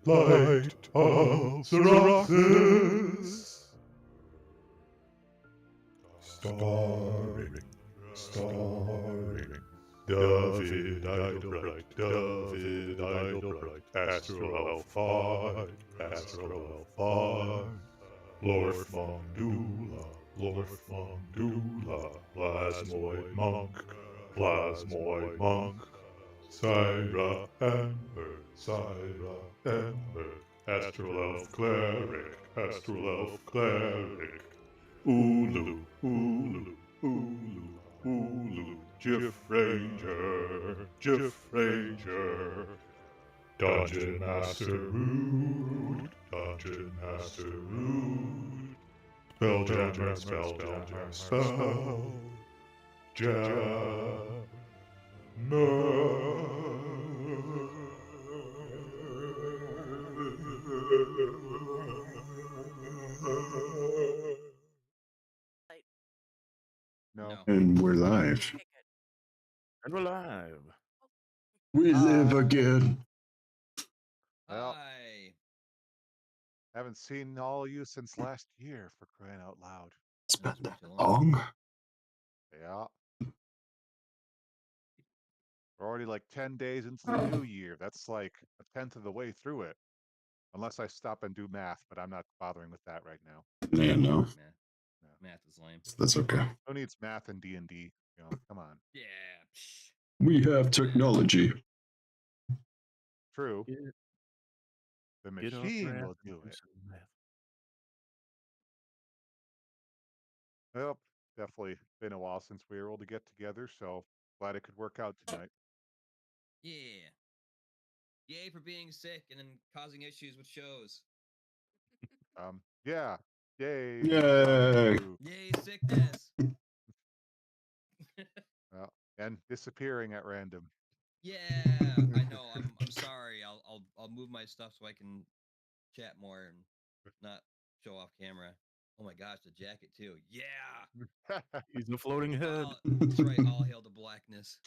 Light of Xeroxis. Starring David Idlebright, Astro Elf 5, Lorth Mongdula, Plasmoid Monk, Syra Ember, Astral Elf Cleric, Ulu, Jiff Ranger, Dungeon Master Rude, Spelljammer, Like, No. And we're live. okay, good. And we're live. We live again. Well, Hi. haven't seen all of you since last year, for crying out loud. It's been That's way that too long. Yeah. We're already like 10 days into the new year. That's like a tenth of the way through it. Unless I stop and do math, but I'm not bothering with that right now. Yeah, no, Math is lame. that's okay. Who needs math and D&D? You know, come on. Yeah. Psh. We have technology. True. Get- The get off machine your will ass and do it. some math. Well, definitely been a while since we were able to get together, so glad it could work out tonight. Yeah. Yay for being sick and then causing issues with shows. Yeah. Yay. Yay. Yay, sickness. Well, and disappearing at random. Yeah, I know. I'm sorry. I'll move my stuff so I can chat more and not show off camera. Oh my gosh, the jacket too. Yeah. He's a floating head. That's right. All hail the blackness.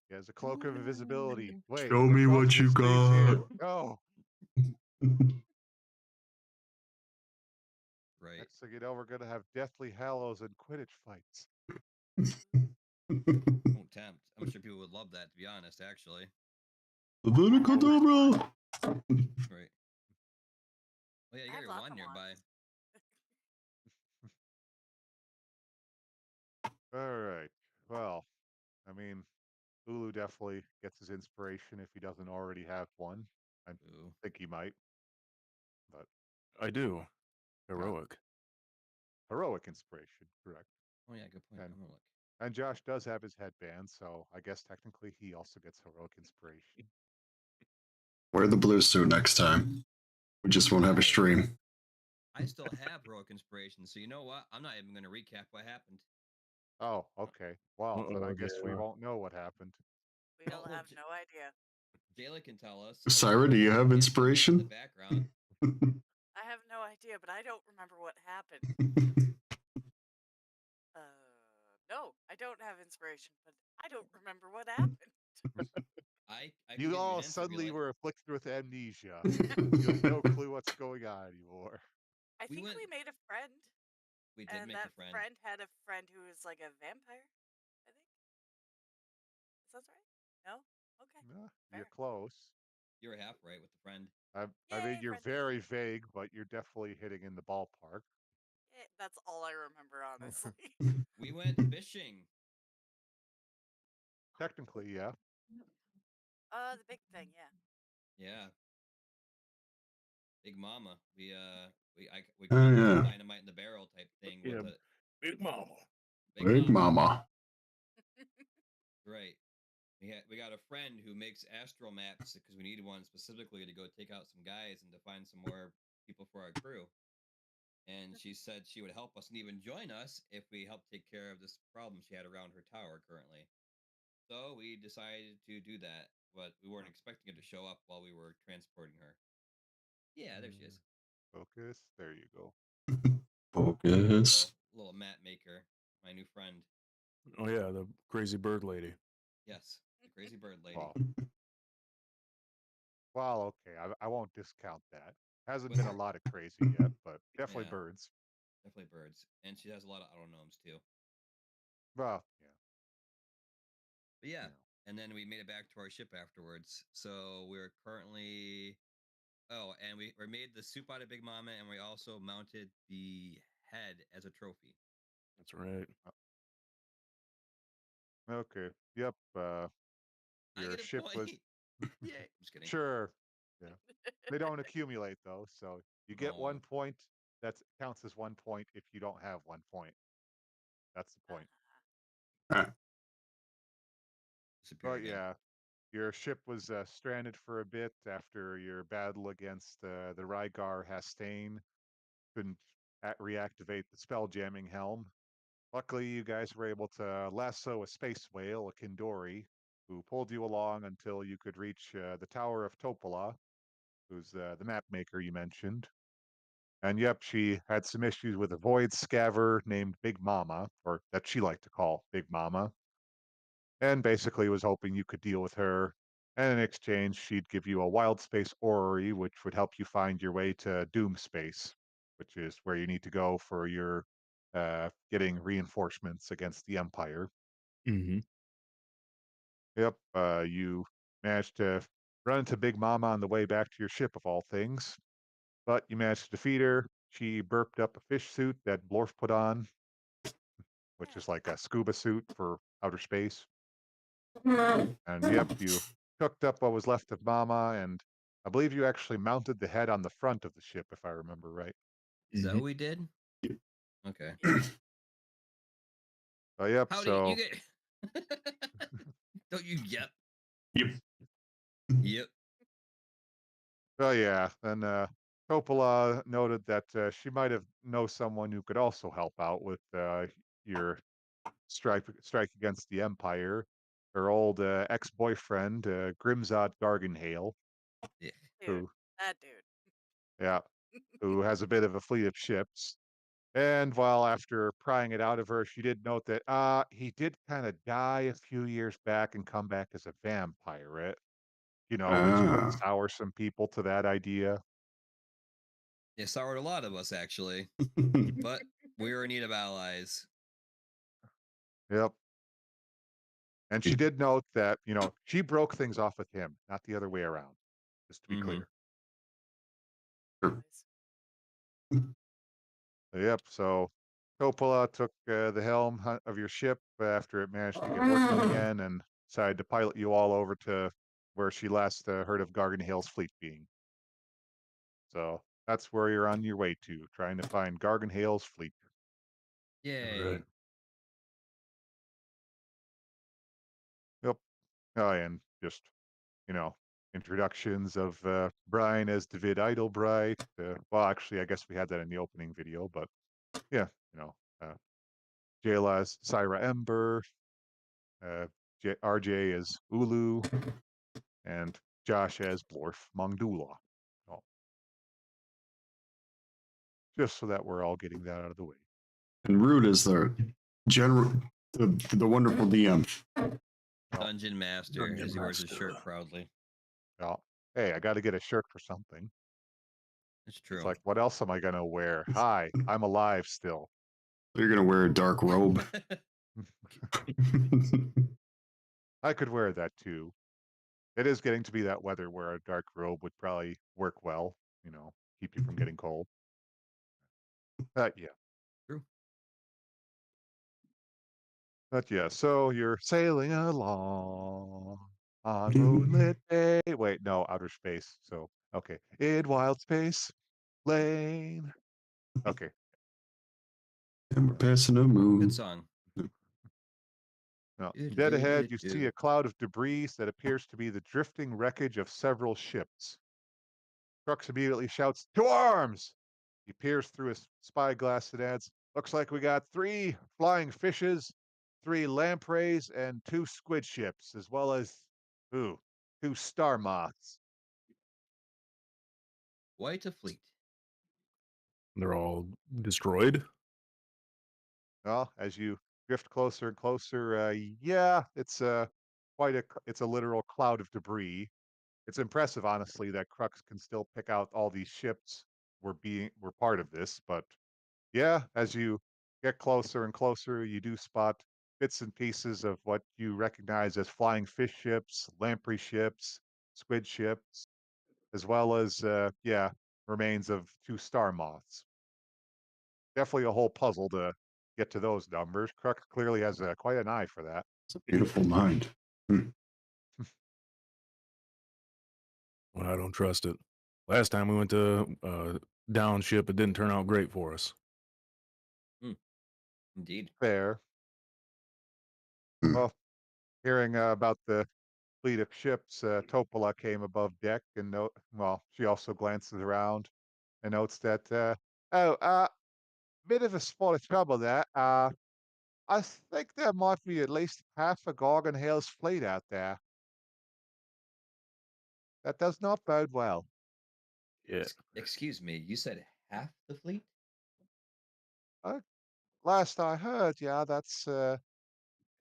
He has a cloak of invisibility. Wait, Show me what's what you his sleeves here? got. Oh, Right. next thing you know, we're gonna have Deathly Hallows and Quidditch fights. Won't tempt. I'm sure people would love that, to be honest, actually. Abracadabra. Right. Oh, yeah, you I got have your lots one of nearby. All right. Well, I mean, Ulu definitely gets his inspiration if he doesn't already have one. I Ooh. think he might. But I do. Heroic. heroic inspiration, correct. Oh, yeah, good point. And- I'm gonna look. And Josh does have his headband, so I guess technically he also gets heroic inspiration. Wear the blue suit next time. We just won't have a stream. I still have heroic inspiration, so you know what? I'm not even going to recap what happened. Oh, okay. Well, then I Uh-oh, guess we yeah. won't know what happened. We'll well, have no idea. Jayla can tell us. Syra, do you have In the inspiration? background. I have no idea, but I don't remember what happened. No, I don't have inspiration, but I don't remember what happened. I can You give all a hint if you suddenly like. were afflicted with amnesia. You have no clue what's going on anymore. I We think went- we made a friend, We did and make that a friend. had a friend who was like a vampire. I think. Is that right? No. Okay. You're Fair. close. You were half right with the friend. I Yay, mean, you're friendly. very vague, but you're definitely hitting in the ballpark. That's all I remember, honestly. We went fishing. Technically, yeah. The big thing, yeah. Yeah. Big Mama. We Oh, caught yeah. dynamite in the barrel type thing Yeah. with a Big Mama. Big mama. Right. We got a friend who makes astral maps because we needed one specifically to go take out some guys and to find some more people for our crew. And she said she would help us and even join us if we helped take care of this problem she had around her tower currently. So we decided to do that. but we weren't expecting it to show up while we were transporting her. Yeah, there she is. Focus. There you go. Focus. Little map maker, my new friend. Oh yeah, the crazy bird lady. Yes, the crazy bird lady. Well, okay. I won't discount that. Hasn't With been a lot of crazy yet, but definitely Yeah. birds. Definitely birds, and she has a lot of autonomes too. Well, yeah. But yeah, You know. and then we made it back to our ship afterwards. So we're currently. Oh, and we made the soup out of Big Mama, and we also mounted the head as a trophy. That's right. Okay. Yep. I Your get a ship was point. Yeah, I'm just kidding. sure. Yeah. They don't accumulate though, so you get No. 1 point. That counts as 1 point if you don't have 1 point. That's the point. Superior But game. yeah, your ship was stranded for a bit after your battle against the Rygar Hastane. Couldn't reactivate the spell jamming helm. Luckily, you guys were able to lasso a space whale, a Kindori, who pulled you along until you could reach the Tower of Topola, who's the map maker you mentioned. And yep, she had some issues with a void scaver named Big Mama, or that she liked to call Big Mama, and basically was hoping you could deal with her. And in exchange, she'd give you a wild space orrery, which would help you find your way to Doom Space, which is where you need to go for your getting reinforcements against the Empire. Mm-hmm. Yep, you managed to run into Big Mama on the way back to your ship, of all things, but you managed to defeat her. She burped up a fish suit that Blorf put on, which is like a scuba suit for outer space. And yep, you cooked up what was left of Mama, and I believe you actually mounted the head on the front of the ship, if I remember right. Is that Mhm. what we did? Yep. Okay. Yep, How so do you get? Don't you? Yep. Yep. Yep. yeah, then Coppola noted that she might have know someone who could also help out with your strike against the Empire. Her old ex-boyfriend, Grimzod Garganhale, Yeah. Dude, who that dude. yeah, who has a bit of a fleet of ships. And while after prying it out of her, she did note that he did kind of die a few years back and come back as a vampire, which could Ah. sour some people to that idea. It soured a lot of us actually, but we were in need of allies. Yep. And she did note that, she broke things off with him, not the other way around, just to be Mhm. clear. Boys. Yep. So Coppola took the helm of your ship after it managed to get working again and decided to pilot you all over to where she last heard of Garganhale's fleet being. So that's where you're on your way to, trying to find Garganhale's fleet. Yay. Right. Yep. Oh, and just, introductions of Brian as David Idlebright. Well, actually, I guess we had that in the opening video, but yeah, Jayla as Syra Ember, RJ as Ulu, and Josh as Blorf Mongdula. Oh, just so that we're all getting that out of the way. And Root is the general, the wonderful DM. Dungeon Master, Dungeon as he wears his shirt Master. proudly. Oh, hey, I got to get a shirt for something. It's true. It's like, what else am I going to wear? Hi, I'm alive still. You're gonna wear a dark robe. I could wear that too. It is getting to be that weather where a dark robe would probably work well, keep you from getting cold. Yeah. True. But yeah, so you're sailing along on moonlit day. Wait, no, outer space. So, okay. In wild space lane. Okay. And we're passing the Good moon. song. Now, dead ahead, you see a cloud of debris that appears to be the drifting wreckage of several ships. Crux immediately shouts, "To arms!" He peers through his spyglass and adds, "Looks like we got 3 flying fishes, 3 lampreys, and 2 squid ships, as well as, ooh, 2 star moths. Quite a fleet. They're all destroyed. Well, as you drift closer and closer, yeah, it's it's a literal cloud of debris. It's impressive, honestly, that Crux can still pick out all these ships were part of this. But yeah, as you get closer and closer, you do spot bits and pieces of what you recognize as flying fish ships, lamprey ships, squid ships, as well as yeah, remains of 2 star moths. Definitely a whole puzzle to get to those numbers. Crux clearly has quite an eye for that. It's a beautiful mind. Well, I don't trust it. Last time we went to down ship, it didn't turn out great for us. Indeed. Fair. Hmm. Well, hearing about the fleet of ships, Topola came above deck and well, she also glances around and notes that bit of a spot of trouble there. I think there might be at least half a Gorgonhale's fleet out there. That does not bode well. Yeah. Excuse me, you said half the fleet? Last I heard, yeah, that's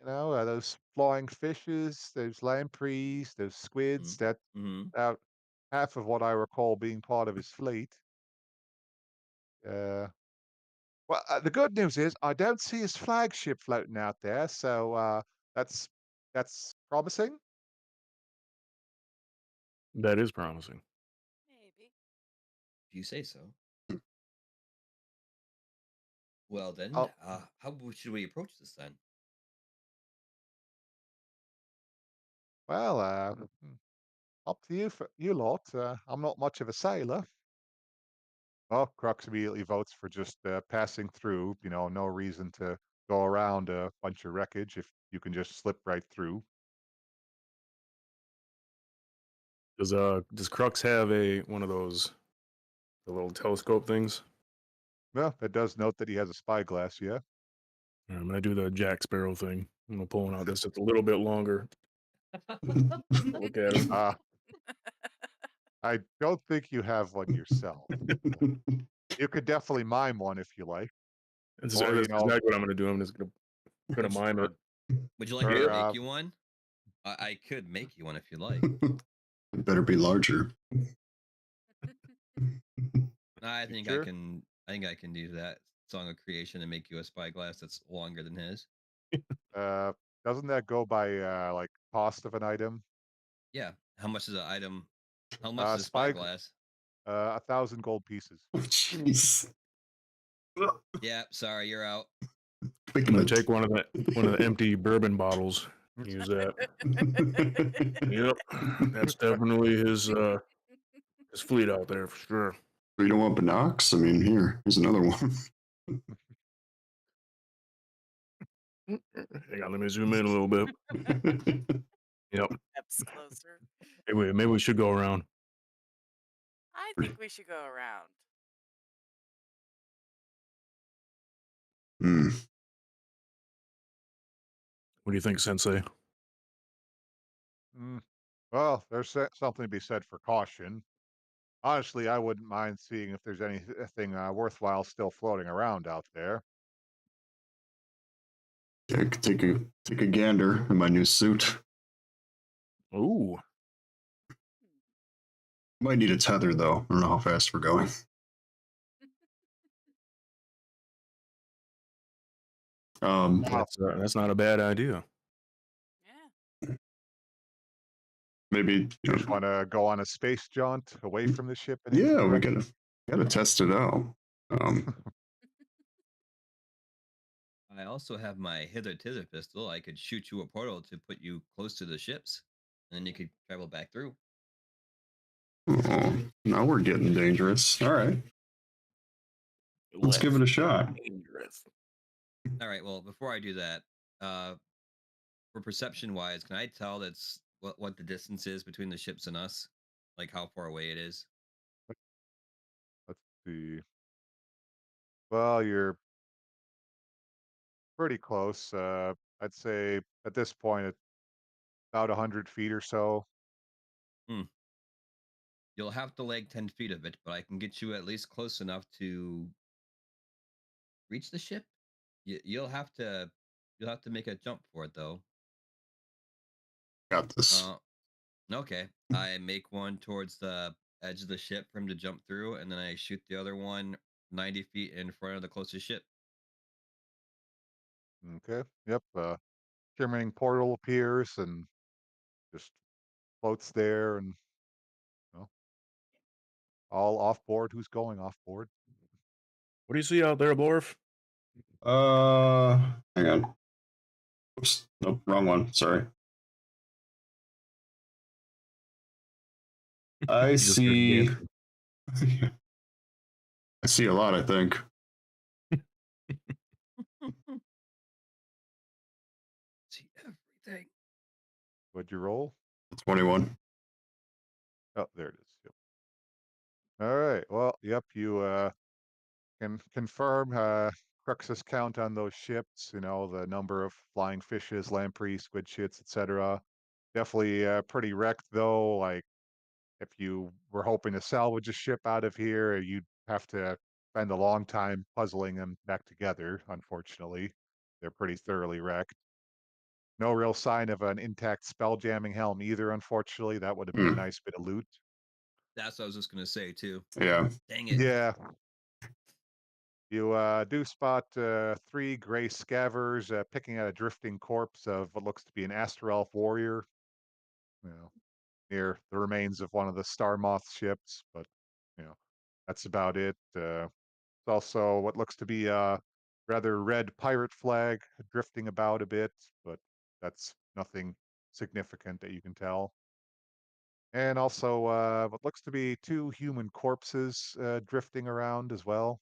those flying fishes, those lampreys, those squids. That Mm-hmm. about half of what I recall being part of his fleet. Well, the good news is I don't see his flagship floating out there, so that's promising. That is promising. Maybe. If you say so. Well then, Oh. how should we approach this then? Well, up to you, you lot. I'm not much of a sailor. Well, Crux immediately votes for just passing through. No reason to go around a bunch of wreckage if you can just slip right through. Does Crux have one of those the little telescope things? Well, it does note that he has a spyglass. Yeah. Yeah, I'm gonna do the Jack Sparrow thing. I'm gonna pull one out just a little bit longer. Look at him. I don't think you have one yourself. You could definitely mime one if you like. That's Or, exactly what I'm gonna do. I'm just gonna mime it. Would you like me to make you one? I could make you one if you like. It better be larger. I think sure? I think I can do that song of creation and make you a spyglass that's longer than his. Doesn't that go by like cost of an item? Yeah. How much is an item? How much is a Spy- spyglass? 1,000 gold pieces. Oh, jeez. Yeah, sorry, you're out. I'm gonna take one of the empty bourbon bottles. Use that. Yep, that's definitely his fleet out there for sure. You don't want Binox? I mean, here's another one. Hang on, let me zoom in a little bit. Yep. Steps closer. Maybe we should go around. I think we should go around. Hmm. What do you think, Sensei? Well, there's something to be said for caution. Honestly, I wouldn't mind seeing if there's anything worthwhile still floating around out there. Yeah, I could take a gander in my new suit. Ooh. Might need a tether though. I don't know how fast we're going. That's not a bad idea. Yeah. Maybe You just want to go on a space jaunt away from the ship? And yeah, we gotta test it out. I also have my hither tither pistol. I could shoot you a portal to put you close to the ships, and then you could travel back through. Oh, now we're getting dangerous. All right, let's give it a shot. Dangerous. All right. Well, before I do that, for perception wise, can I tell that's what the distance is between the ships and us? Like how far away it is? Let's see. Well, you're pretty close. I'd say at this point, it's about 100 feet or so. You'll have to leg 10 feet of it, but I can get you at least close enough to reach the ship. You'll have to make a jump for it though. Got this. Okay. I make one towards the edge of the ship for him to jump through, and then I shoot the other one 90 feet in front of the closest ship. Okay. Yep. Shimmering portal appears and just floats there, and you know, all off board. Who's going off board? What do you see out there, Blorf? Hang on. Oops. Nope, wrong one. Sorry. I You just heard see. Gantry. I see a lot, I think. See everything. What'd you roll? 21. Oh, there it is. Yep. All right. Well, yep. You can confirm Crux's count on those ships. You know, the number of flying fishes, lamprey, squid shits, etc. Definitely pretty wrecked though. Like, if you were hoping to salvage a ship out of here, you'd have to spend a long time puzzling them back together. Unfortunately, they're pretty thoroughly wrecked. No real sign of an intact spell jamming helm either. Unfortunately, that would have been a nice bit of loot. That's what I was just gonna say too. Yeah. Dang it. Yeah. You do spot 3 gray scavers picking at a drifting corpse of what looks to be an Astralf warrior. You know, near the remains of one of the Star Moth ships, but you know, that's about it. It's also what looks to be a rather red pirate flag drifting about a bit, but that's nothing significant that you can tell. And also what looks to be 2 human corpses drifting around as well.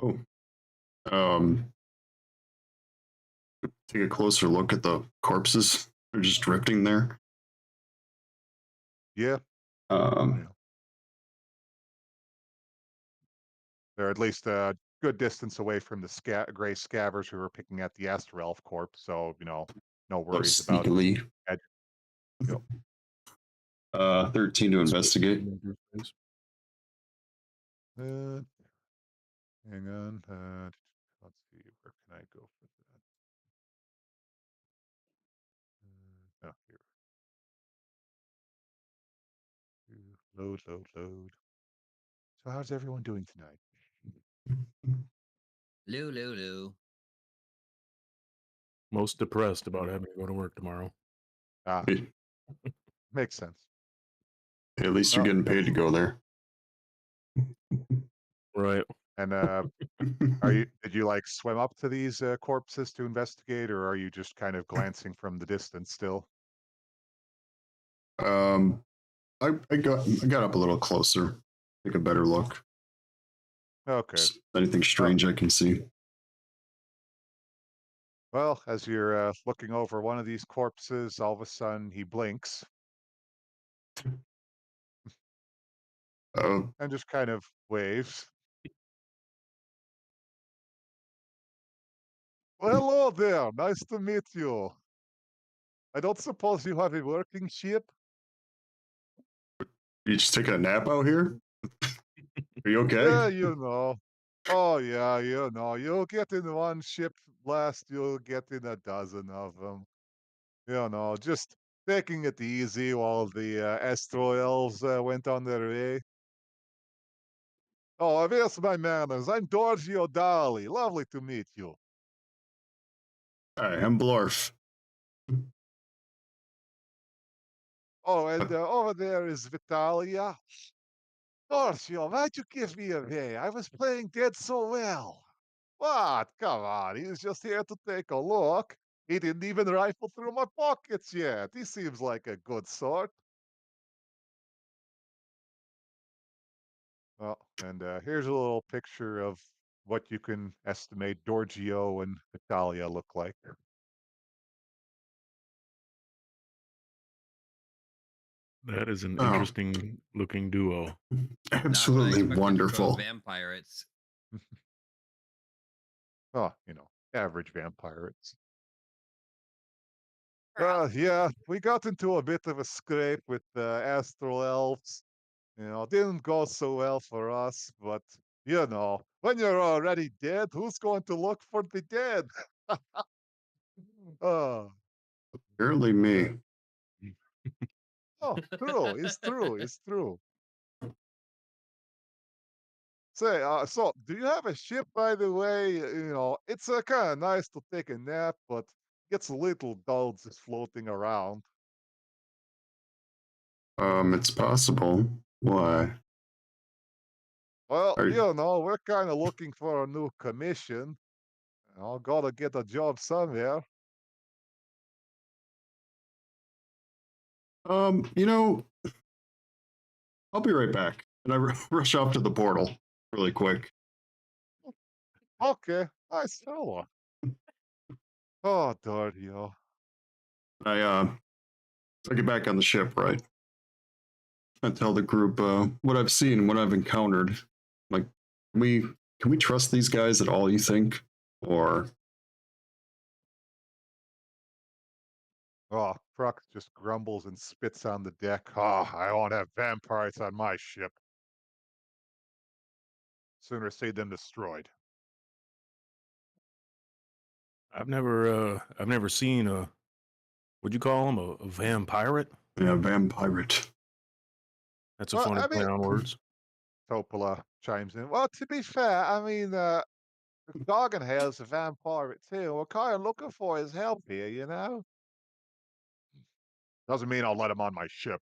Oh. Take a closer look at the corpses. They're just drifting there. Yeah. Um, They're at least a good distance away from the gray scavers who are picking at the Astralf corpse, so you know, no worries about. sneakily. Yep. 13 to investigate. Hang on. Let's see. Where can I go for that? Oh, here. Load. So, how's everyone doing tonight? Lou. Most depressed about having to go to work tomorrow. Ah, makes sense. At least you're getting paid to go there. Right. And did you like swim up to these corpses to investigate, or are you just kind of glancing from the distance still? I got up a little closer, take a better look. Okay. Anything strange I can see? Well, as you're looking over one of these corpses, all of a sudden he blinks and just kind of waves. Well, hello there. Nice to meet you. I don't suppose you have a working ship? You just taking a nap out here? Are you okay? Yeah, you know. Oh, yeah, you know. You'll get in one ship blast, you'll get in a dozen of them. You know, just taking it easy while the Astro Elves went on their way. Oh, here's my manners. I'm Dorji O'Dali. Lovely to meet you. Hi, I'm Blorf. Oh, and over there is Vitalia. Dorcio, why'd you give me away? I was playing dead so well. What? Come on, he was just here to take a look. He didn't even rifle through my pockets yet. He seems like a good sort. Well, and here's a little picture of what you can estimate Dorgio and Vitalia look like. That is an interesting looking duo. Absolutely wonderful. Vampirates. Oh, you know, average vampirates. Perhaps. Yeah, we got into a bit of a scrape with the astral elves. You know, didn't go so well for us, but you know, when you're already dead, who's going to look for the dead? Oh, Apparently me. oh, true. It's true. It's true. Say, so do you have a ship, by the way? You know, it's kind of nice to take a nap, but gets a little dull just floating around. It's possible. Why? Well, Are you know, we're kind of looking for a new commission. I gotta get a job somewhere. you know, I'll be right back. And I rush off to the portal really quick. Okay, nice fella. Oh, Dardio. I get back on the ship, right? I tell the group what I've seen, what I've encountered. Like, can we trust these guys at all? You think, or Oh, Crux just grumbles and spits on the deck. Oh, I won't have vampires on my ship. Sooner see them destroyed. I've never seen a, what'd you call him, a vampirate? yeah, vampire? That's a Well, funny I play mean, on words. Topola chimes in. Well, to be fair, I mean, Garganhair's a vampire too. We're kind of looking for his help here, you know? Doesn't mean I'll let him on my ship.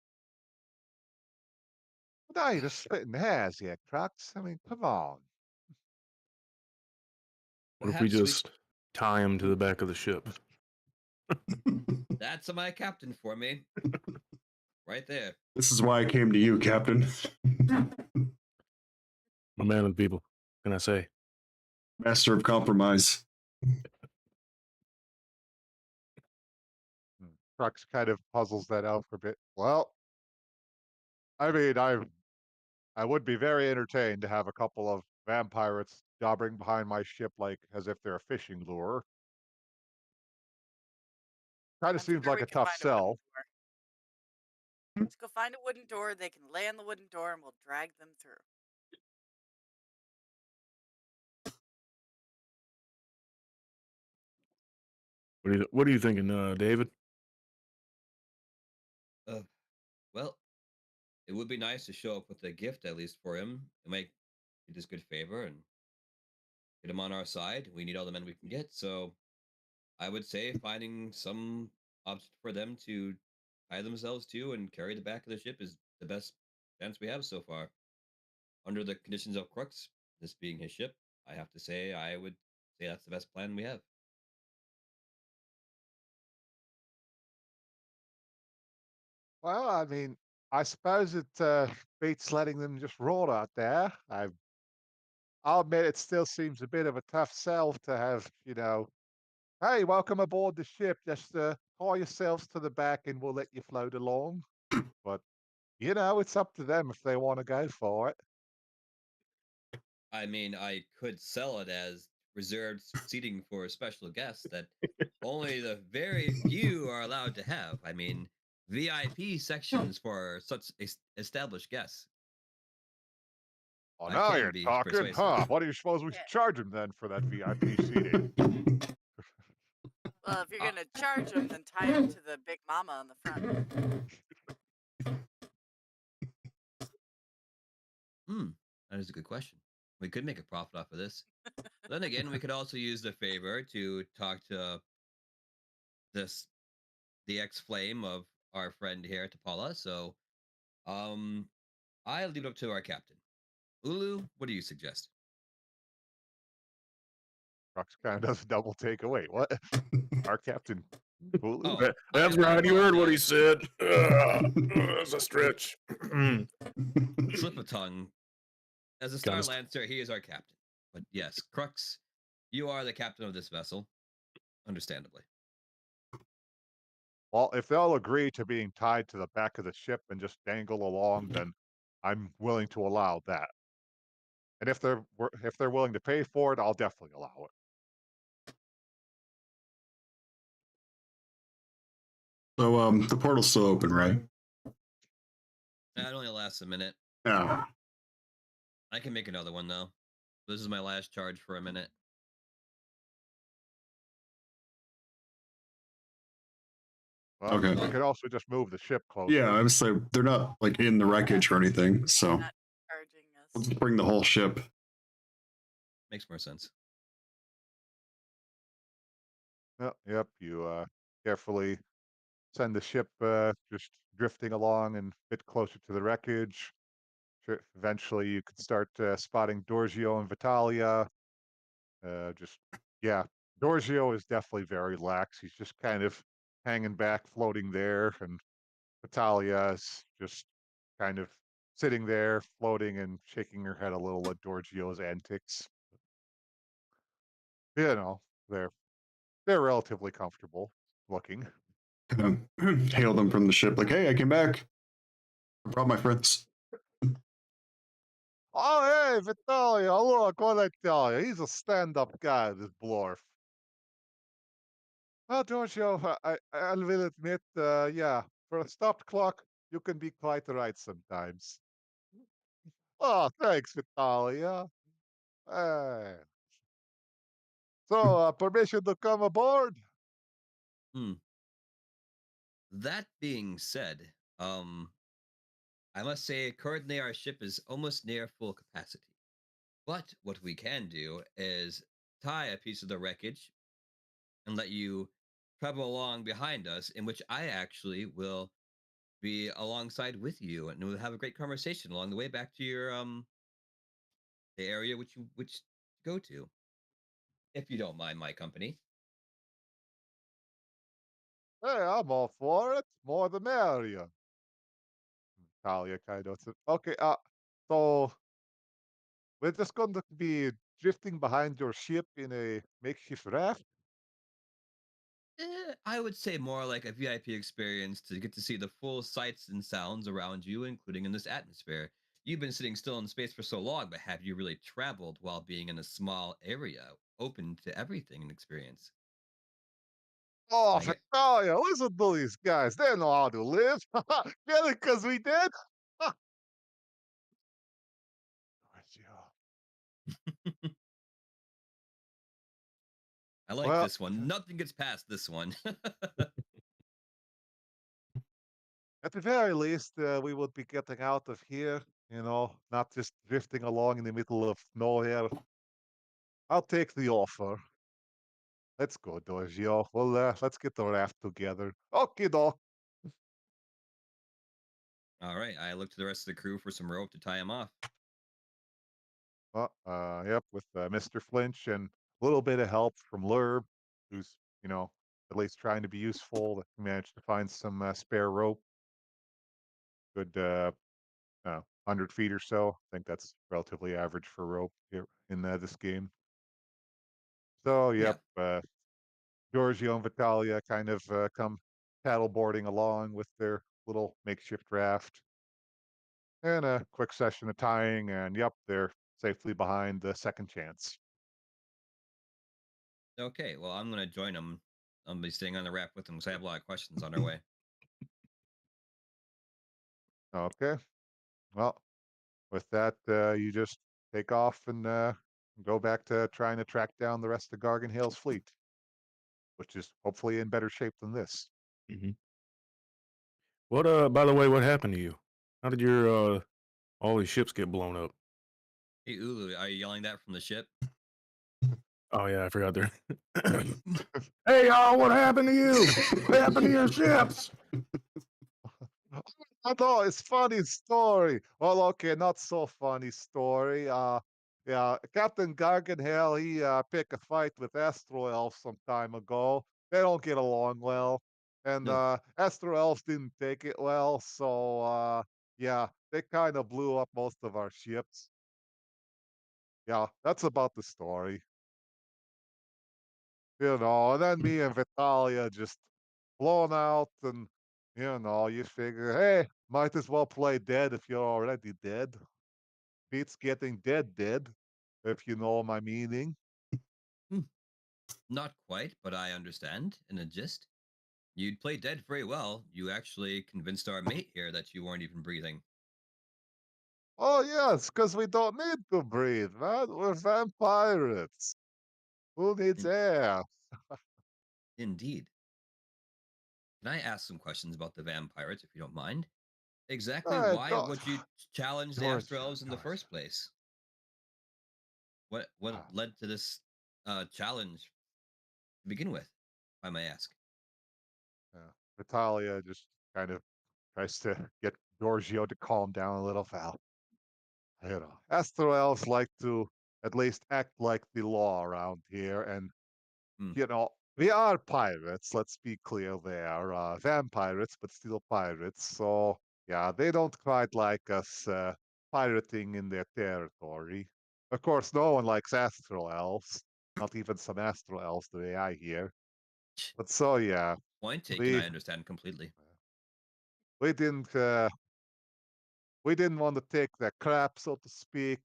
But now you're just splitting hairs here, Crux. I mean, come on. What if we Perhaps we just tie him to the back of the ship? That's my captain for me. Right there. This is why I came to you, Captain. My man of the people. What can I say? Master of compromise. Crux kind of puzzles that out for a bit. Well, I mean, I would be very entertained to have a couple of vampirates jobbering behind my ship like as if they're a fishing lure. Kind of I'm seems sure like we a can tough find a wooden sell. door. Let's go find a wooden door. They can lay on the wooden door and we'll drag them through. What are you thinking, David? Uh, well, it would be nice to show up with a gift at least for him. It might get this good favor and get him on our side. We need all the men we can get. So I would say finding some option for them to tie themselves to and carry the back of the ship is the best chance we have so far. Under the conditions of Crux, this being his ship, I have to say I would say that's the best plan we have. Well, I mean, I suppose it beats letting them just roll out there. I'll admit it still seems a bit of a tough sell to have, you know, hey, welcome aboard the ship. Just tie yourselves to the back and we'll let you float along. But, you know, it's up to them if they want to go for it. I mean, I could sell it as reserved seating for special guests that only the very few are allowed to have. I mean, VIP sections for such established guests. Oh, I now can you're be talking, persuasive. huh? What do you suppose we Yeah. should charge them then for that VIP seating? Well, if you're going to charge them, then tie them to the big mama on the front. That is a good question. We could make a profit off of this. Then again, we could also use the favor to talk to this the ex-flame of our friend here, Tapala. So, I leave it up to our captain. Ulu, what do you suggest? Crux kind of does a double take away. What? Our captain. Hulu? Oh, That's I right. You heard what he apologize. said. That's a stretch. Slip of tongue. As a Star Lancer, he is our captain. But yes, Crux, you are the captain of this vessel. Understandably. Well, if they'll agree to being tied to the back of the ship and just dangle along, then I'm willing to allow that. And if they're willing to pay for it, I'll definitely allow it. So the portal's still open, right? That only lasts a minute. Yeah. I can make another one though. This is my last charge for a minute. Well, Okay. you could also just move the ship closer. Yeah, I was like, they're not like in the wreckage or anything, so Not charging we'll us. just bring the whole ship. Makes more sense. Yep. You carefully send the ship just drifting along and a bit closer to the wreckage. Sure, eventually, you could start spotting Dorzio and Vitalia. Yeah, Dorzio is definitely very lax. He's just kind of hanging back, floating there, and Vitalia is just kind of sitting there, floating and shaking her head a little at Dorzio's antics. You know, they're relatively comfortable looking. Hail them from the ship, like, hey, I came back. I brought my friends. Oh, hey, Vitalia, look what I tell you. He's a stand-up guy, this Blorf. Well, Giorgio, I will admit, yeah, for a stopped clock, you can be quite right sometimes. Oh, thanks, Vitalia. Hey. So, permission to come aboard? That being said, I must say currently our ship is almost near full capacity. But what we can do is tie a piece of the wreckage and let you travel along behind us, in which I actually will be alongside with you, and we'll have a great conversation along the way back to your the area which go to, if you don't mind my company. Hey, I'm all for it. More the merrier. Talia kind of said, okay, so we're just going to be drifting behind your ship in a makeshift raft? I would say more like a VIP experience to get to see the full sights and sounds around you, including in this atmosphere. You've been sitting still in space for so long, but have you really traveled while being in a small area, open to everything and experience? Oh, Like, Vitalia, listen to these guys. They know how to live. Get it because we did? I like Well, this one. Nothing gets past this one. at the very least, we would be getting out of here, not just drifting along in the middle of nowhere. I'll take the offer. Let's go, Giorgio. Well, let's get the raft together. Okay, doc. All right, I look to the rest of the crew for some rope to tie him off. Yep, with Mr. Flinch and a little bit of help from Lurb, who's, at least trying to be useful. He managed to find some spare rope. Good 100 feet or so. I think that's relatively average for rope here in this game. So, Yeah. yep, Giorgio and Vitalia kind of come paddleboarding along with their little makeshift raft. And a quick session of tying, and yep, they're safely behind the second chance. Okay, well, I'm going to join them. I'm going to be staying on the raft with them because I have a lot of questions on our way. Okay. Well, with that, you just take off and go back to trying to track down the rest of Gargan Hale's fleet, which is hopefully in better shape than this. Mm-hmm. What by the way, what happened to you? How did your all these ships get blown up? Hey, Ulu, are you yelling that from the ship? Oh yeah, I forgot there. Hey y'all, what happened to you? What happened to your ships? I know it's funny story. Well, okay, not so funny story. Yeah, Captain Garganhale, he picked a fight with Astro Elf some time ago. They don't get along well, and No. Astro Elves didn't take it well. So yeah, they kind of blew up most of our ships. Yeah, that's about the story. And then me and Vitalia just blown out, and you figure, hey, might as well play dead if you're already dead. Beats getting dead, if you know my meaning. Not quite, but I understand in a gist. You played dead very well. You actually convinced our mate here that you weren't even breathing. Oh, yes, because we don't need to breathe, man. We're vampires. Who needs In- air? Indeed. Can I ask some questions about the vampirates, if you don't mind? Exactly why Go, would you challenge the Astro Georgia, Elves in the first place? What Ah, led to this challenge to begin with, if I may ask? yeah. Natalia just kind of tries to get Giorgio to calm down a little. Val, Astro elves like to at least act like the law around here, and Hmm. we are pirates. Let's be clear, they are vampires, but still pirates. So yeah, they don't quite like us pirating in their territory. Of course, no one likes astral elves. Not even some astral elves, the way I hear. But so yeah, Point taken. we I understand completely. we didn't uh, we didn't want to take their crap, so to speak,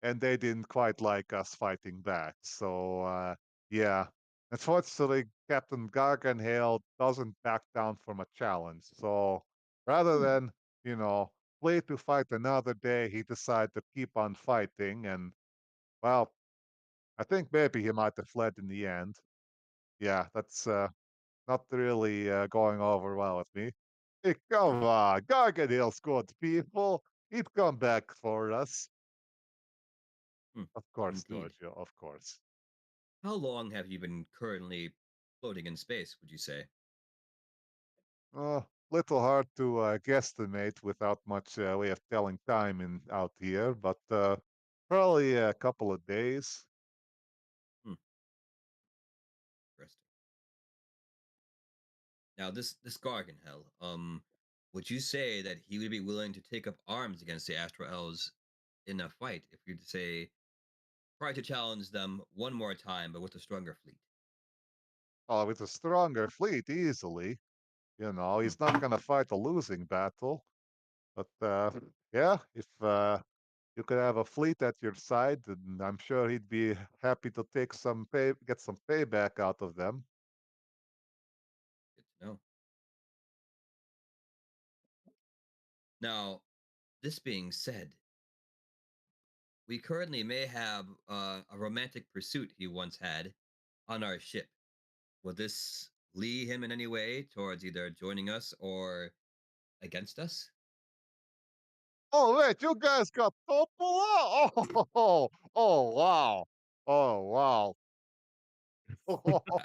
and they didn't quite like us fighting back. So yeah, unfortunately, Captain Garganhale doesn't back down from a challenge. So rather Hmm. than play to fight another day, he decided to keep on fighting. And well, I think maybe he might have fled in the end. Yeah, that's not really going over well with me. Hey, come on, Garganhale's good people. He'd come back for us. Hmm. Of course, Indeed. Giorgio, of course. How long have you been currently floating in space, would you say? Little hard to guesstimate without much way of telling time in out here, but probably a couple of days. Hmm. Interesting. Now, this Garganhel, would you say that he would be willing to take up arms against the Astro Elves in a fight if you'd say try to challenge them one more time, but with a stronger fleet? With a stronger fleet, easily. Hmm. He's not going to fight a losing battle. But yeah, if you could have a fleet at your side, then I'm sure he'd be happy to get some payback out of them. Good to know. Now, this being said, we currently may have a romantic pursuit he once had on our ship. Will this lead him in any way towards either joining us or against us? Oh wait, you guys got Topola? Oh wow. Oh wow.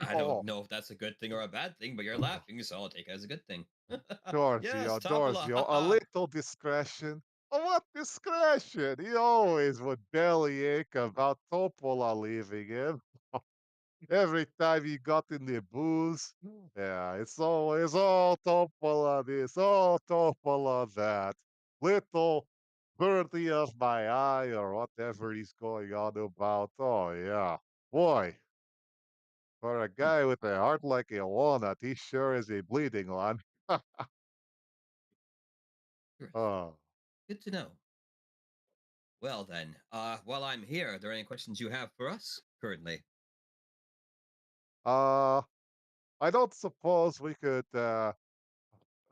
I don't know if that's a good thing or a bad thing, but you're laughing, so I'll take it as a good thing. Yes, Giorgio, a Topola. little discretion. Oh, what discretion? He always would bellyache about Topola leaving him. Every time he got in the booze, yeah, it's always all Topola this, all Topola that. Little birdie of my eye, or whatever he's going on about. Oh, yeah. Boy, for a Hmm, guy with a heart like a walnut, he sure is a bleeding one. interesting. Oh. Good to know. Well then, while I'm here, are there any questions you have for us currently? Uh, I don't suppose we could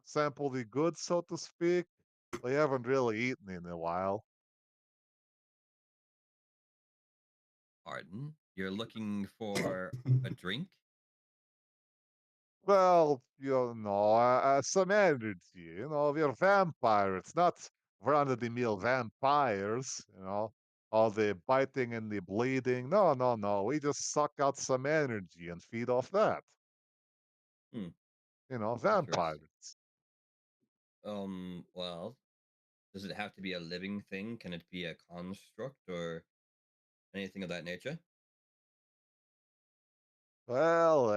sample the goods, so to speak. We haven't really eaten in a while. Pardon? You're looking for a drink? Well, some energy. We're vampires, not run-of-the-mill vampires. All the biting and the bleeding. No, no, no. We just suck out some energy and feed off that. Hmm, interesting. Vampires. Well, does it have to be a living thing? Can it be a construct or anything of that nature? Well,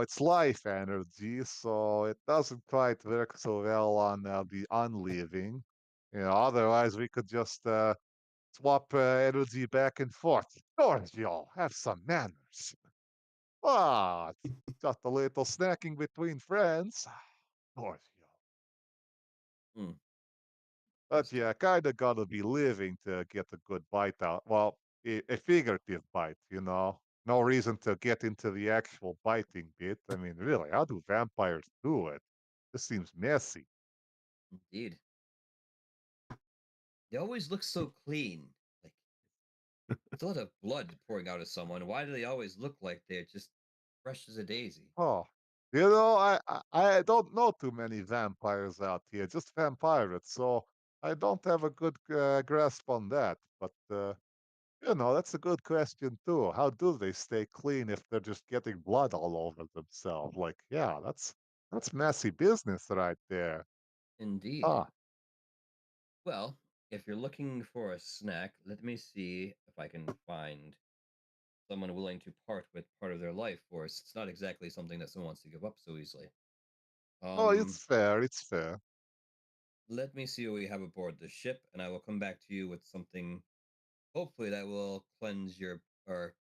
it's life energy, so it doesn't quite work so well on the unliving. Otherwise we could just swap energy back and forth. Giorgio, have some manners. Ah, it's just a little snacking between friends. Giorgio. Hmm, But interesting. yeah, kinda gotta be living to get a good bite out. Well, a figurative bite. no reason to get into the actual biting bit. I mean, really, how do vampires do it? This seems messy. Indeed. They always look so clean. Like it's a lot of blood pouring out of someone. Why do they always look like they're just fresh as a daisy? Oh, I don't know too many vampires out here, just vampirates, so I don't have a good grasp on that. But that's a good question too. How do they stay clean if they're just getting blood all over themselves? Like, yeah, that's messy business right there. Indeed. Ah, Well, if you're looking for a snack, let me see if I can find someone willing to part with part of their life force. It's not exactly something that someone wants to give up so easily. oh, it's Um, fair. It's fair. Let me see what we have aboard the ship, and I will come back to you with something hopefully that will cleanse your, or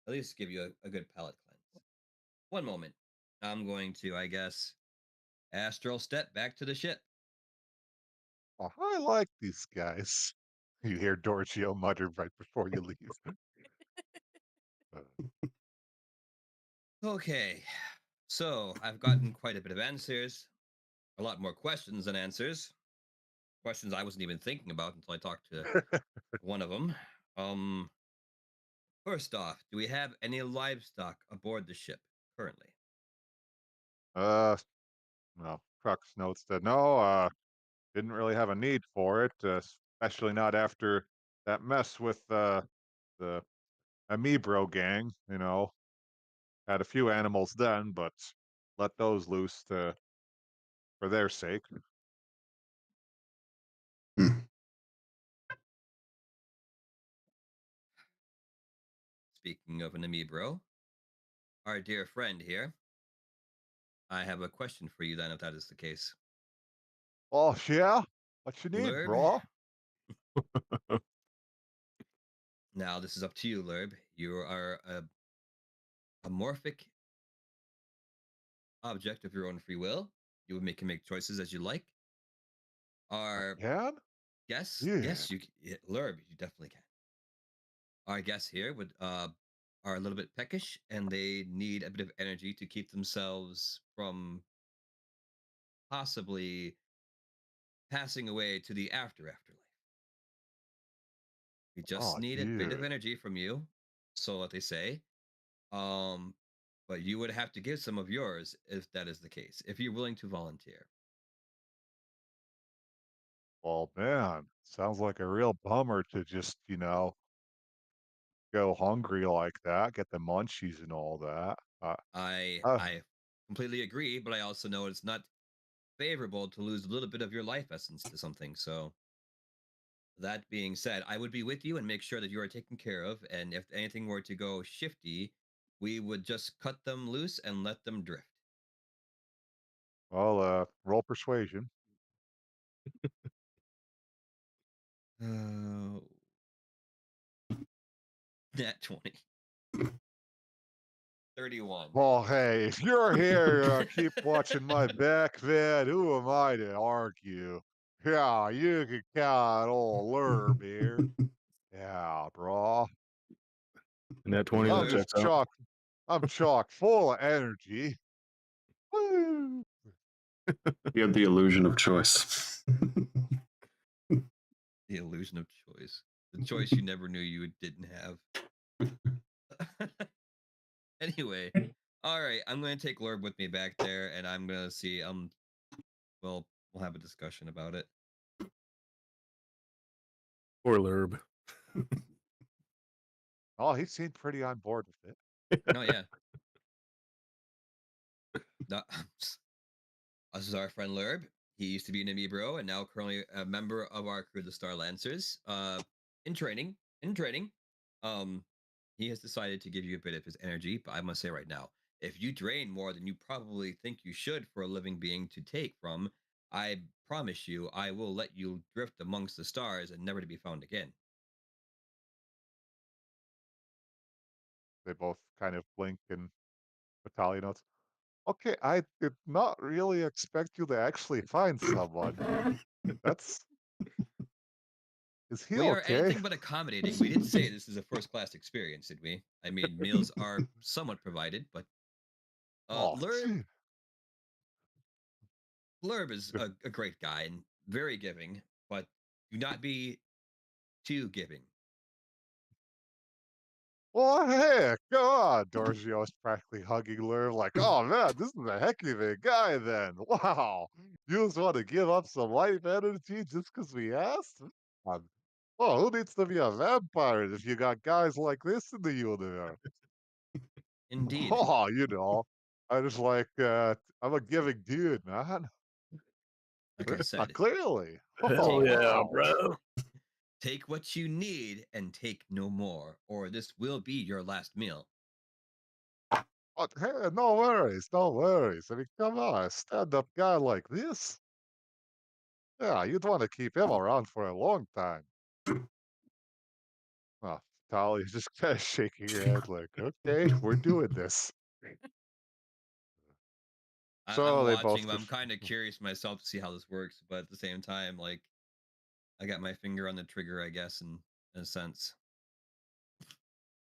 at least give you a good palate cleanse. One moment. I'm going to, I guess, astral step back to the ship. Oh, I like these guys. You hear Giorgio mutter right before you leave. Uh, Okay, so I've gotten quite a bit of answers, a lot more questions than answers. Questions I wasn't even thinking about until I talked to one of them. Um, First off, do we have any livestock aboard the ship currently? uh, no, Crux notes that no, didn't really have a need for it, especially not after that mess with the Amebro gang. Had a few animals then, but let those loose for their sake. Hmm. Speaking of an Amebro, our dear friend here, I have a question for you then, if that is the case. Oh yeah, what you need, Lurb, bro? now this is up to you, Lurb. You are a morphic object of your own free will. You can make choices as you like. I Our can? guests, Yeah. yes, Lurb, you definitely can. Our guests here would are a little bit peckish, and they need a bit of energy to keep themselves from possibly passing away to the afterlife. We just Oh, need a bit of dude. energy from you, so what they say. Um, but you would have to give some of yours if that is the case, if you're willing to volunteer. Well, man, sounds like a real bummer to just, go hungry like that, get the munchies and all that. Uh, I completely agree, but I also know it's not favorable to lose a little bit of your life essence to something. So that being said, I would be with you and make sure that you are taken care of. And if anything were to go shifty, we would just cut them loose and let them drift. well, roll persuasion. Uh, Nat 20. 31. Well, hey, if you're here, keep watching my back, man. Who am I to argue? Yeah, you can count old Lurb here. Yeah, bro. And that 20, that I'm Lurb, just checks out. chock full of energy. Woo! You have the illusion of choice. the illusion of choice. The choice you never knew you didn't have. Anyway, all right, I'm going to take Lurb with me back there, and I'm going to see. Well, we'll have a discussion about it. Poor Lurb. Oh, he seemed pretty on board with it. No, yeah. No, this is our friend Lurb. He used to be an Amibro and now currently a member of our crew, the Star Lancers. In training, in training. Um, he has decided to give you a bit of his energy, but I must say right now, if you drain more than you probably think you should for a living being to take from, I promise you, I will let you drift amongst the stars and never to be found again. They both kind of blink and Vitaly notes. Okay, I did not really expect you to actually find someone. That's Is he We are okay? anything but accommodating. We did say this is a first class experience, did we? I mean, meals are somewhat provided, but Oh, Lurb gee. Lurb is a great guy and very giving, but do not be too giving. Well, hey, come on. Dorgio's practically hugging Lurv like, oh man, this is a heck of a guy then. Wow. You just want to give up some life energy just because we asked? Come on. Oh, who needs to be a vampire if you got guys like this in the universe? Indeed. Oh, I just like, I'm a giving dude, man. Like I said, Clearly. Hell yeah, wow. bro. take what you need and take no more, or this will be your last meal. Oh, hey, no worries, no worries. I mean, come on, a stand-up guy like this? Yeah, you'd want to keep him around for a long time. Oh, Tali's just kind of shaking her head like, okay, we're doing this. I'm So they both watching, but I'm just, kind of curious myself to see how this works. But at the same time, like I got my finger on the trigger, I guess, in a sense.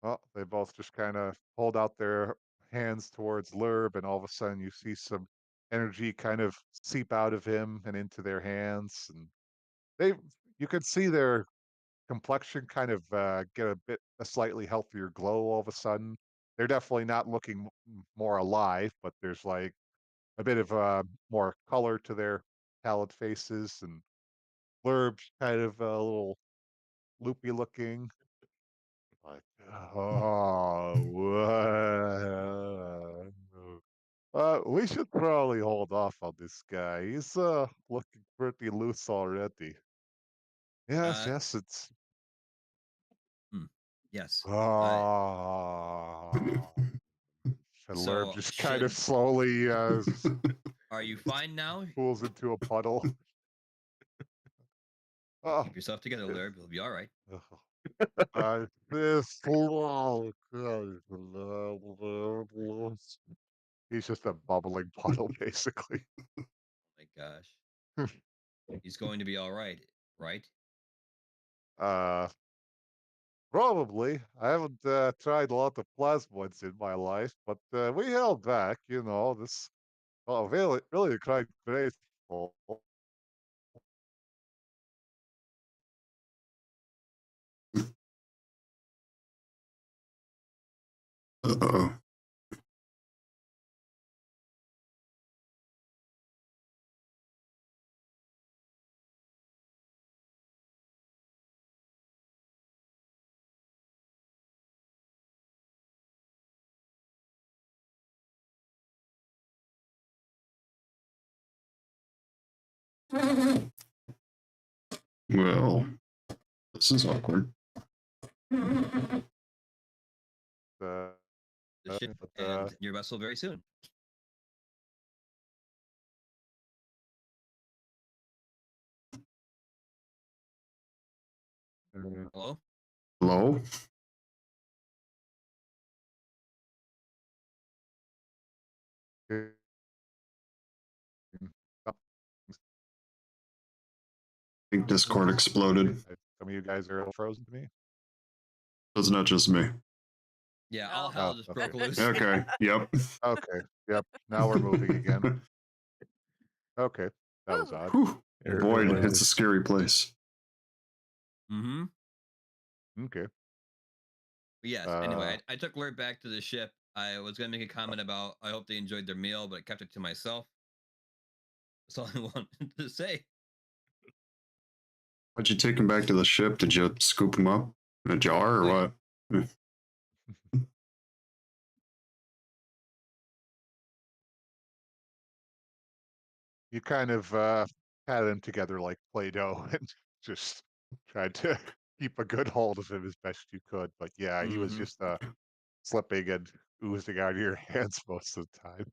well, they both just kind of hold out their hands towards Lurb, and all of a sudden you see some energy kind of seep out of him and into their hands, and they, you could see their complexion kind of get a slightly healthier glow all of a sudden. They're definitely not looking more alive, but there's like a bit of more color to their pallid faces, and Blurb's kind of a little loopy looking. Like, oh, we should probably hold off on this guy. He's looking pretty loose already. Yes, Uh, yes, it's hmm, yes. ah. And Lurb So just kind of should slowly are you fine now? pools into a puddle. Oh, Keep yourself together, yes. Lurb. You'll be all right. This long. He's just a bubbling puddle, basically. Oh my gosh, he's going to be all right, right? Uh, Probably. I haven't tried a lot of plasmoids in my life, but we held back. This. Oh, really, really quite grateful. Uh-oh. Well, this is awkward. Uh, The ship but and your vessel very soon. Hello. Hello? I think Discord exploded. Some of you guys are a little frozen to me. It's not just me. Yeah, No. all hell Oh, just okay. broke loose. Okay. Yep. Okay. Yep. Now we're moving again. Okay. That was Woo. odd. Whew. Eric Void, landed. it's a scary place. Mm-hmm. Okay. Yes. Anyway, Uh, I took Lurb back to the ship. I was gonna make a comment about I hope they enjoyed their meal, but I kept it to myself. That's all I wanted to say. Why'd you take him back to the ship? Did you scoop him up in a jar or Wait. what? You kind of had him together like Play-Doh and just tried to keep a good hold of him as best you could. But yeah, he was Mm-hmm. just slipping and oozing out of your hands most of the time.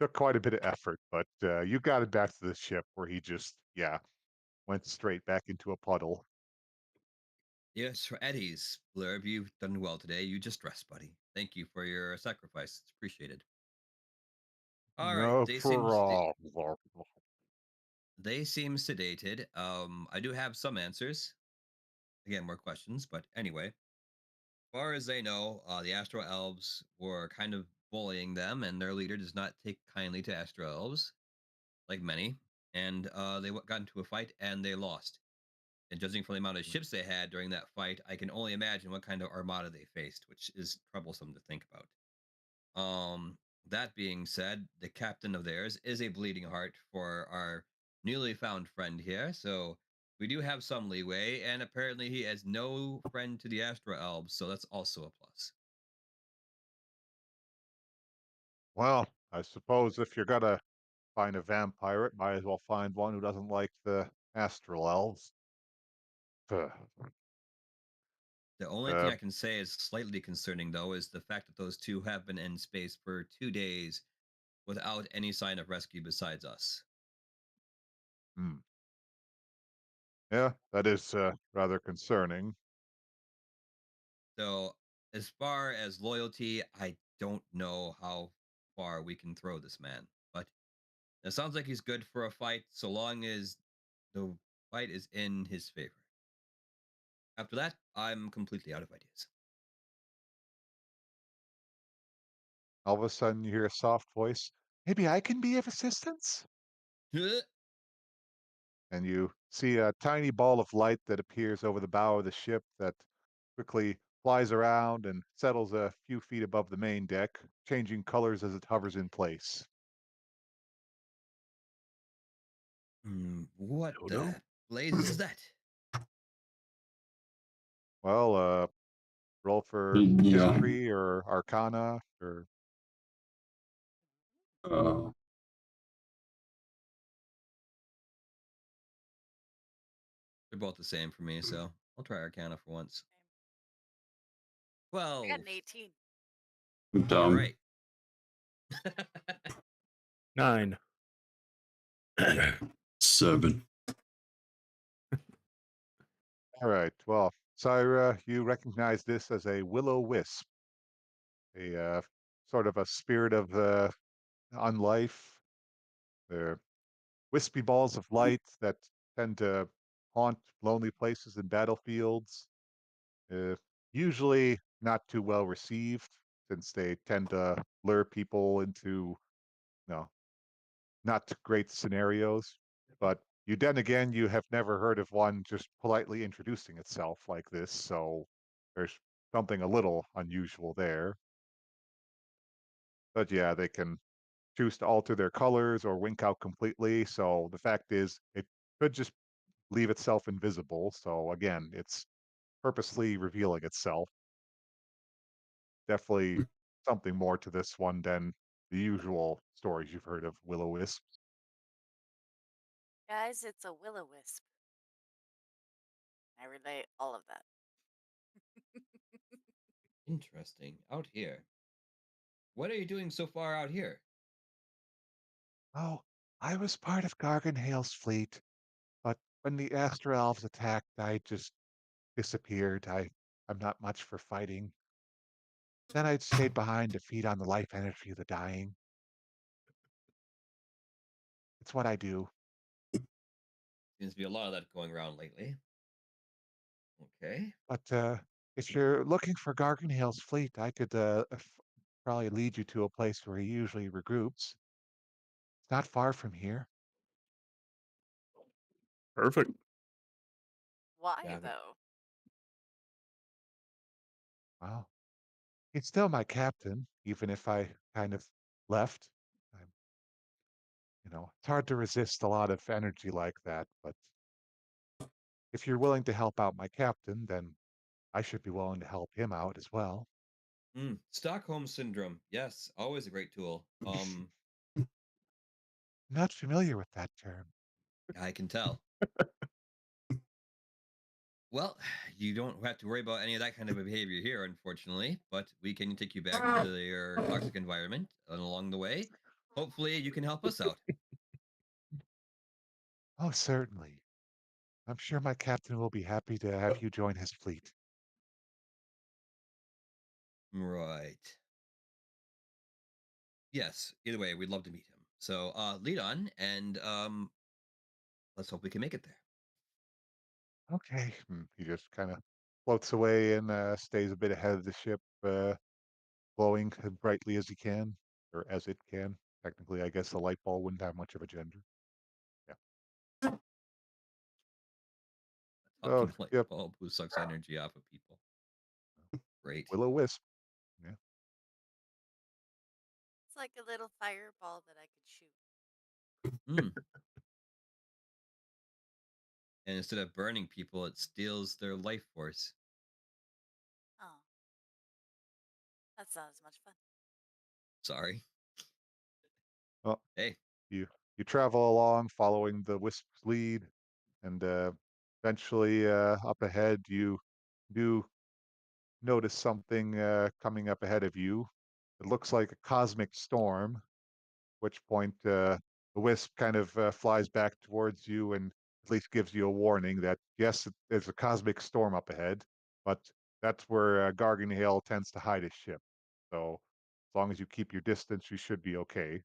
Took quite a bit of effort, but you got him back to the ship where he just, yeah, went straight back into a puddle. Yes, for Eddie's Blurb, you've done well today. You just rest, buddy. Thank you for your sacrifice. It's appreciated. All right, No problem. they seem sedated. I do have some answers. again, more questions. But anyway, as far as they know, the Astro Elves were kind of bullying them, and their leader does not take kindly to Astro Elves, like many. And they got into a fight and they lost. And judging from the amount of ships they had during that fight, I can only imagine what kind of armada they faced, which is troublesome to think about. That being said, the captain of theirs is a bleeding heart for our newly found friend here, so we do have some leeway, and apparently he has no friend to the Astro Elves, so that's also a plus. Well, I suppose if you're gonna find a vampire, might as well find one who doesn't like the astral elves. Ugh. The only thing Uh, I can say is slightly concerning, though, is the fact that those two have been in space for 2 days without any sign of rescue besides us. hmm. Yeah, that is rather concerning. So, as far as loyalty, I don't know how far we can throw this man, but it sounds like he's good for a fight so long as the fight is in his favor. After that, I'm completely out of ideas. All of a sudden, you hear a soft voice. Maybe I can be of assistance? And you see a tiny ball of light that appears over the bow of the ship that quickly flies around and settles a few feet above the main deck, changing colors as it hovers in place. What Dodo? the blazes is that? Well, roll for Yeah. history or arcana or Uh, They're both the same for me, so I'll try Arcana for once. I got 12. an 18. I'm All dumb. right. 9. 7. all right. Well, Syra, you recognize this as a will-o'-wisp, a sort of a spirit of unlife. They're wispy balls of light that tend to haunt lonely places and battlefields. Uh, Usually not too well received, since they tend to lure people into, you know, not great scenarios. But you then again, you have never heard of one just politely introducing itself like this, so there's something a little unusual there. But yeah, they can choose to alter their colors or wink out completely. So the fact is, it could just leave itself invisible. So again, it's purposely revealing itself. Definitely something more to this one than the usual stories you've heard of will-o'-wisps. Guys, it's a will-o'-wisp. I relate all of that. Interesting. Out here. What are you doing so far out here? Oh, I was part of Garganhale's fleet, but when the Astro Elves attacked, I just disappeared. I'm not much for fighting. Then I stayed behind to feed on the life energy of the dying. It's what I do. Seems to be a lot of that going around lately. Okay. But if you're looking for Garganhale's fleet, I could probably lead you to a place where he usually regroups. It's not far from here. Perfect. Why, Got it. though? Wow. He's still my captain, even if I kind of left. I'm, it's hard to resist a lot of energy like that. But if you're willing to help out my captain, then I should be willing to help him out as well. Stockholm syndrome. Yes, always a great tool. I'm not familiar with that term. I can tell. Well, you don't have to worry about any of that kind of behavior here, unfortunately, but we can take you back to your toxic environment, and along the way, hopefully you can help us out. Oh, certainly. I'm sure my captain will be happy to have you join his fleet. Right. Yes, either way, we'd love to meet him. So lead on, and let's hope we can make it there. Okay. He just kind of floats away and stays a bit ahead of the ship, glowing as brightly as he can, or as it can. Technically, I guess the light bulb wouldn't have much of a gender. Yeah. A So, talking light yep, bulb who sucks energy off of people. Great. Will-O-Wisp. Yeah. It's like a little fireball that I could shoot. Mm. And instead of burning people, it steals their life force. Oh, that's not as much fun. Sorry. Well, Hey, you travel along following the Wisp's lead, and eventually up ahead you do notice something coming up ahead of you. It looks like a cosmic storm, which point the Wisp kind of flies back towards you and at least gives you a warning that yes, there's a cosmic storm up ahead, but that's where Garganhill tends to hide his ship. So as long as you keep your distance, you should be okay.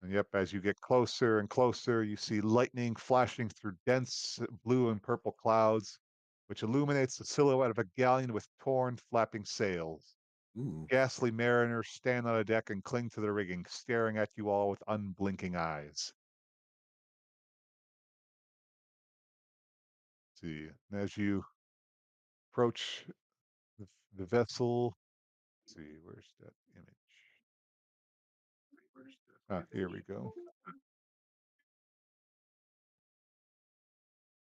And yep, as you get closer and closer, you see lightning flashing through dense blue and purple clouds, which illuminates the silhouette of a galleon with torn, flapping sails. ooh, Ghastly mariners stand on a deck and cling to the rigging, staring at you all with unblinking eyes. See, and as you approach the vessel, see, where's that image? Ah, here we go.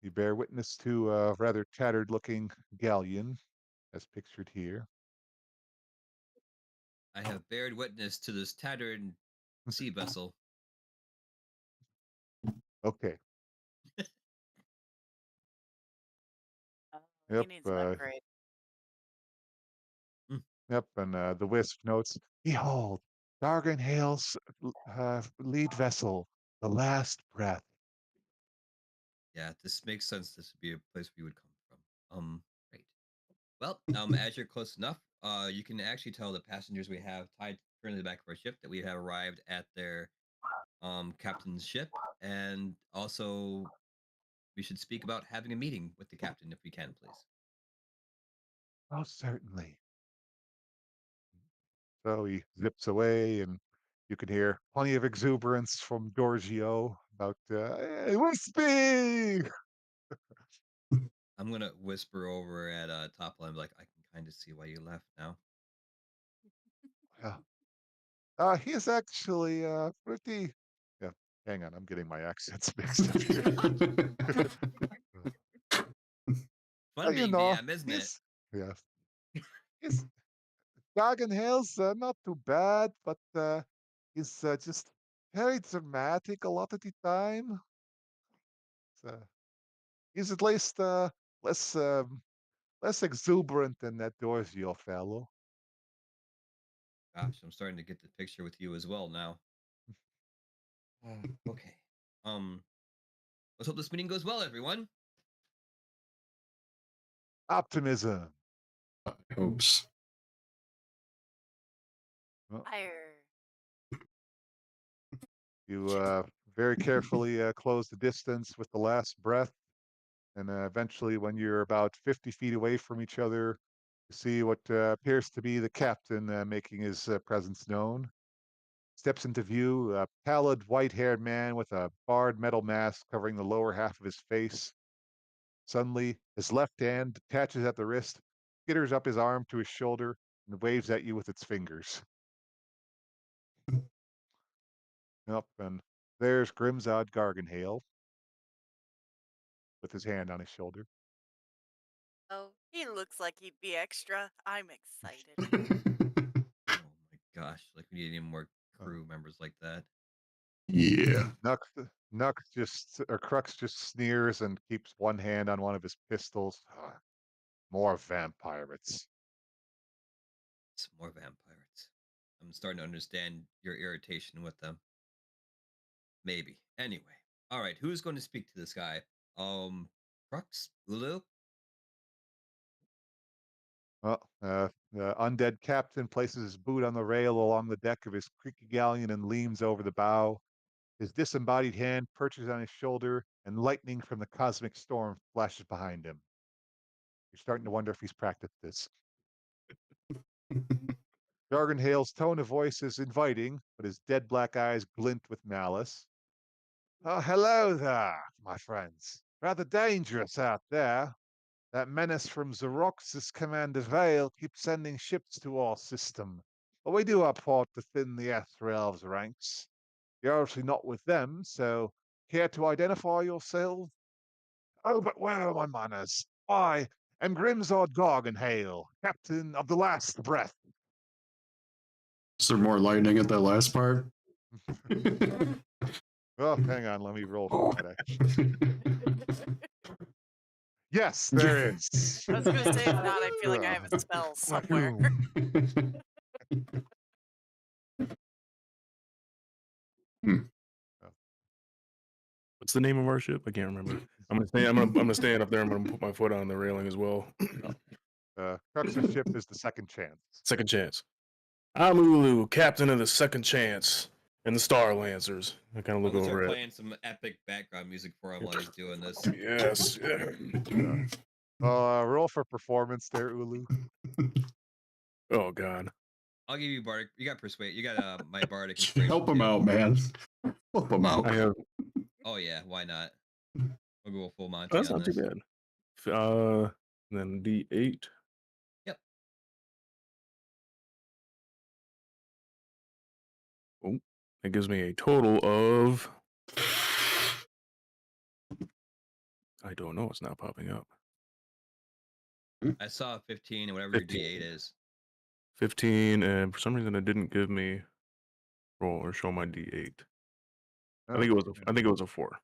You bear witness to a rather tattered looking galleon, as pictured here. I have bared witness to this tattered sea vessel. Okay. Oh, he Yep. needs an upgrade. Mm. Yep. And the Wisp notes, behold, Darganhale's lead vessel, the last breath. Yeah, this makes sense. This would be a place we would come from. Right. Well, as you're close enough, you can actually tell the passengers we have tied currently to the back of our ship that we have arrived at their captain's ship, and also we should speak about having a meeting with the captain if we can, please. Oh, certainly. So he zips away, and you can hear plenty of exuberance from Giorgio about, hey, Wispy! I'm gonna whisper over at top line, like I can kind of see why you left now. Yeah. He is actually pretty. Yeah, hang on, I'm getting my accents mixed up here. Fun You being know, DM, isn't it? he's yeah, he's Dragon Hills not too bad, but he's just very dramatic a lot of the time. So, he's at least less less exuberant than that Dorsio fellow. Gosh, I'm starting to get the picture with you as well now. Okay. Um, let's hope this meeting goes well, everyone. Optimism. Hopes. Well, Fire. you very carefully close the distance with the last breath. And eventually, when you're about 50 feet away from each other, you see what appears to be the captain making his presence known. Steps into view, a pallid, white haired man with a barred metal mask covering the lower half of his face. Suddenly, his left hand detaches at the wrist, skitters up his arm to his shoulder, and waves at you with its fingers. Yep, and there's Grimzod Garganhale with his hand on his shoulder. Oh, he looks like he'd be extra. I'm excited. Oh my gosh, like we need any more Uh, crew members like that. Yeah. Crux just sneers and keeps one hand on one of his pistols. Ah, more vampirates. Some more vampires. I'm starting to understand your irritation with them. Maybe. Anyway. All right, who's going to speak to this guy? Crux? Ulu? Well, the undead captain places his boot on the rail along the deck of his creaky galleon and leans over the bow. His disembodied hand perches on his shoulder, and lightning from the cosmic storm flashes behind him. You're starting to wonder if he's practiced this. Jargonhale's tone of voice is inviting, but his dead black eyes glint with malice. Oh, hello there, my friends. Rather dangerous out there. That menace from Xerox's Commander Vale keeps sending ships to our system. But we do our part to thin the Aether Elves' ranks. You're obviously not with them, so care to identify yourself? Oh, but where are my manners? I am Grimzard Garganhale, captain of the Last Breath. Is there more lightning at that last part? Oh, hang on, let me roll for that. Yes, there is. I was gonna say, if not, I feel like I have a spell somewhere. What's the name of our ship? I can't remember. I'm gonna stand up there. I'm gonna put my foot on the railing as well. Crux's ship is the Second Chance. Second Chance. I'm Ulu, captain of the Second Chance and the Star Lancers. I kind of look Let's over start it. playing some epic background music for him while he's doing this. Yes. Roll for performance there, Ulu. Oh God. I'll give you bardic. You got persuade. You got my bardic. Inspiration Help him too. out, man. Help him out. I have. Oh yeah, why not? We'll go full Monty. That's on not too this. bad. Then D8. Yep. Oh, that gives me a total of. I don't know. It's not popping up. I saw 15 and whatever 15. your D8 is. 15, and for some reason it didn't give me roll or show my D8. I think it was a 4.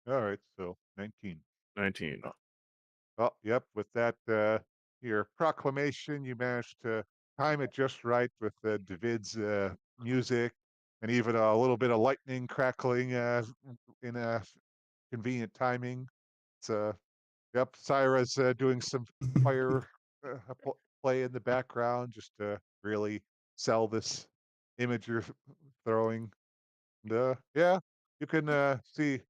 All right, so 19. 19. Oh, yep. With that, your proclamation, you managed to time it just right with David's music, and even a little bit of lightning crackling in a convenient timing. So, yep, Syra's doing some fire play in the background just to really sell this image you're throwing. And, yeah, you can see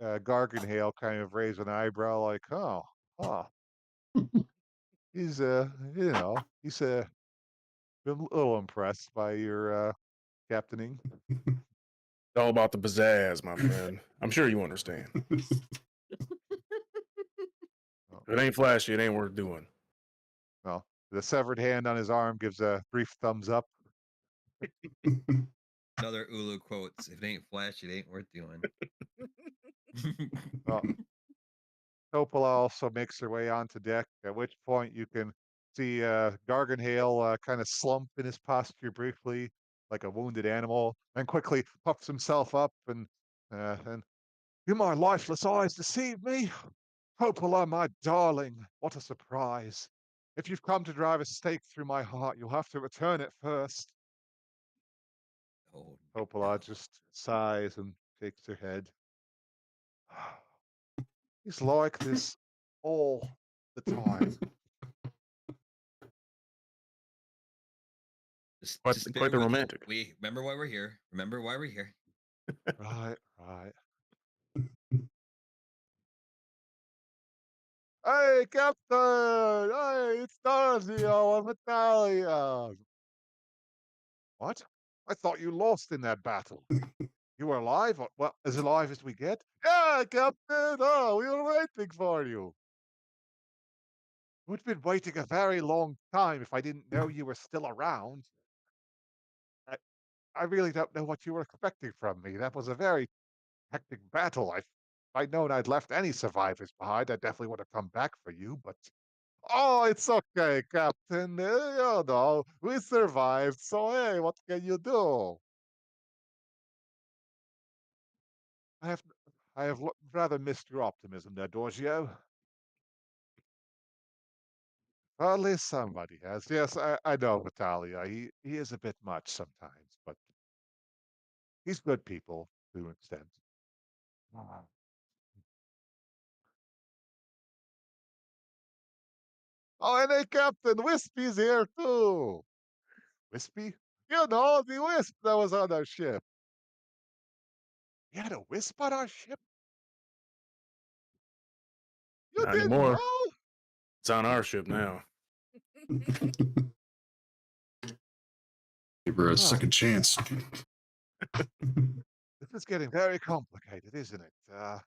Garganhale kind of raise an eyebrow, like, oh, huh. He's he's been a little impressed by your captaining. It's all about the pizzazz, my friend. I'm sure you understand. If it ain't flashy, it ain't worth doing. Well, the severed hand on his arm gives a brief thumbs up. Another Ulu quotes: "If it ain't flash, it ain't worth doing." Well, Topola also makes her way onto deck, at which point you can see Garganhale kind of slump in his posture briefly, like a wounded animal, and quickly puffs himself up and you, my lifeless eyes, deceive me. Topola, my darling, what a surprise. If you've come to drive a stake through my heart, you'll have to return it first. Oh, Topola no. just sighs and shakes her head. He's like this all the time. Just bear Quite the with it. romantic. We remember why we're here. Remember why we're here. Right. Hey, Captain! Hey, it's Darzio of Italia! What? I thought you lost in that battle. You were alive? Well, as alive as we get? Yeah, Captain! Oh, we were waiting for you. We'd been waiting a very long time if I didn't know you were still around. I really don't know what you were expecting from me. That was a very hectic battle. If I'd known I'd left any survivors behind, I definitely would have come back for you, but oh, it's okay, Captain. You know, we survived, so hey, what can you do? I have rather missed your optimism there, Dorgio. Well, at least somebody has. Yes, I know Vitalia. He is a bit much sometimes, but he's good people to an extent. Ah. Oh, and hey, Captain, Wispy's here too. Wispy? You know, the wisp that was on our ship. You had a wisp on our ship? You Not didn't anymore. know? It's on our ship now. Give her a Oh, second chance. this is getting very complicated, isn't it? I'm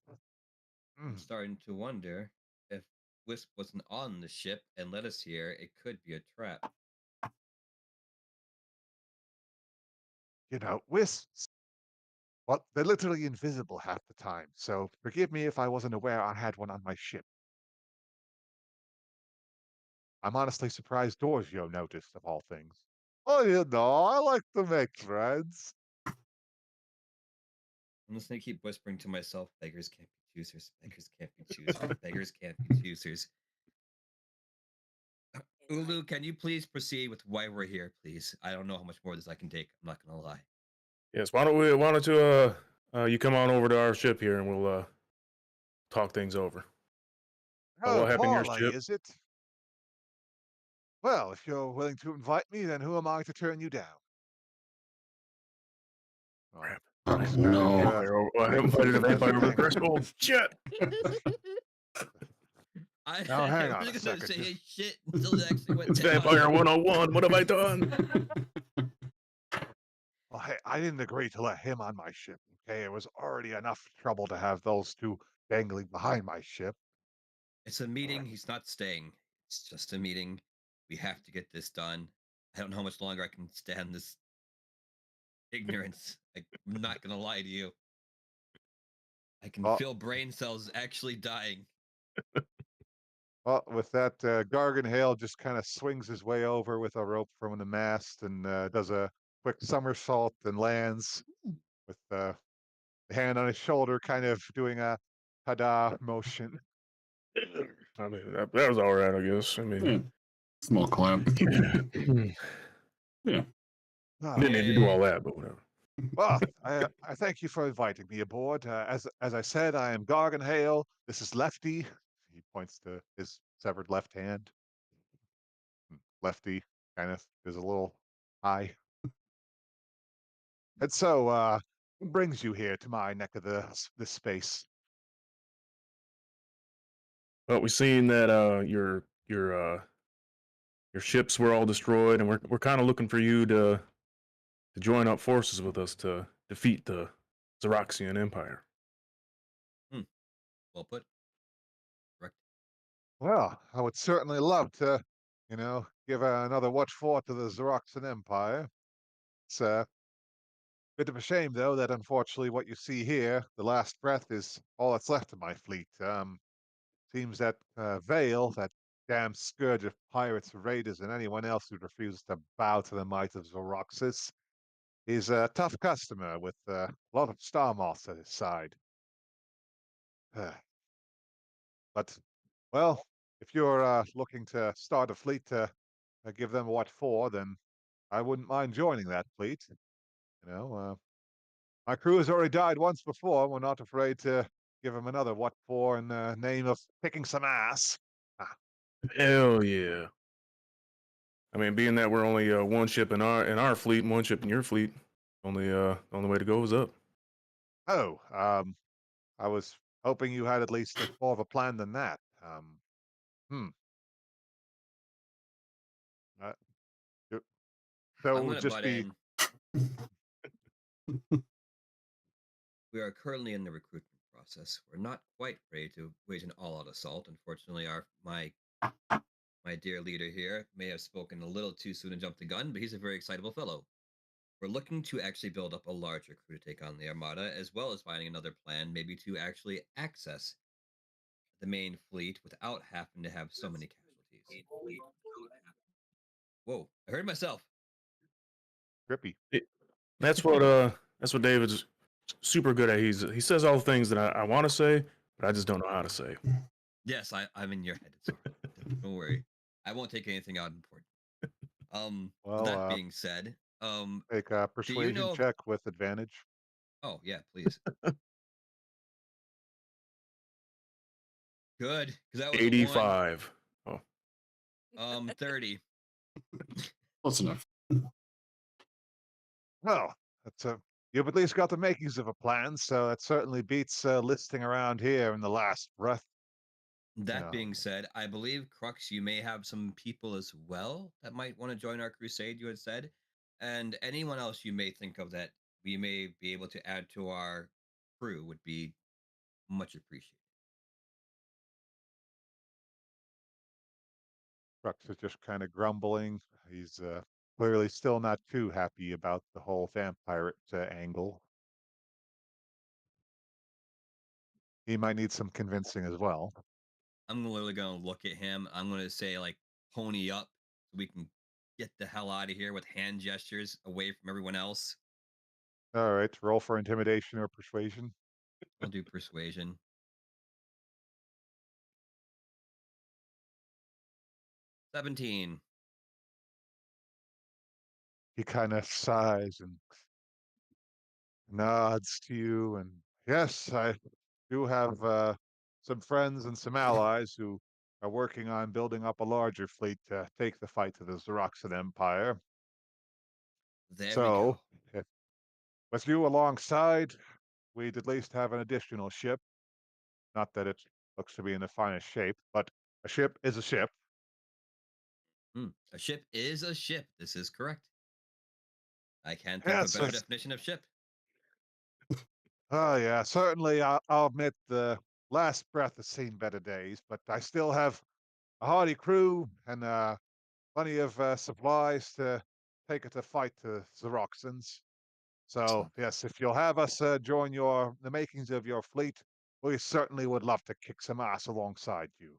mm, starting to wonder if Wisp wasn't on the ship and led us here, it could be a trap. you know, wisps. Well, they're literally invisible half the time, so forgive me if I wasn't aware I had one on my ship. I'm honestly surprised Dorsio noticed, of all things. Oh, you know, I like to make friends. I'm just gonna keep whispering to myself, beggars can't be choosers, beggars can't be choosers, beggars can't be choosers. Ulu, can you please proceed with why we're here, please? I don't know how much more of this I can take. I'm not gonna lie. Yes. Why don't you come on over to our ship here and we'll talk things over. Oh, What happened to your Parlay, ship? is it? Well, if you're willing to invite me, then who am I to turn you down? Oh, Crap. Oh, I no. invited a vampire over the threshold. Shit. Now, hang I on a was gonna second. say shit until it actually went It's down. Vampire 101. What have I done? Well, hey, I didn't agree to let him on my ship. Okay, it was already enough trouble to have those two dangling behind my ship. It's a meeting. He's not staying. It's just a meeting. We have to get this done. I don't know how much longer I can stand this ignorance. I'm not gonna lie to you. I can Well, feel brain cells actually dying. well, with that, Gargan Hale just kind of swings his way over with a rope from the mast and does a quick somersault and lands with the hand on his shoulder, kind of doing a ta-da motion. I mean, that was all right, I guess. I mean, Yeah, small clap. didn't Yeah. Ah, need to do all that, but whatever. well, I thank you for inviting me aboard. As I said, I am Gargan Hale. This is Lefty. He points to his severed left hand. Lefty kind of is a little high. And so, what brings you here to my neck of this space? But we seen that your ships were all destroyed, and we're kind of looking for you to join up forces with us to defeat the Xeroxian Empire. Well put. Correct. Well, I would certainly love to, give another watch for to the Xeroxan Empire. It's a bit of a shame, though, that unfortunately what you see here, the last breath, is all that's left of my fleet. Seems that Vale, that damn scourge of pirates, raiders, and anyone else who refuses to bow to the might of Xeroxus, is a tough customer with a lot of star moths at his side. But, well, if you're looking to start a fleet to give them what for, then I wouldn't mind joining that fleet. My crew has already died once before. We're not afraid to give them another what for in the name of picking some ass. Hell yeah! I mean, being that we're only one ship in our fleet and one ship in your fleet, the only way to go is up. Oh, I was hoping you had at least more of a plan than that. Hmm. Uh, y- so it I'm would gonna just butt be in. We are currently in the recruitment process. We're not quite ready to wage an all-out assault. Unfortunately, my dear leader here may have spoken a little too soon and jumped the gun, but he's a very excitable fellow. We're looking to actually build up a larger crew to take on the Armada, as well as finding another plan, maybe to actually access the main fleet without having to have so many casualties. Whoa, I heard myself. trippy. That's what David's super good at. He says all the things that I want to say, but I just don't know how to say. Yes, I'm in your head. It's all right. Don't worry. I won't take anything out important. With that Well, being said, make a persuasion know? check with advantage. Oh yeah, please. Good, because that was 85. Oh, a 1. 30. Close enough. Well, that's you've at least got the makings of a plan, so that certainly beats listing around here in the last breath. That Yeah. being said, I believe Crux, you may have some people as well that might want to join our crusade. You had said, and anyone else you may think of that we may be able to add to our crew would be much appreciated. Crux is just kind of grumbling. He's clearly still not too happy about the whole vampire angle. He might need some convincing as well. I'm literally gonna look at him. I'm gonna say like pony up so we can get the hell out of here with hand gestures away from everyone else. All right, roll for intimidation or persuasion. I'll do persuasion. 17. He kind of sighs and nods to you, and yes, I do have some friends and some allies who are working on building up a larger fleet to take the fight to the Xeroxan Empire. There we So, go. if, with you alongside, we'd at least have an additional ship. Not that it looks to be in the finest shape, but a ship is a ship. A ship is a ship. This is correct. I can't think of a Yes, better definition of ship. oh yeah, certainly. I'll admit the last breath has seen better days, but I still have a hardy crew and plenty of supplies to take it to fight the Xeroxans. So Excellent. yes, if you'll have us join the makings of your fleet, we certainly would love to kick some ass alongside you.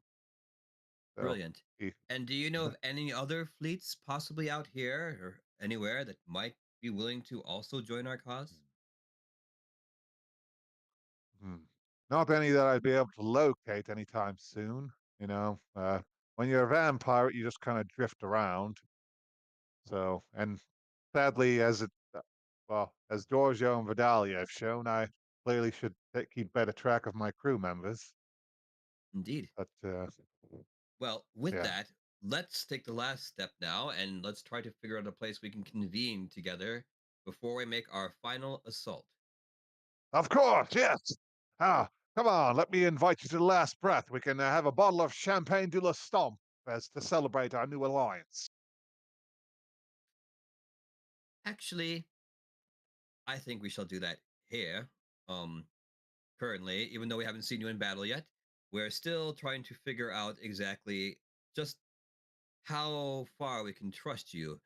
So, Brilliant. he- And do you know of any other fleets possibly out here or anywhere that might be willing to also join our cause? hmm, not any that I'd be able to locate anytime soon. When you're a vampire, you just kind of drift around. So, and sadly, as Giorgio and Vidalia have shown, I clearly should keep better track of my crew members. Indeed. But Well, with yeah, that, let's take the last step now and let's try to figure out a place we can convene together before we make our final assault. of course, yes. Ah, come on, let me invite you to the last breath. We can have a bottle of Champagne de la Stomp as to celebrate our new alliance. Actually, I think we shall do that here. Um, Currently, even though we haven't seen you in battle yet, we're still trying to figure out exactly just how far we can trust you.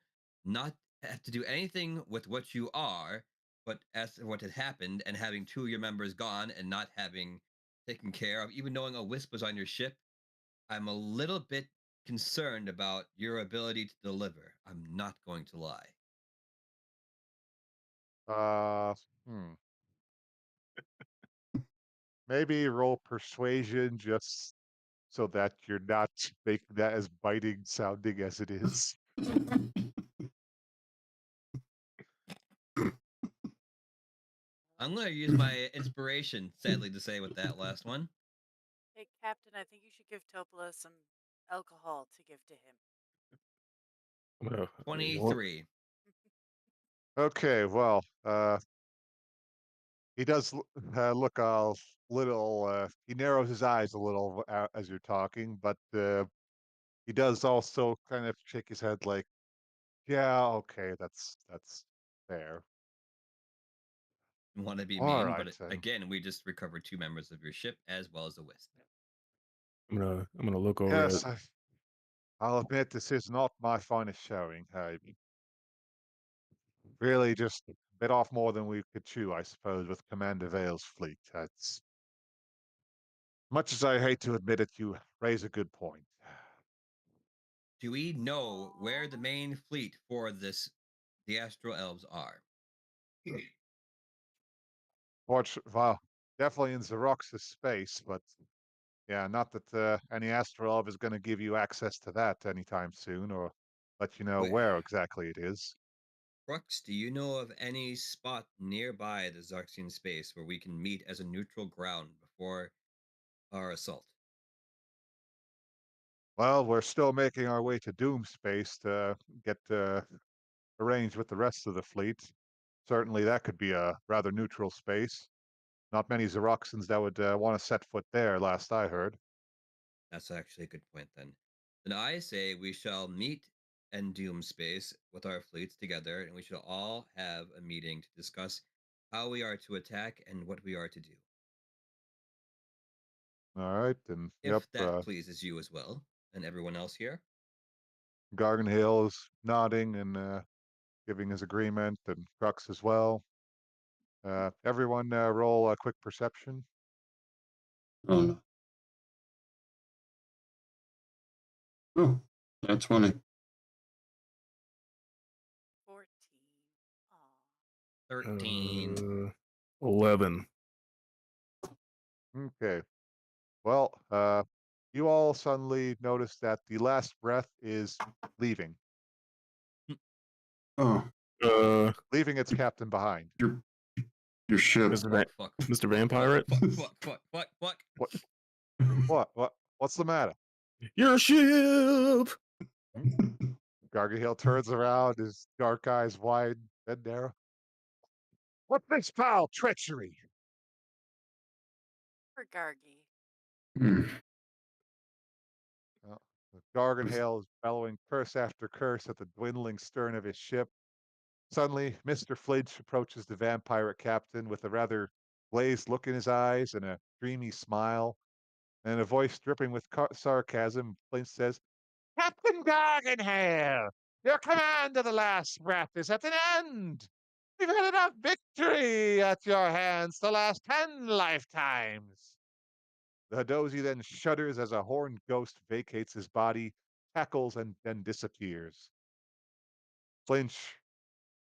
Not have to do anything with what you are, but as to what had happened and having two of your members gone and not having taken care of, even knowing a wisp was on your ship, I'm a little bit concerned about your ability to deliver. I'm not going to lie. Uh, hmm. Maybe roll persuasion just so that you're not making that as biting sounding as it is. I'm going to use my inspiration, sadly to say, with that last one. Hey, Captain, I think you should give Topola some alcohol to give to him. You know what? 23. Okay, well, he does look a little. He narrows his eyes a little as you're talking, but he does also kind of shake his head, like, "Yeah, okay, that's fair. Want to be All mean, right but then. again, we just recovered two members of your ship as well as a wisp. I'm gonna look over at Yes, I'll admit this is not my finest showing. I really just bit off more than we could chew, I suppose, with Commander Vale's fleet. That's much as I hate to admit it, you raise a good point. Do we know where the main fleet for the Astral Elves are? Well, definitely in Xerox's space, but yeah, not that any Astrolov is going to give you access to that anytime soon, or let you know Wait, where exactly it is. Crux, do you know of any spot nearby the Zarxian space where we can meet as a neutral ground before our assault? Well, we're still making our way to Doom space to get arranged with the rest of the fleet. certainly that could be a rather neutral space. Not many Xeroxans that would want to set foot there, last I heard. That's actually a good point then. Then I say we shall meet in Doom Space with our fleets together, and we shall all have a meeting to discuss how we are to attack and what we are to do. All right, and If yep, that pleases you as well, and everyone else here. Garganhill is nodding and giving his agreement, and Crux as well. Everyone roll a quick perception. Oh, no. Oh, that's funny. 14. Aw. 13. 11. Okay. Well, you all suddenly notice that the last breath is leaving, Oh, leaving its captain behind. your ship. Mr. Vampire? What? What's the matter? Your ship! Garganhill turns around, his dark eyes wide and narrow. What this foul treachery? For Gargi. Hmm. Garganhill is bellowing curse after curse at the dwindling stern of his ship. Suddenly, Mr. Flinch approaches the vampire captain with a rather glazed look in his eyes and a dreamy smile. And in a voice dripping with sarcasm, Flinch says, Captain Garganhill, your command of the last breath is at an end. We've had enough victory at your hands to last 10 lifetimes. The Hadozi then shudders as a horned ghost vacates his body, cackles, and then disappears. Flinch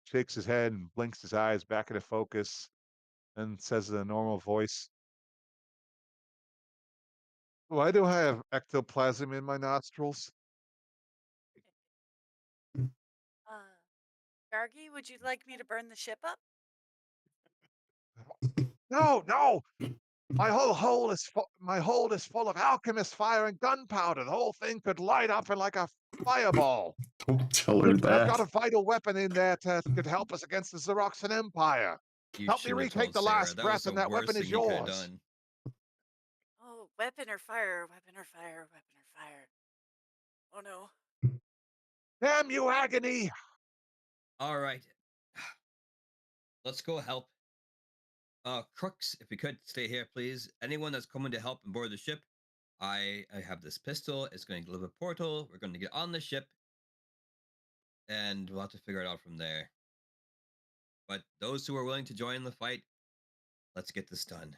shakes his head and blinks his eyes back into focus and says in a normal voice, Why do I have ectoplasm in my nostrils? Gargi, would you like me to burn the ship up? No! My hold is full of alchemist fire and gunpowder. The whole thing could light up in like a fireball. Don't tell her I've got a that. vital weapon in there that could help us against the Xeroxan Empire. Help me retake the last breath, and that weapon is yours. Oh, weapon or fire, weapon or fire, weapon or fire. Oh no. Damn you, agony! All right. Let's go help. Crooks, if we could stay here, please. Anyone that's coming to help and board the ship, I have this pistol. It's going to deliver a portal. We're going to get on the ship, and we'll have to figure it out from there. But those who are willing to join the fight, let's get this done.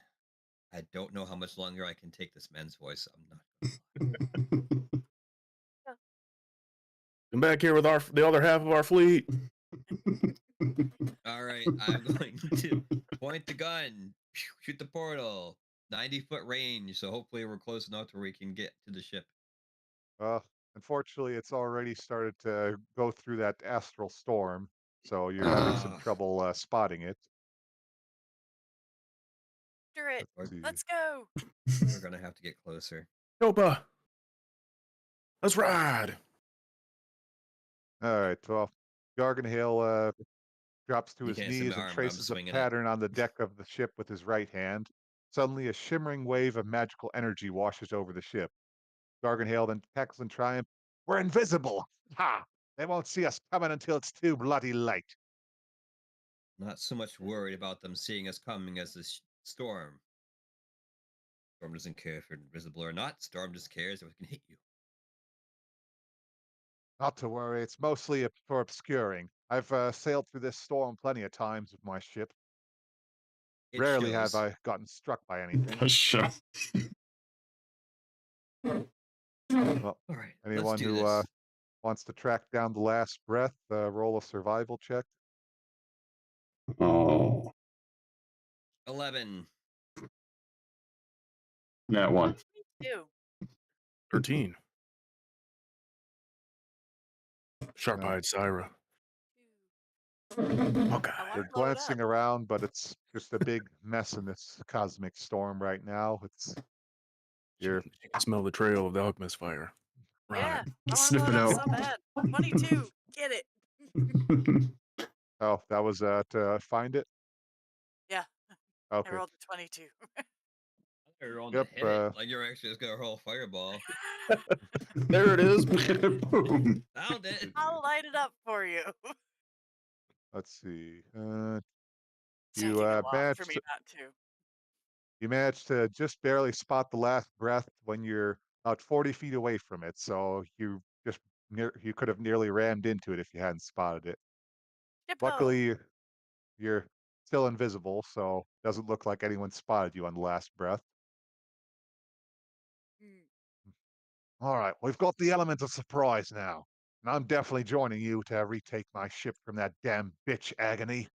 I don't know how much longer I can take this man's voice. I'm not. Come back here with the other half of our fleet. All right, I'm going to point the gun, shoot the portal, 90-foot range. So hopefully we're close enough to where we can get to the ship. Unfortunately, it's already started to go through that astral storm, so you're having some trouble spotting it. After it. Let's go. We're gonna have to get closer. Copa, let's ride. All right, well, Garganhill drops to You his can't see knees my and arm, I'm traces a swinging it. pattern on the deck of the ship with his right hand. Suddenly, a shimmering wave of magical energy washes over the ship. Garganhill then cackles in triumph. We're invisible! Ha! They won't see us coming until it's too bloody late. Not so much worried about them seeing us coming as this storm. Storm doesn't care if you're invisible or not. Storm just cares if it can hit you. Not to worry, it's mostly for obscuring. I've sailed through this storm plenty of times with my ship. It Rarely shows. have I gotten struck by anything. Sure. Well, All right, anyone let's do who this. wants to track down the last breath, roll a survival check. Oh, 11. that one. Me too. 13. Sharp-eyed Syra. Okay. You're glancing around, but it's just a big mess in this cosmic storm right now. You can smell the trail of the alchemist fire. Right. Yeah. I want to Sniff blow it it up out. so bad. 22. Get it. Oh, that was to find it. Yeah, I Okay. rolled a 22. You're rolling Yep, to hit it. Like you're actually just gonna roll a fireball. There it is. Boom. Found it. I'll light it up for you. Let's see. Taking You a while for managed me to, not to. you managed to just barely spot the last breath when you're about 40 feet away from it. So you just you could have nearly rammed into it if you hadn't spotted it. Shippo. Luckily, you're still invisible, so doesn't look like anyone spotted you on the last breath. Mm. All right, we've got the element of surprise now, and I'm definitely joining you to retake my ship from that damn bitch Agony.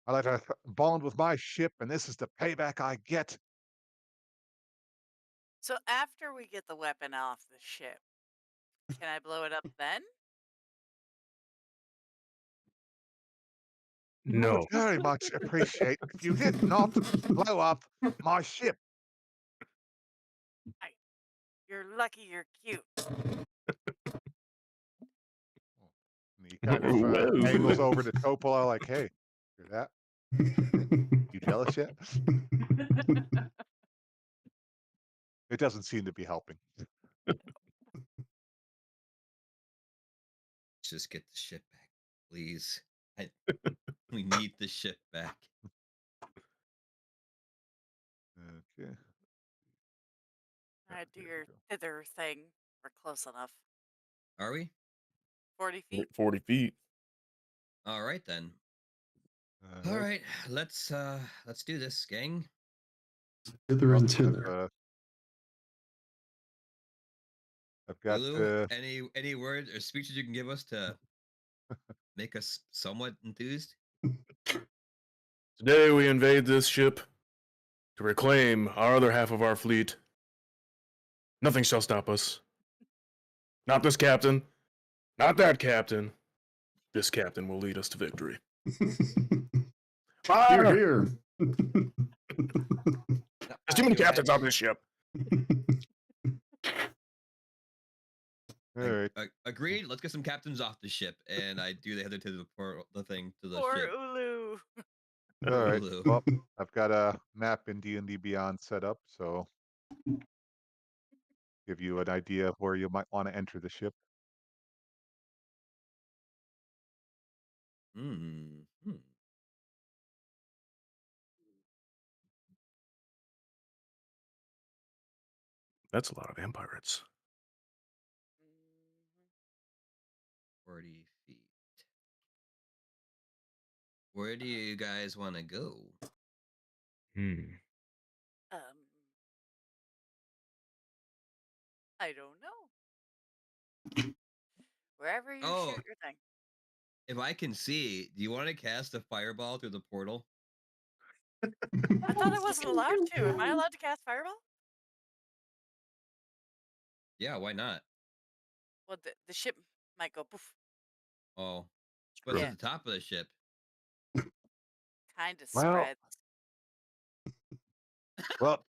I let her bond with my ship, and this is the payback I get. So after we get the weapon off the ship, can I blow it up then? I would No. very much appreciate if you did not blow up my ship. You're lucky you're cute. And he kind of Whoa. angles over to Topola like, hey, hear that? You jealous yet? It doesn't seem to be helping. Just get the ship back, please. We need the ship back. Okay. All right, do There your we go. thither thing. We're close enough. Are we? 40 feet. 40 feet. All right then. All All right. right, let's do this, gang. Hither and Awesome. thither. I've got Lulu, any words or speeches you can give us to make us somewhat enthused? Today we invade this ship to reclaim our other half of our fleet. Nothing shall stop us. Not this captain. Not that captain. This captain will lead us to victory. Here, Fire! here. There's too many captains on this ship. All right. Agreed. Let's get some captains off the ship, and I do the other to the thing to the Poor ship. Ulu. All right. Ulu. Well, I've got a map in D&D Beyond set up, so give you an idea of where you might want to enter the ship. Hmm. That's a lot of vampires. 40 feet. Where do you guys want to go? Um, I don't know. Wherever you Oh. shoot your thing. If I can see, do you want to cast a fireball through the portal? I thought I wasn't allowed to. Am I allowed to cast fireball? Yeah, why not? Well, the ship might go poof. Oh, what's Yeah. at the top of the ship? Kind of Well- spreads. Well,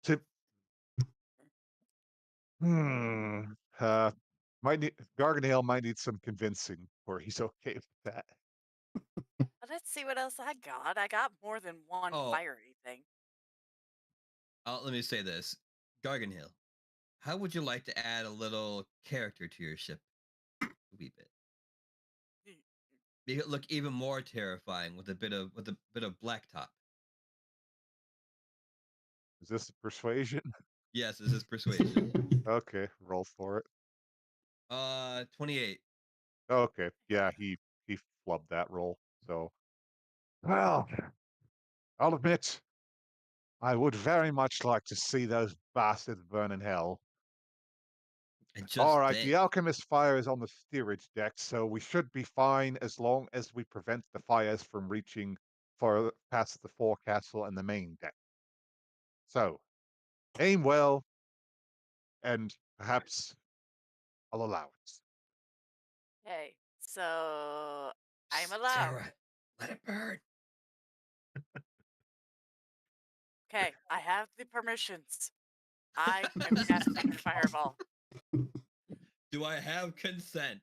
might need Garganale might need some convincing before he's okay with that. But let's see what else I got. I got more than one Oh. fiery thing. Let me say this, Garganhill. How would you like to add a little character to your ship? A wee bit. Make it look even more terrifying with a bit of blacktop. Is this persuasion? Yes, this is persuasion. Okay, roll for it. 28. Okay, yeah, he flubbed that roll. So, well, I'll admit, I would very much like to see those bastards burn in hell. And just All right, think, the alchemist fire is on the steerage deck, so we should be fine as long as we prevent the fires from reaching far past the forecastle and the main deck. So, aim well, and perhaps I'll allow it. Okay, so I'm allowed. Sarah, let it burn. Okay, I have the permissions. I am casting fireball. Do I have consent?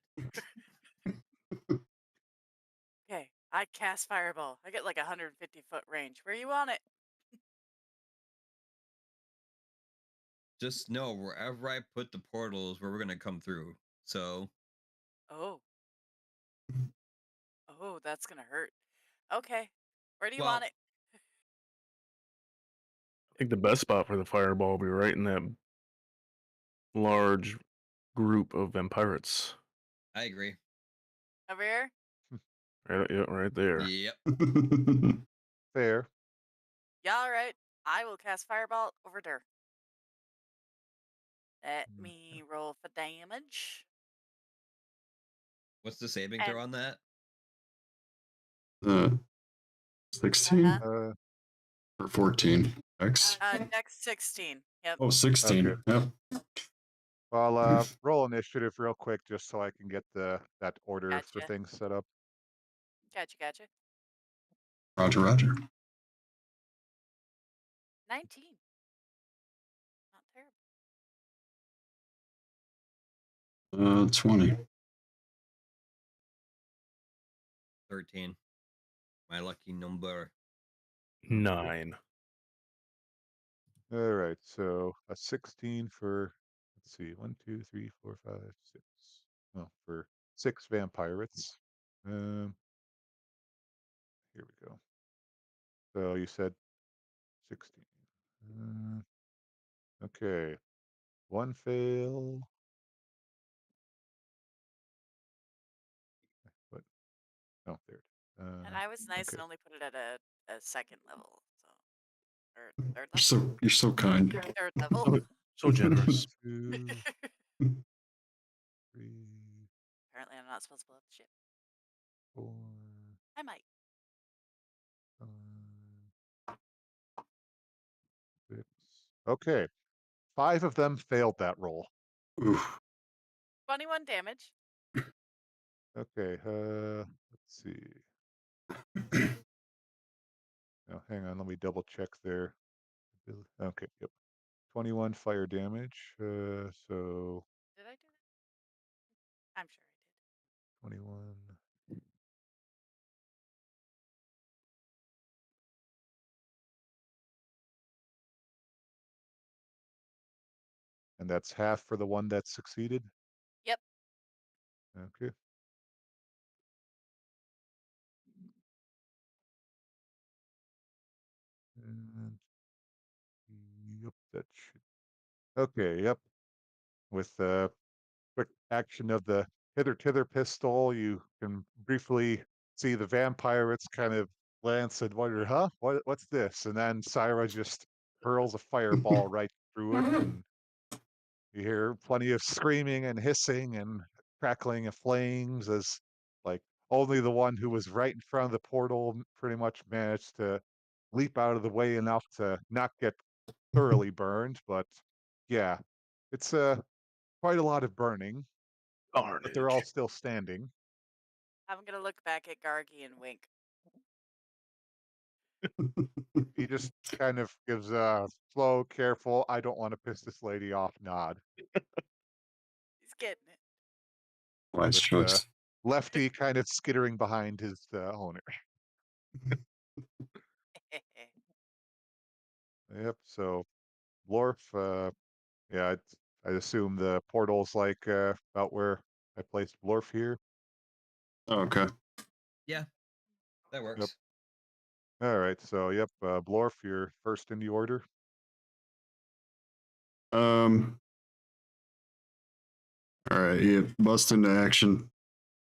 Okay, I cast Fireball. I get like 150-foot range. Where you on it? Just know wherever I put the portal is where we're gonna come through. So Oh. Oh, that's gonna hurt. Okay. Where do you Well- want it? I think the best spot for the fireball will be right in that large group of vampirates. I agree. Over here? Right, yeah, right there. Yep. Fair. Yeah, all right. I will cast Fireball over there. Let Mm, me roll for damage. What's the saving And- throw on that? 16 Uh-huh. or 14? X? Dex 16. Yep. Oh, 16. Okay. Yep. Well, roll initiative real quick just so I can get that order for Gotcha. things set up. Gotcha. Roger, roger. 19. Not terrible. 20. 13. My lucky number. 9. All right, so a 16 for, let's see, 1, 2, 3, 4, 5, 6. Oh, for 6 vampirates. Here we go. So you said 16. Okay. 1 fail. What? Oh, there it is. And I was nice okay. and only put it at a second level. So, or third You're so kind. Third level. So generous. 2, 3, Apparently, I'm not supposed to blow up the ship. 4, I might. 5, 6. Okay. 5 of them failed that roll. Oof. 21 damage. Okay, let's see. Now, hang on, let me double check there. Okay, yep. 21 fire damage. So Did I do that? I'm sure I did. 21. And that's half for the one that succeeded? Yep. Okay. And yep, that should. Okay, yep. With the quick action of the hither pistol, you can briefly see the vampirates kind of glance and wonder, huh? What's this? And then Syra just hurls a fireball right through it, and you hear plenty of screaming and hissing and crackling of flames as like only the one who was right in front of the portal pretty much managed to leap out of the way enough to not get thoroughly burned. But yeah, it's quite a lot of burning, but they're all Carnage. still standing. I'm going to look back at Gargi and wink. He just kind of gives a slow, careful, I don't want to piss this lady off nod. He's getting it. Wise With choice. Lefty kind of skittering behind his owner. Yep. So, Blorf, yeah, I assume the portal's like about where I placed Blorf here. Okay. That works. All right. So, yep, Blorf, you're first in the order. All right. Yeah. Bust into action.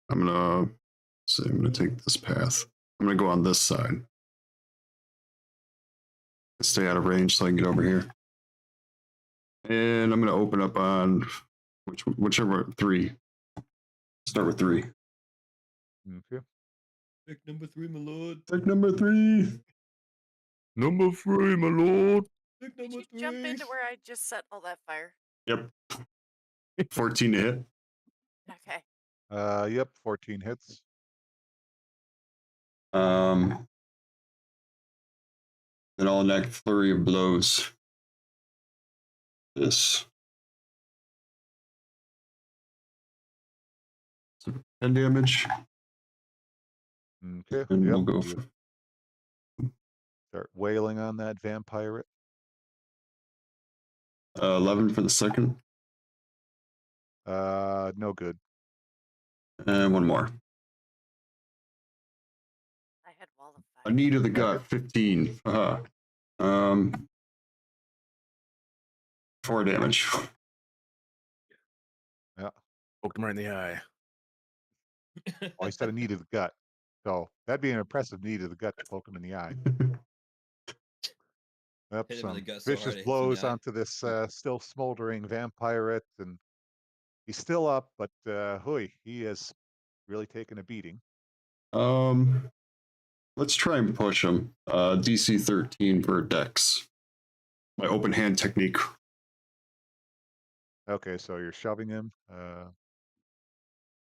I'm gonna take this path. I'm gonna go on this side. Stay out of range so I can get over here. And I'm gonna open up on whichever 3. Start with 3. Okay. Pick number 3, my lord. Pick number 3. Number 3, my lord. Pick Did number you 3. jump into where I just set all that fire? Yep. 14 to hit. Okay. Yep, 14 hits. Then I'll enact flurry of blows. This. 10 damage. Okay. and Yep. we'll go. You start wailing on that vampire. 11 for the second, No good. and one more. I had wall of A fire. knee to the That gut, 15. Uh-huh. 4 damage. Poked him right in the eye. Oh, he said a knee to the gut. So that'd be an impressive knee to the gut to poke him in the eye. Yep, Hit him in the some gut so hard vicious it hits him in blows the eye. onto this still smoldering vampirate, and he's still up, but hooey, he has really taken a beating. Let's try and push him. DC 13 for Dex. My open hand technique. Okay, so you're shoving him.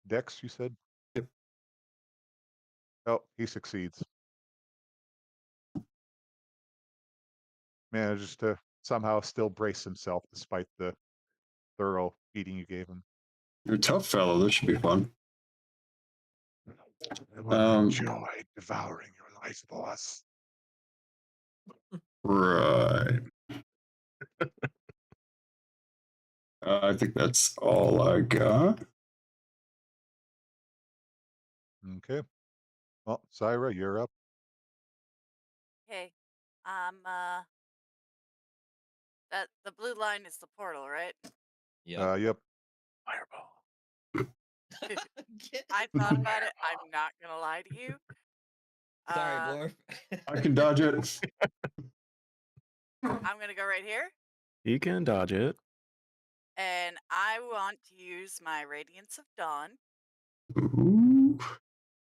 Dex, you said? Yep. Oh, he succeeds. Manages to somehow still brace himself despite the thorough beating you gave him. You're a tough fellow. This should be fun. I will enjoy devouring your life, boss. Right. I think that's all I got. Okay. Well, Syra, you're up. Okay. That the blue line is the portal, right? Yeah. Yep. Fireball. I thought about it. I'm not gonna lie to you. Sorry, Uh, Blorf. I can dodge it. I'm gonna go right here, He can dodge it. and I want to use my Radiance of Dawn. Ooh.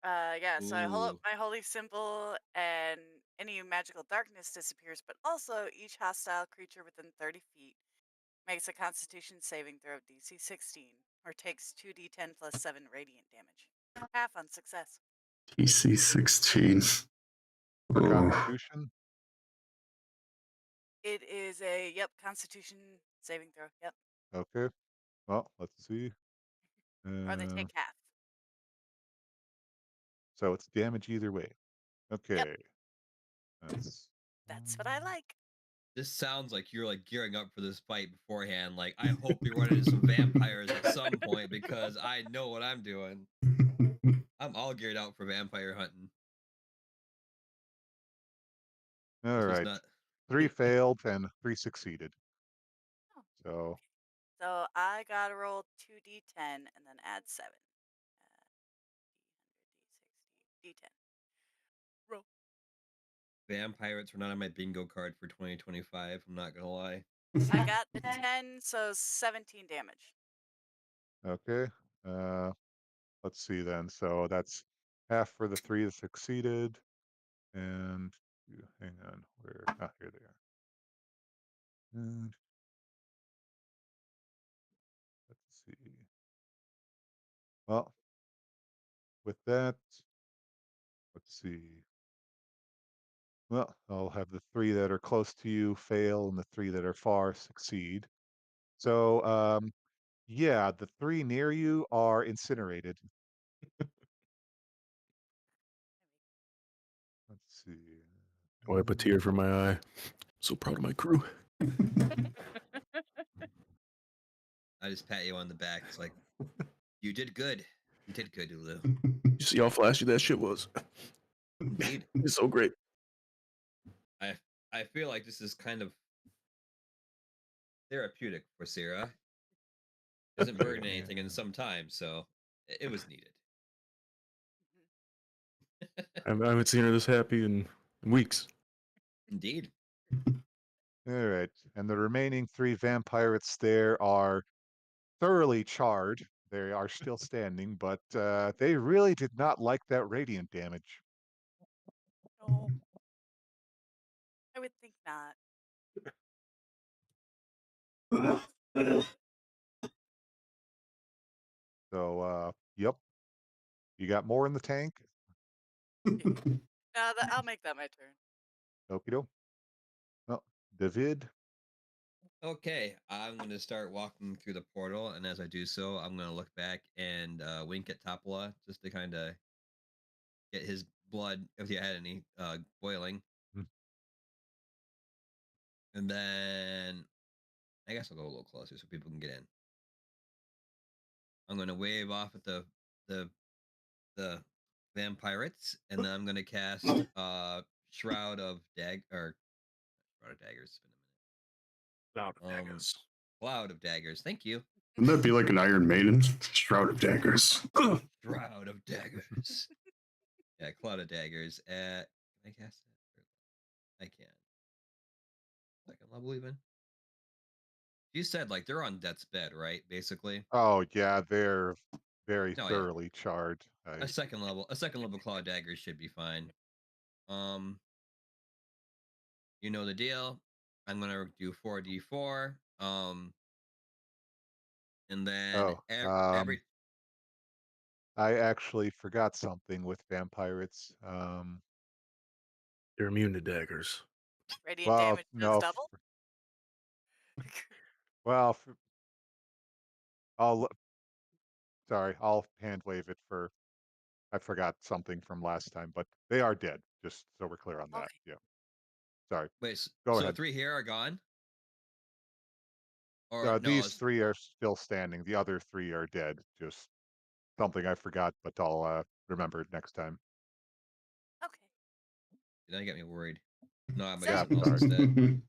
Yeah, so I hold up Ooh. my holy symbol, and any magical darkness disappears, but also each hostile creature within 30 feet makes a Constitution saving throw of DC 16, or takes 2d10 plus 7 radiant damage. Half on success. DC 16. For Oh. Constitution. It is a, Constitution saving throw. Yep. Okay. Well, let's see. Or they take half. So it's damage either way. Okay. That's what I like. This sounds like you're like gearing up for this fight beforehand. Like, I hope we run into some vampires at some point because I know what I'm doing. I'm all geared out for vampire hunting. All This was right. not- 3 failed and 3 succeeded. Oh. So So I gotta roll 2d10 and then add 7. D10. Roll. Vampirates were not on my bingo card for 2025. I'm not gonna lie. I got the 10, so 17 damage. okay. Let's see then. So that's half for the 3 that succeeded. And hang on, where here they are. And let's see. Well, with that, let's see. Well, I'll have the 3 that are close to you fail and the 3 that are far succeed. So, yeah, the 3 near you are incinerated. Let's see. Wipe a tear from my eye. So proud of my crew. I just pat you on the back. It's like, you did good. You did good, Ulu. You see how flashy that shit was? Indeed. It's so great. I feel like this is kind of therapeutic for Sarah. Doesn't burn anything in some time, so it was needed. I haven't seen her this happy in weeks. Indeed. All right. And the remaining 3 vampirates there are thoroughly charred. They are still standing, but they really did not like that radiant damage. No. I would think not. So, yep. You got more in the tank? I'll make that my turn. Okie doke. Well, David. Okay, I'm going to start walking through the portal, and as I do so, I'm going to look back and wink at Topola just to kind of get his blood if you had any boiling. Hmm. And then I guess I'll go a little closer so people can get in. I'm gonna wave off at the vampirates, and then I'm gonna cast Shroud of Daggers. It's been a Out of minute. daggers. Cloud of Daggers. Thank you. Wouldn't that be like an Iron Maiden? Shroud of Daggers. Ugh. Shroud of Daggers. Yeah, Cloud of Daggers. Can I cast it? I can. Second level even. You said like they're on death's bed, right? Basically. Oh yeah, they're very Oh, yeah. thoroughly charred. A second level Cloud of Daggers should be fine. You know the deal. I'm gonna do 4d4. And then every I actually forgot something with vampirates. They're immune to daggers. Radiant Well, damage does no. double. Well, I'll sorry, I'll hand wave it for. I forgot something from last time, but they are dead. Just so we're clear on that. Okay. Yeah. Sorry. wait, Go so ahead. 3 here are gone? Or no, These 3 are still standing. The other 3 are dead. Just something I forgot, but I'll remember next time. Okay. That get me worried. No, I might Yeah, do something else instead.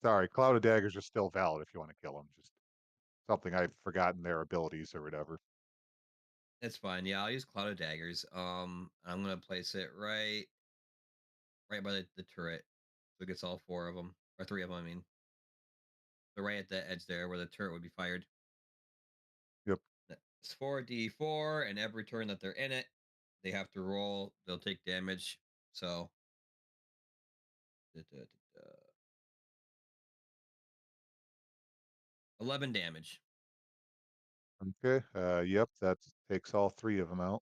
Sorry, Cloud of Daggers are still valid if you want to kill them. Just something I've forgotten their abilities or whatever. It's fine. Yeah, I'll use Cloud of Daggers. I'm gonna place it right by the turret, so it gets all 4 of them, or 3 of them. I mean, so right at the edge there where the turret would be fired. Yep. It's 4d4, and every turn that they're in it, they have to roll. They'll take damage. So. 11 damage. Okay. Yep. That takes all 3 of them out.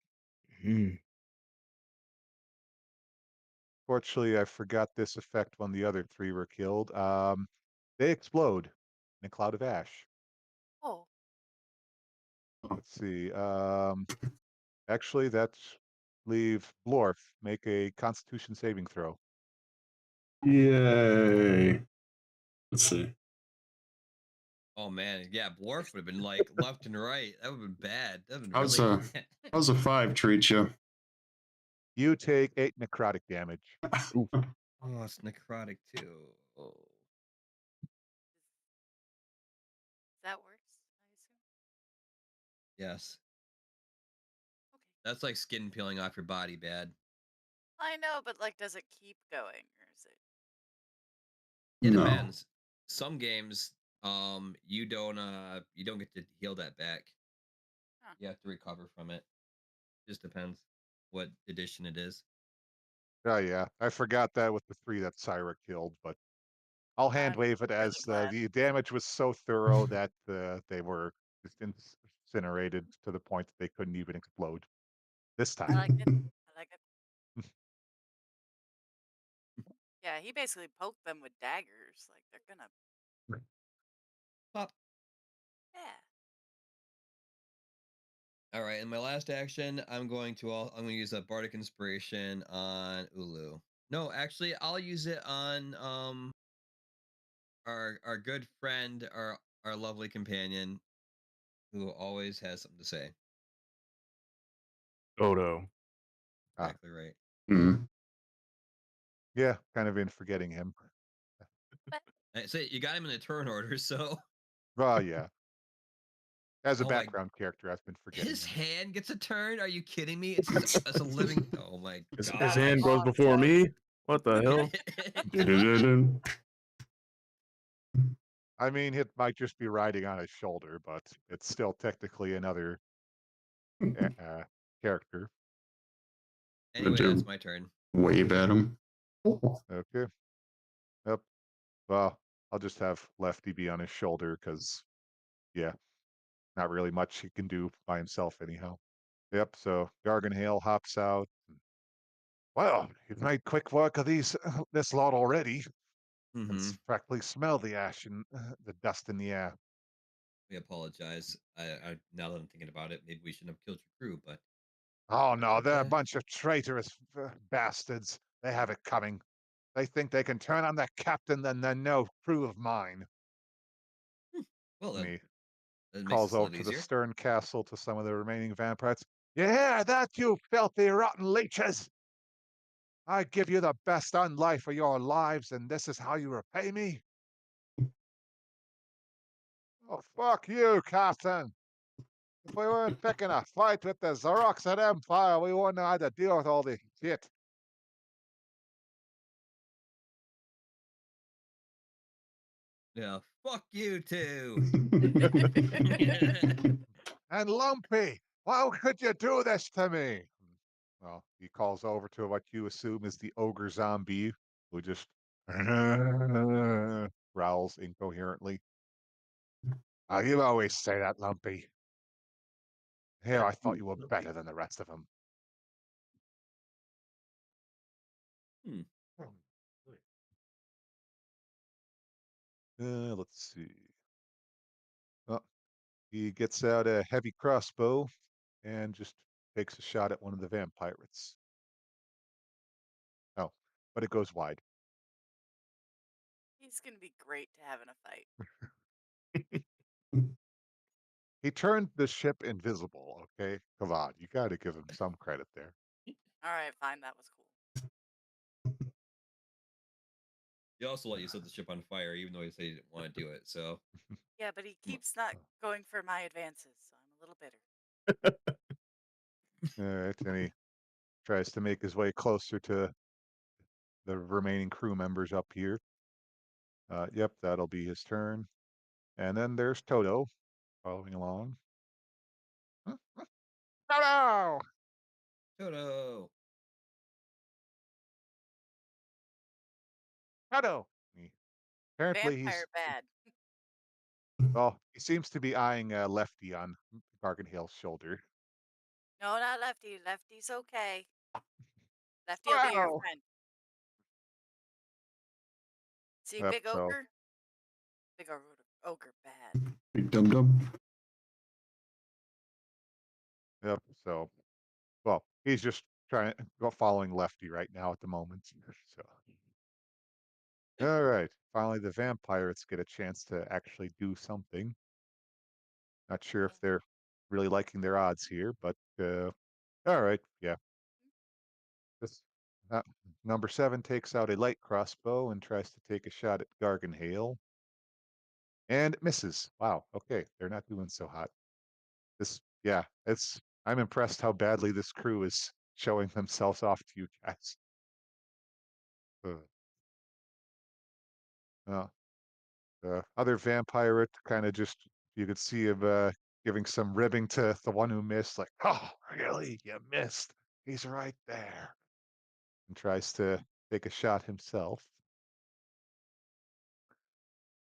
Hmm. Fortunately, I forgot this effect when the other 3 were killed. They explode in a cloud of ash. Oh. Let's see. Actually, that's leave Blorf make a Constitution saving throw. Yay. Let's see. Oh man, yeah, Blorf would have been like left and right. That would have been bad. That would have been How's really a how's a 5 treat you? You take 8 necrotic damage. Oh, it's necrotic too. Oh. That works, I assume. Yes. Okay. That's like skin peeling off your body bad. I know, but like, does it keep going, or is it? It No. depends. Some games, you don't get to heal that back. Huh. You have to recover from it. Just depends what edition it is. Oh yeah, I forgot that with the 3 that Syra killed, but I'll hand wave it really as glad. the damage was so thorough that they were just incinerated to the point that they couldn't even explode. This I time. like it. I like it. Yeah, he basically poked them with daggers. Like they're gonna. Pop. Yeah. All right, in my last action, I'm going to use a bardic inspiration on Ulu. No, actually, I'll use it on our good friend, our lovely companion, who always has something to say. Odo. Exactly right. Mhm. Yeah, kind of been forgetting him. So you got him in a turn order, so Well, yeah. As a Oh my- background character, I've been forgetting his him. hand gets a turn. Are you kidding me? It's a living. Oh my His god! hand goes before me. What the hell? Dun-dun-dun-dun. I mean, it might just be riding on his shoulder, but it's still technically another character. Anyway, do- that's my turn. Wave at him. Okay. Yep. Well, I'll just have Lefty be on his shoulder because, yeah, not really much he can do by himself anyhow. Yep. So Garganhale hops out. Well, you've made quick work of this lot already. can Mm-hmm. practically smell the ash and the dust in the air. We apologize. Now that I'm thinking about it, maybe we shouldn't have killed your crew, but Oh no, they're a okay. bunch of traitorous bastards. They have it coming. They think they can turn on their captain, then they're no crew of mine. Well, And then he that makes calls this a over lot to the easier. stern castle to some of the remaining vampires. You hear that, you filthy, rotten leeches? I give you the best on life for your lives, and this is how you repay me? Oh, fuck you, Captain. If we weren't picking a fight with the Xeroxid Empire, we wouldn't have had to deal with all the shit. Yeah, fuck you too. And Lumpy, why could you do this to me? Well, he calls over to what you assume is the ogre zombie, who just growls incoherently. Oh, you always say that, Lumpy. Here, I thought you were better than the rest of them. Hmm. Let's see. Oh, he gets out a heavy crossbow and just takes a shot at one of the vampirates. Oh, but it goes wide. He's gonna be great to have in a fight. He turned the ship invisible, okay? Come on, you got to give him some credit there. All right, fine, that was cool. He also let you set the ship on fire, even though he said he didn't want to do it. So Yeah, but he keeps not going for my advances, so I'm a little bitter. All right, and he tries to make his way closer to the remaining crew members up here. Yep, that'll be his turn. And then there's Toto following along. Toto! Toto. Toto! Apparently Vampire bad. he seems to be eyeing Lefty on Garganhale's shoulder. No, not Lefty. Lefty's okay. Lefty will be your Wow! friend. See, Yep, big so, ogre? Big ogre bad. Big dum dum. yep, so, well, he's just following Lefty right now at the moment. So, all right, finally the vampires get a chance to actually do something. Not sure if they're really liking their odds here, but all right, yeah. This uh, number 7 takes out a light crossbow and tries to take a shot at Garganhale, and misses. Wow. Okay, they're not doing so hot. Yeah, it's. I'm impressed how badly this crew is showing themselves off to you guys. Uh, the other vampire kind of just you could see him giving some ribbing to the one who missed, like, oh, really? You missed? He's right there, and tries to take a shot himself.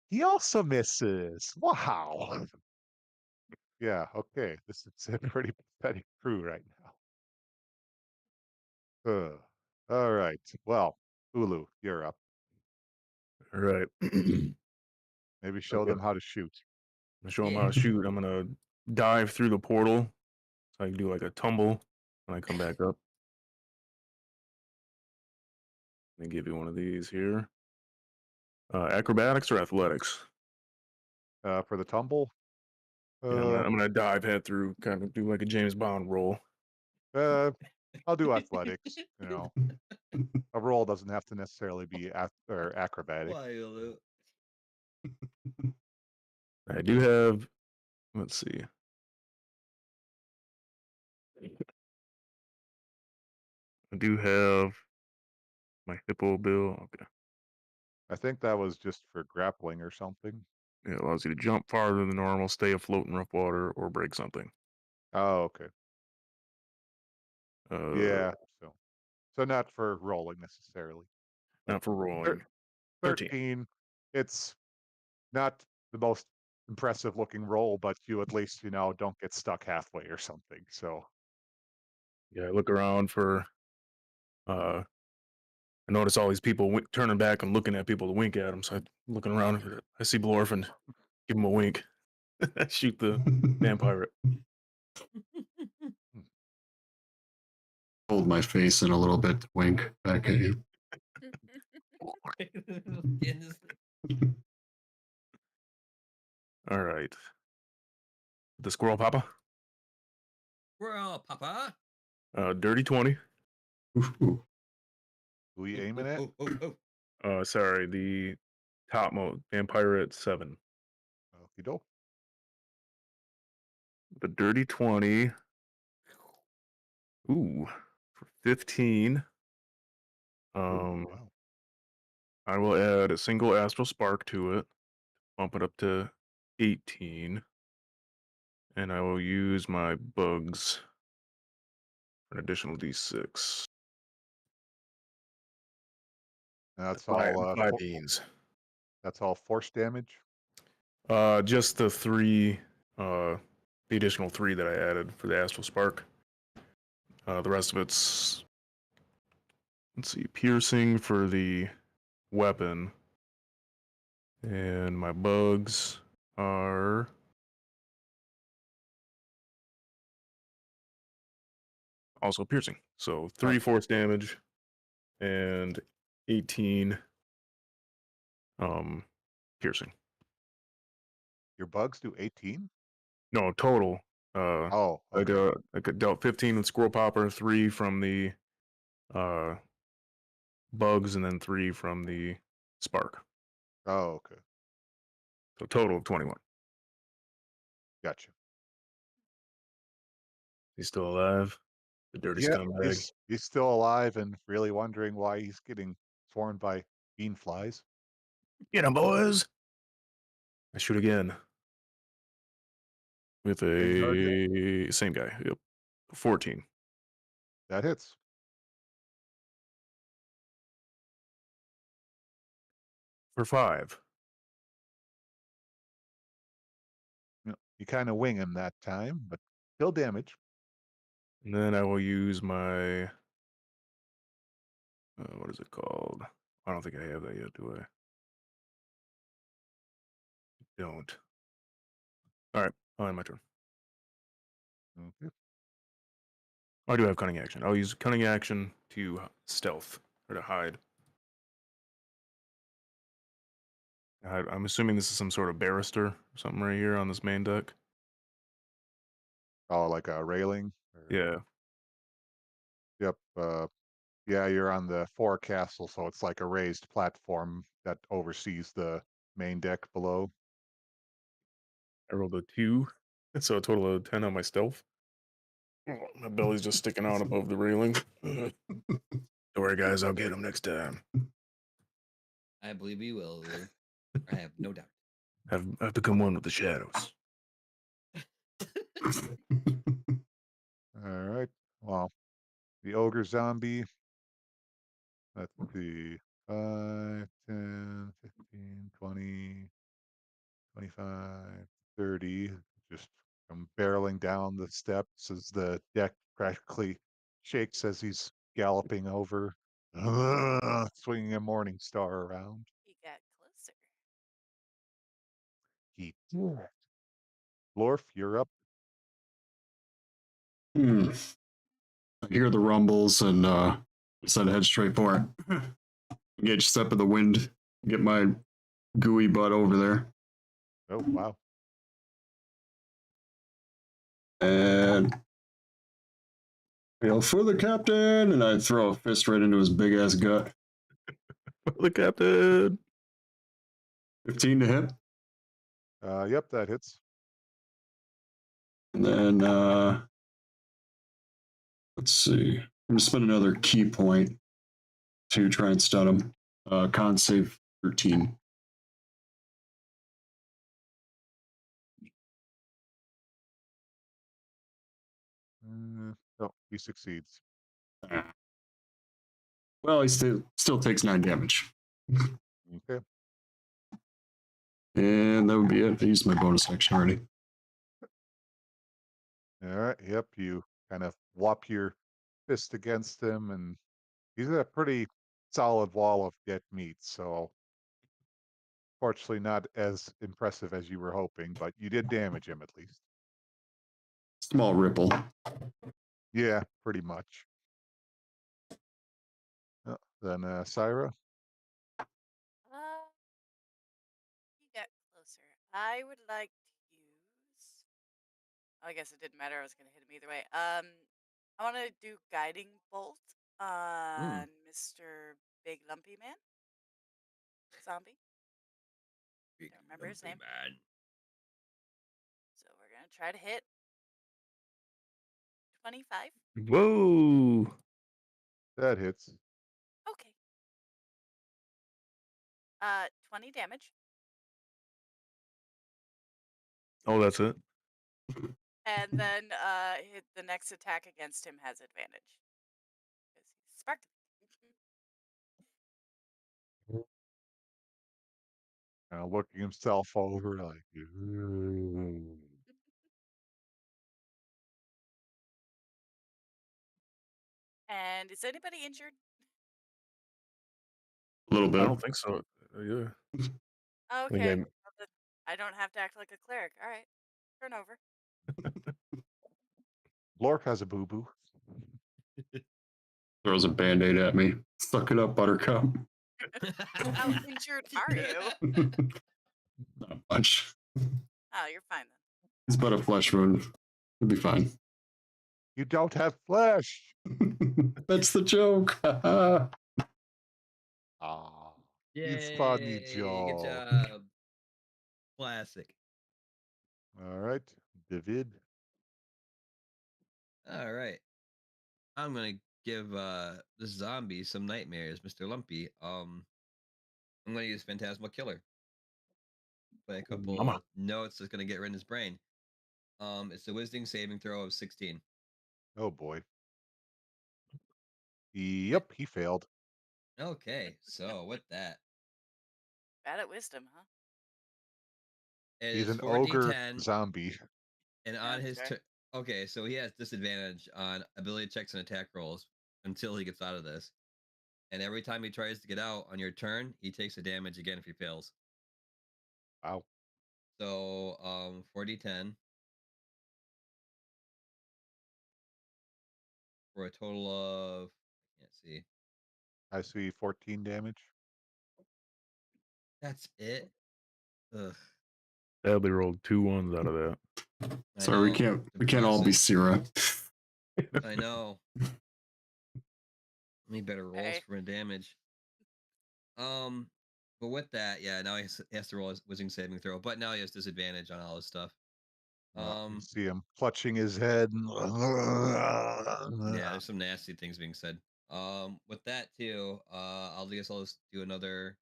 He also misses. Wow. Yeah, okay. This is a pretty pathetic crew right now. All right. Well, Ulu, you're up. All right. Maybe show Okay. them how to shoot. I'm show them Yeah. how to shoot. I'm gonna dive through the portal so I can do like a tumble when I come back up. Let me give you one of these here. Acrobatics or athletics? For the tumble, Yeah, uh, I'm gonna dive head through, kind of do like a James Bond roll. I'll do athletics. You know, a roll doesn't have to necessarily be or acrobatic. Why, Ulu? I do have. Let's see. I do have my hippo bill. Okay. I think that was just for grappling or something. It allows you to jump farther than normal, stay afloat in rough water, or break something. Oh, okay. Uh, Yeah. So not for rolling necessarily. not for rolling. 13. 13. It's not the most impressive looking roll, but you at least, don't get stuck halfway or something. So Yeah, I look around for I notice all these people turning back and looking at people to wink at them. So I'm looking around. I see Blorf and give him a wink. Shoot the vampire. Hold my face in a little bit to wink back at you. All right. The squirrel papa. Squirrel, Papa. Dirty 20. Ooh. Who are you aiming at? Sorry, the top mode vampire at 7. Okie doke. The dirty 20. Ooh, for 15. Wow. I will add a single astral spark to it, bump it up to 18, and I will use my bugs for an additional d6. That's Five, all. five beans. That's all force damage. Just the 3, the additional 3 that I added for the astral spark. The rest of it's, let's see, piercing for the weapon, and my bugs are also piercing. So 3 force damage and 18 piercing. Your bugs do 18. No, total. Oh, I dealt 15 with squirrel popper, 3 from the bugs, and then 3 from the spark. Oh, okay. So total of 21. Gotcha. He's still alive. The dirty scumbag. He's still alive and really wondering why he's getting swarmed by bean flies. Get him, boys! I shoot again. With a same guy. Yep. 14. That hits. For 5. You kind of wing him that time, but still damage. And then I will use my what is it called? I don't think I have that yet, do I? Don't. All right, I'll end my turn. Okay. I do have cunning action. I'll use cunning action to stealth or to hide. I'm assuming this is some sort of barrister or something right here on this main deck. Oh, like a railing? Yeah. Yep. Yeah, you're on the forecastle, so it's like a raised platform that oversees the main deck below. I rolled a 2, so a total of 10 on my stealth. Oh, my belly's just sticking out above the railing. Don't worry, guys, I'll get him next time. I believe you will, Lou. I have no doubt. I've become one with the shadows. All right. Well, the ogre zombie. Let's see. 5, 10, 15, 20, 25, 30. Just come barreling down the steps as the deck practically shakes as he's galloping over, swinging a morning star around. He got closer. He Lorf, you're up. I hear the rumbles and decide to head straight for it. Engage step of the wind. Get my gooey butt over there. Oh, wow. And for the captain, and I throw a fist right into his big ass gut. For the captain. 15 to hit. Yep, that hits. And then let's see. I'm gonna spend another key point to try and stun him. Con save 13. No, he succeeds. Well, he still takes 9 damage. Okay. And that would be it. I used my bonus action already. All right. Yep. You kind of whop your fist against him, and he's a pretty solid wall of dead meat. So, fortunately, not as impressive as you were hoping, but you did damage him at least. Small ripple. Yeah, pretty much. Then Syra. You got closer. I would like to use. Oh, I guess it didn't matter. I was going to hit him either way. I want to do guiding bolt on Mr. Big Lumpy Man zombie. Big Don't remember his lumpy name. man. So we're gonna try to hit 25. Whoa. That hits. Okay. 20 damage. Oh, that's it. And then hit the next attack against him has advantage. Because he's sparked. Looking himself over like. "Ooh." And is anybody injured? A little I bit. don't think so. Yeah. I think Okay. I'm- Well, then I don't have to act like a cleric. All right. Turn over. Lork has a boo boo. Throws a band-aid at me. Suck it up, Buttercup. How injured are you? Not much. Oh, you're fine then. It's but a flesh wound. It'll be fine. You don't have flesh. That's the joke. Ah, it's funny Yay, joke. good job. Classic. All right, David. All right. I'm gonna give this zombie some nightmares, Mr. Lumpy. I'm gonna use Phantasmal Killer. Play a couple Mama. notes that's gonna get rid of his brain. It's a Wisdom saving throw of 16. Oh boy. Yep, he failed. Okay, so with that, Bad at wisdom, huh? it He's is an ogre 4d10, zombie. and Yeah, on that's his fair. turn, okay, so he has disadvantage on ability checks and attack rolls until he gets out of this. And every time he tries to get out on your turn, he takes a damage again if he fails. Wow. So 4d10 for a total of, I can't see. I see 14 damage. That's it. Ugh. Sadly rolled 2 1s out of that. I Sorry, we know, can't all be depressing. Syrah. I know. Need better rolls Okay. for damage. But with that, yeah, now he has to roll his Wisdom saving throw, but now he has disadvantage on all his stuff. You see him clutching his head. Yeah, there's some nasty things being said. With that too, I'll just do another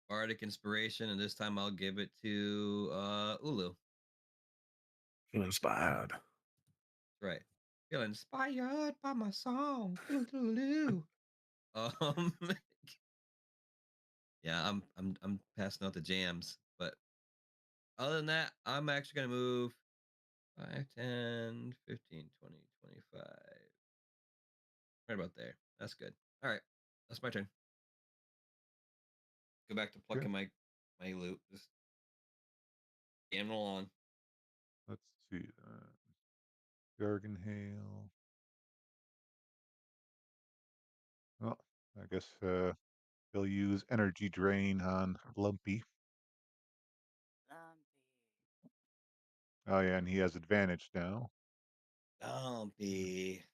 Bardic inspiration, and this time I'll give it to Ulu. Feeling inspired. Right. Feel inspired by my song. Ulu. Yeah, I'm passing out the jams, but other than that, I'm actually gonna move 5, 10, 15, 20, 25. Right about there. That's good. All right. That's my turn. Go back to plucking my loot. Just animal on. Let's see. Garganhale. Well, I guess he'll use energy drain on Lumpy. Zombie. Oh yeah, and he has advantage now. Zombie.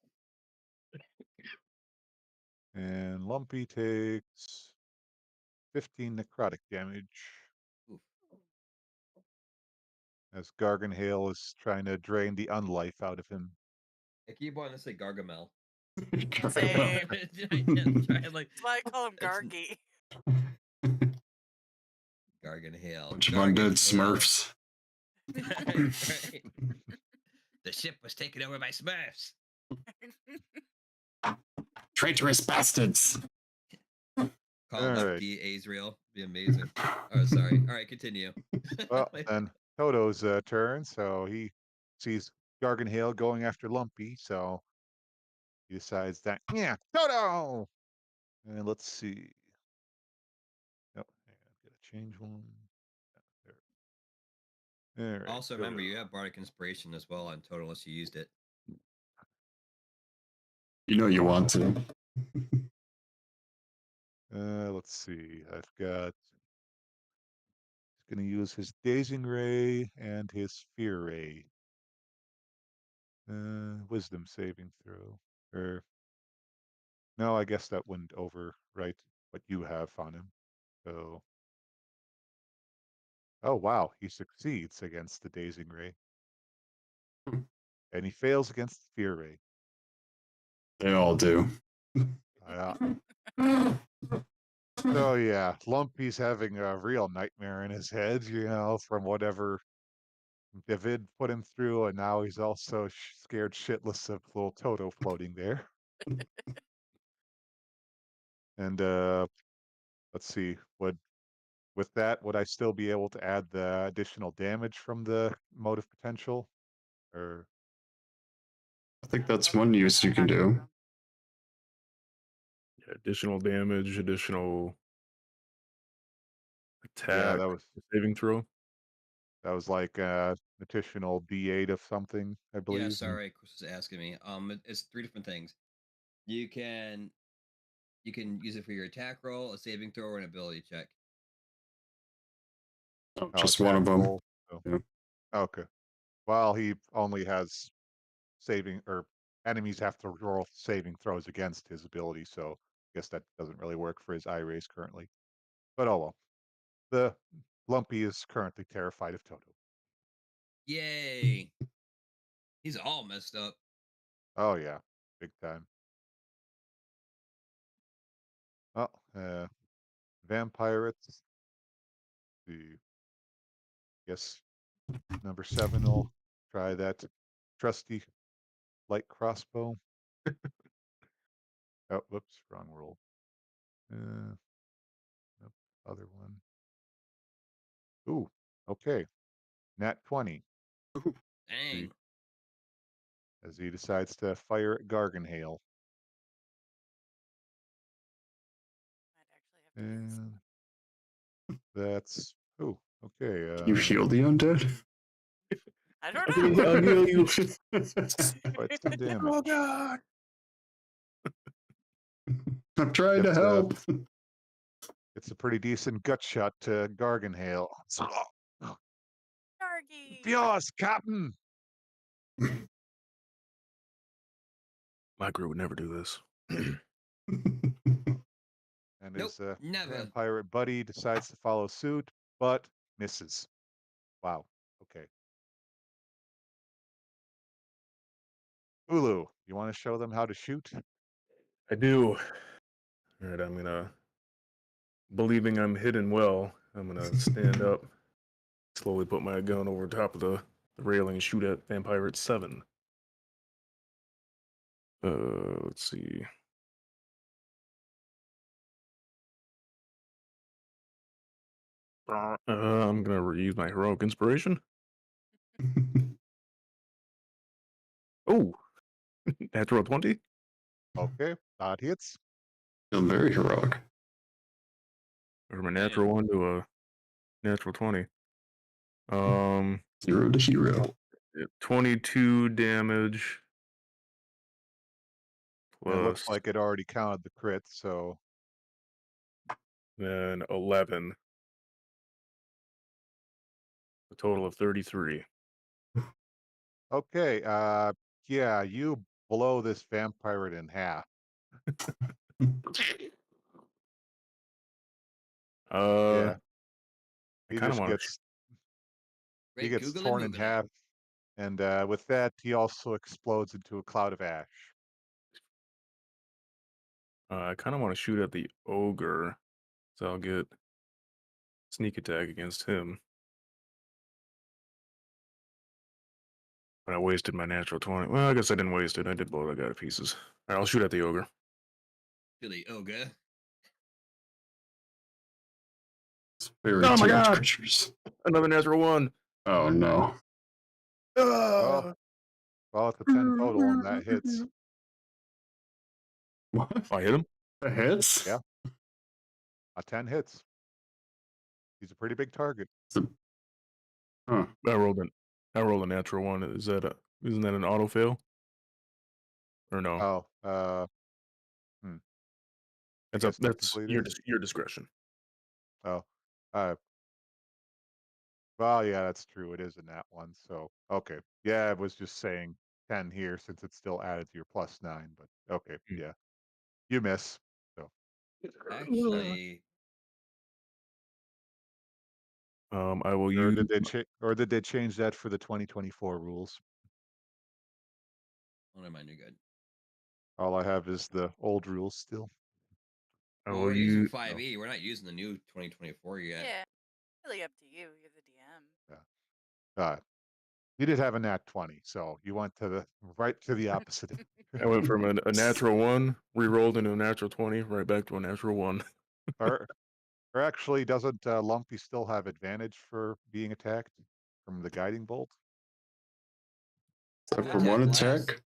And Lumpy takes 15 necrotic damage Oof. as Garganhale is trying to drain the unlife out of him. I keep wanting to say Gargamel. Same. Like, That's why I call him that's- Gargy. Garganhale. Bunch of undead Smurfs. Right. The ship was taken over by Smurfs. Traitorous bastards. Call All up right. the Azrael. Be amazing. Oh, sorry. All right, continue. Well, then Toto's turn, so he sees Garganhale going after Lumpy, so he decides that, yeah, Toto! And let's see. Nope, hang on, gotta change one. Yeah, there. All right. Also, remember, you have Bardic Inspiration as well on total unless you used it. You know you want to. Let's see. I've got. He's going to use his Dazing Ray and his Fear Ray. Wisdom saving throw. Or no, I guess that wouldn't overwrite what you have on him. So. Oh wow, he succeeds against the Dazing Ray. And he fails against the Fear Ray. They all do. So yeah, Lumpy's having a real nightmare in his head, from whatever David put him through, and now he's also scared shitless of little Toto floating there. And let's see, with that, would I still be able to add the additional damage from the motive potential? Or I think that's one use you can do. Yeah, additional damage, additional attack, yeah, that saving throw. was like additional D8 of something, I believe. Yeah, sorry, Chris was asking me. It's 3 different things. You can use it for your attack roll, a saving throw, or an ability check. Oh, just one of them. Roll, so. Yeah. Okay. Well, he only has saving, or enemies have to roll saving throws against his ability, so I guess that doesn't really work for his eye rays currently. But oh well. The Lumpy is currently terrified of Toto. Yay! He's all messed up. Oh yeah, big time. Oh, Vampirates. The Guess number 7 will try that trusty light crossbow. Oh, whoops, wrong roll. Nope, other one. Ooh, okay. Nat 20. Dang. As he decides to fire at Garganhale. Might actually have to use And that's okay. You heal the undead? I don't know. I'll heal you. Quite some damage. Oh god. I'm trying to It's, help. It's a pretty decent gut shot to Garganhale. Dargy. Dios, Captain! My group would never do this. And Nope, his never. vampire buddy decides to follow suit, but misses. Wow. Okay. Ulu, you want to show them how to shoot? I do. All right, I'm gonna, believing I'm hidden well, I'm gonna stand up, slowly put my gun over top of the railing and shoot at Vampire 7. Let's see. I'm gonna reuse my heroic inspiration. Oh, natural 20. Okay, that hits. Feel very heroic. Or my natural 1 to a natural 20. 0 to hero. 22 damage. It looks Plus like it already counted the crit, so then 11. A total of 33. okay. Yeah, you blow this vampire in half. Yeah, he kinda just wanna gets he Great gets Googling torn in Mooglin. half, and with that, he also explodes into a cloud of ash. I kind of want to shoot at the ogre, so I'll get sneak attack against him. But I wasted my natural 20. Well, I guess I didn't waste it. I did blow that guy to pieces. All right, I'll shoot at the ogre. Really ogre. It's very Oh my timid God! creatures. Another natural 1. Oh no. Well, it's a 10 total, and that hits. What? I hit him. That hits? Yeah. A 10 hits. He's a pretty big target. It's a- huh. I rolled a natural one. Isn't that an auto fail? Or no? Oh, That's guess that's technically it your is. your discretion. Oh, well, yeah, that's true. It is in that one. So, okay. Yeah, I was just saying 10 here since it's still added to your +9, but okay. Hmm. Yeah. You miss. So, Actually, I will or use. did they change that for the 2024 rules? oh, never mind. You're good. All I have is the old rules still. I Well, will we're using use. 5e. We're not using the new 2024 yet. Yeah, really up to you. You're the DM. Uh, you did have a nat 20, so you went to the right to the opposite. I went from a natural 1, re-rolled into a natural 20, right back to a natural 1. or, or actually, doesn't Lumpy still have advantage for being attacked from the guiding bolt? Except Who for attacked one last? attack? Oh,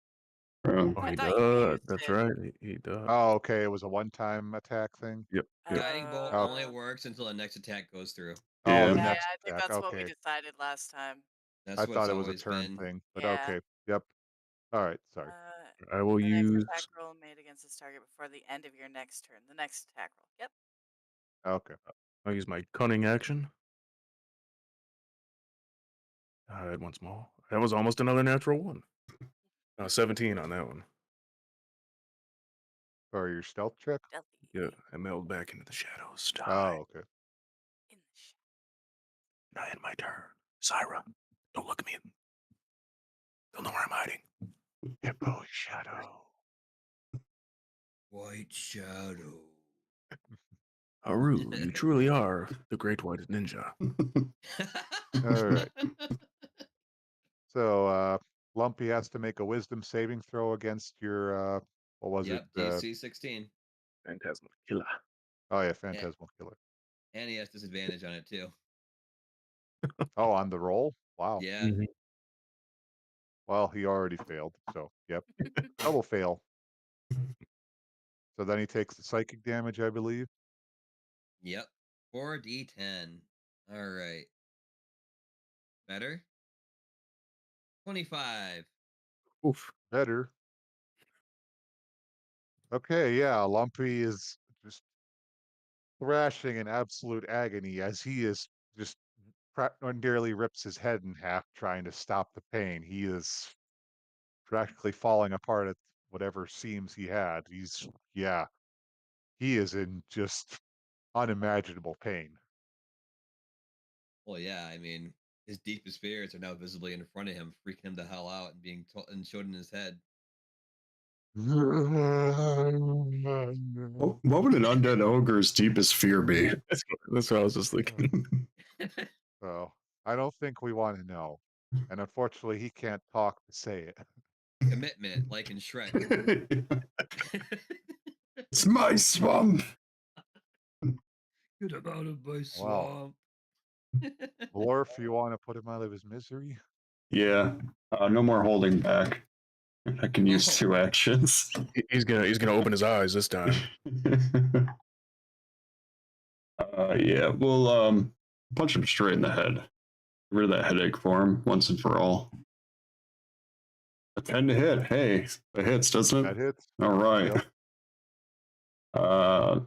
Oh, I he thought you does. used That's it. right. He does. Oh, okay. It was a one-time attack thing. Yep. Guiding bolt Oh. only works until the next attack goes through. Oh, Yeah. the Yeah, next I think attack. that's what we Okay. decided last time. That's I what thought it's it was a always turn been. thing, but Yeah. okay. Yep. All right. Sorry. I will The next use. attack roll made against this target before the end of your next turn. The next attack roll. Yep. Okay. I'll use my cunning action. I had one small. That was almost another natural 1. 17 on that one. For your stealth check? Stealthy. Yeah, I melded back into the shadows. Die. Oh, okay. In the sh- I had my turn. Syra, don't look at me. They'll know where I'm hiding. Hippo shadow. White Shadow. Haru, you truly are the great white ninja. All right. So, Lumpy has to make a wisdom saving throw against your, what was Yep, it? DC 16. Phantasmal killer. Oh, yeah, Phantasmal Killer. And he has disadvantage on it too. Oh, on the roll? Wow. Yeah. Mhm. Well, he already failed. So, yep. Double fail. So then he takes the psychic damage, I believe. Yep. 4d10. All right. Better? 25. Oof. Better. Okay, yeah, Lumpy is just thrashing in absolute agony as he is just nearly rips his head in half trying to stop the pain. He is practically falling apart at whatever seams he had. Yeah, he is in just unimaginable pain. Well, yeah, I mean, his deepest fears are now visibly in front of him, freaking him the hell out and being and showed in his head. What would an undead ogre's deepest fear be? That's what I was just thinking. So I don't think we want to know. And unfortunately, he can't talk to say it. Commitment, like in Shrek. It's my swamp. Get him out of my Wow. swamp. Glorf, you want to put him out of his misery? Yeah. No more holding back. I can use 2 actions. He's gonna open his eyes this time. Yeah, we'll punch him straight in the head. Get rid of that headache for him once and for all. A 10 to hit. Hey, it hits, doesn't That it? hits. All right. Yep.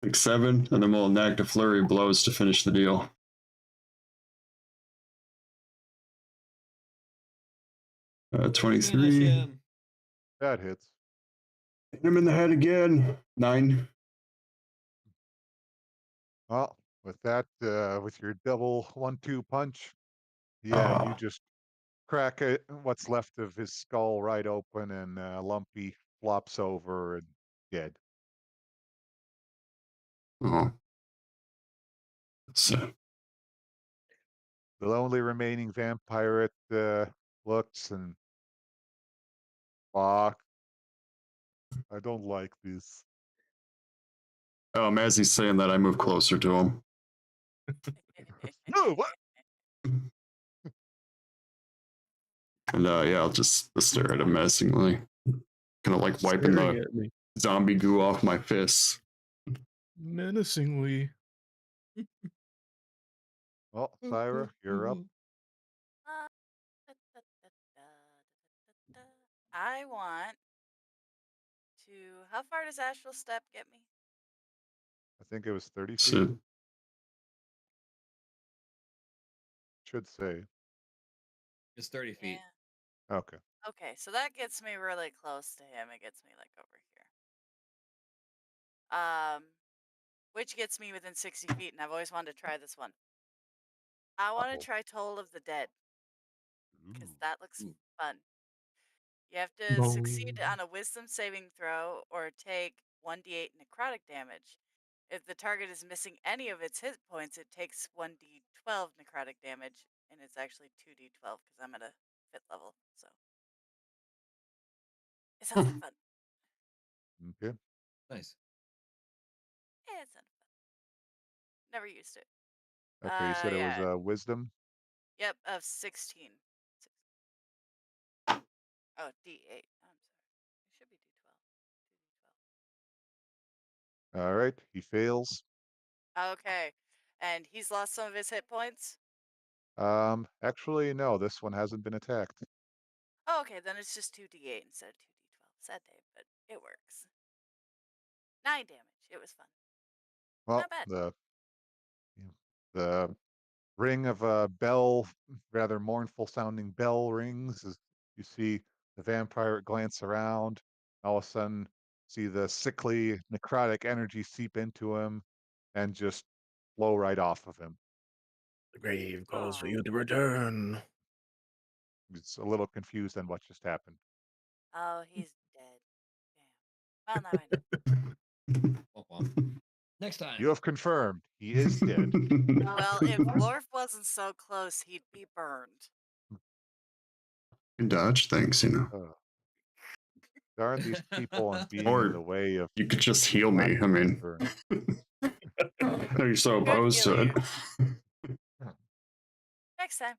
6, 7, and then we'll enact a flurry of blows to finish the deal. Finish 23. him. That hits. Hit him in the head again. 9. Well, with that, with your double 1-2 punch, yeah, you just crack it, what's left of his skull right open, and Lumpy flops over and dead. Oh. The lonely remaining vampire looks and fuck. I don't like this. As he's saying that, I move closer to him. No, what? And yeah, I'll just stare at him menacingly. Kind of like wiping Staring the at me. zombie goo off my fists. Menacingly. Well, Syra, you're up. Uh, da, da, da, da, da, da, da. I want to. How far does Astral Step get me? I think it was 30 feet. So, Should say. It's 30 feet. Yeah. Okay. Okay, so that gets me really close to him. It gets me like over here. Which gets me within 60 feet, and I've always wanted to try this one. I want Uh-oh. to try Toll of the Dead because Ooh. that looks Ooh. fun. You have to succeed on a wisdom saving throw or take 1d8 necrotic damage. If the target is missing any of its hit points, it takes 1d12 necrotic damage, and it's actually 2d12 because I'm at a 5th level. So it sounds like fun. Okay. Nice. Yeah, it sounded fun. Never used it. Okay. You said it was Yeah. wisdom. Yep, of 16. Oh, D8. I'm sorry. It should be D12. All right. He fails. Okay. And he's lost some of his hit points? Actually, no. This one hasn't been attacked. Oh, okay, then it's just 2d8 instead of 2d12. Sad day, but it works. 9 damage. It was fun. Well, Not bad. the ring of a bell, rather mournful sounding bell rings as you see the vampire glance around. All of a sudden, see the sickly necrotic energy seep into him and just flow right off of him. The grave calls for Aw. you to return. He's a little confused on what just happened. Oh, he's dead. Damn. Well, now I know. Womp womp. Next time. You have confirmed he is dead. Well, if Glorf wasn't so close, he'd be burned. can dodge things, you know. Darn these people and being Or in the way of you could just heal me. I mean, burn. are you so Could opposed heal to it? Next time.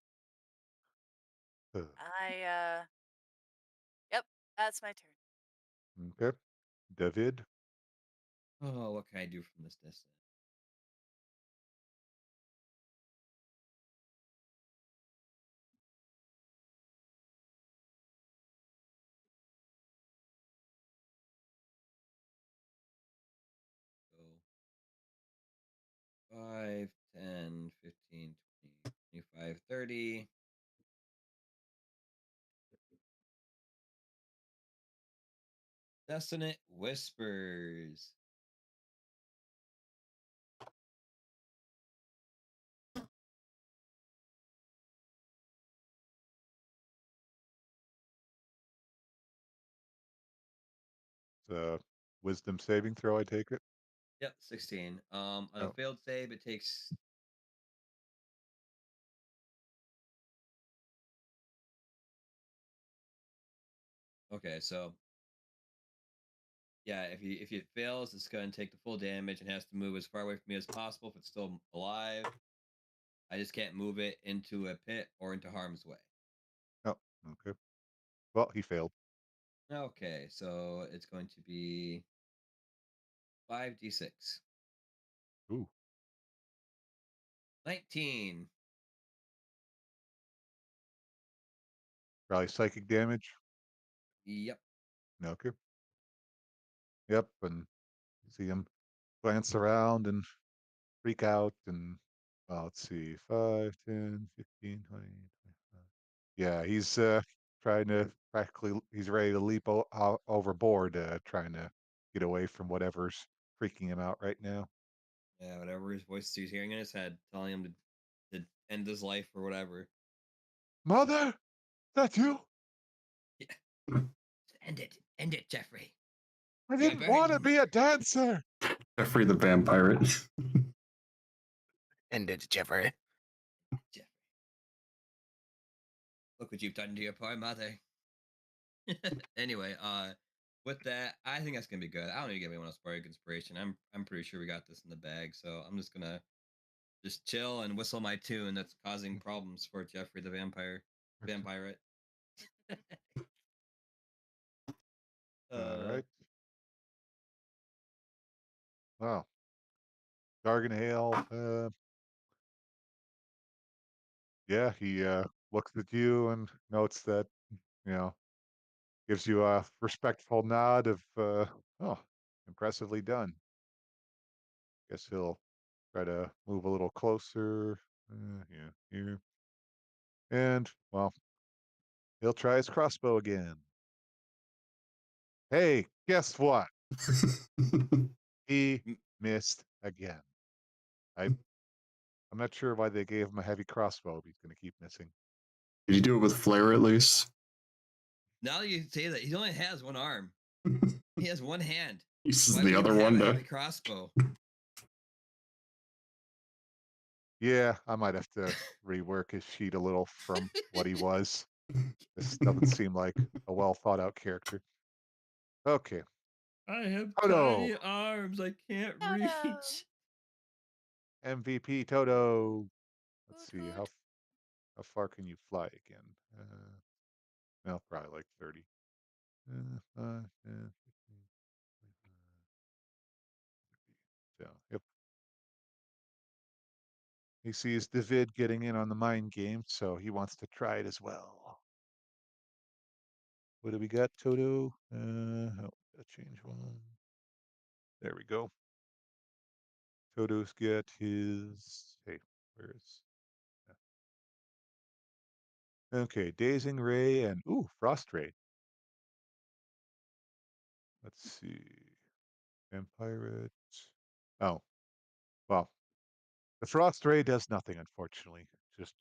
Ugh. Yep, that's my turn. Okay. David. Oh, what can I do from this distance? So 5, 10, 15, 20, 25, 30. Dissonant Whispers. It's a wisdom saving throw, I take it. Yep, 16. On a Oh. failed save, it takes. Okay, so yeah, if it fails, it's going to take the full damage and has to move as far away from me as possible if it's still alive. I just can't move it into a pit or into harm's way. Oh, okay. Well, he failed. Okay, so it's going to be 5d6. Ooh. 19. Probably psychic damage. Yep. Okay. Yep. And you see him glance around and freak out. And let's see, 5, 10, 15, 20, 25. Yeah, he's trying to practically, he's ready to leap overboard, trying to get away from whatever's freaking him out right now. Yeah, whatever his voice he's hearing in his head, telling him to end his life or whatever. Mother, that you? Yeah. End it, Jeffrey. I You're didn't want to burning. be a dancer. Jeffrey the vampire. End it, Jeffrey. Jeffrey. Look what you've done to your poor mother. Anyway, with that, I think that's gonna be good. I don't need to give anyone else bardic inspiration. I'm pretty sure we got this in the bag, so I'm just gonna just chill and whistle my tune that's causing problems for Jeffrey the vampirate. All right. Oh, Darganhale. Yeah, he looks at you and notes that, you know, gives you a respectful nod of, oh, impressively done. Guess he'll try to move a little closer. Yeah, here. And, well, he'll try his crossbow again. Hey, guess what? He Mm. missed again. I'm not sure why they gave him a heavy crossbow if he's going to keep missing. Did you do it with flare at least? Now that you say that, he only has one arm. He has one hand. Uses Why the would he other have one a to. heavy crossbow? Yeah, I might have to rework his sheet a little from what he was. This doesn't seem like a well thought out character. Okay. I have Toto. tiny arms. I can't Toto. reach. MVP Toto. Let's Hoot see, hoot. how far can you fly again? No, probably like 30. 5, 10, 15, 25. So, yep. He sees David getting in on the mind game, so he wants to try it as well. What do we got, Toto? Oh, gotta change one. There we go. Toto's get his. Hey, where's. Okay, Dazing Ray and. Ooh, Frost Ray. Let's see. Vampirate. Oh, well. The Frost Ray does nothing, unfortunately. Just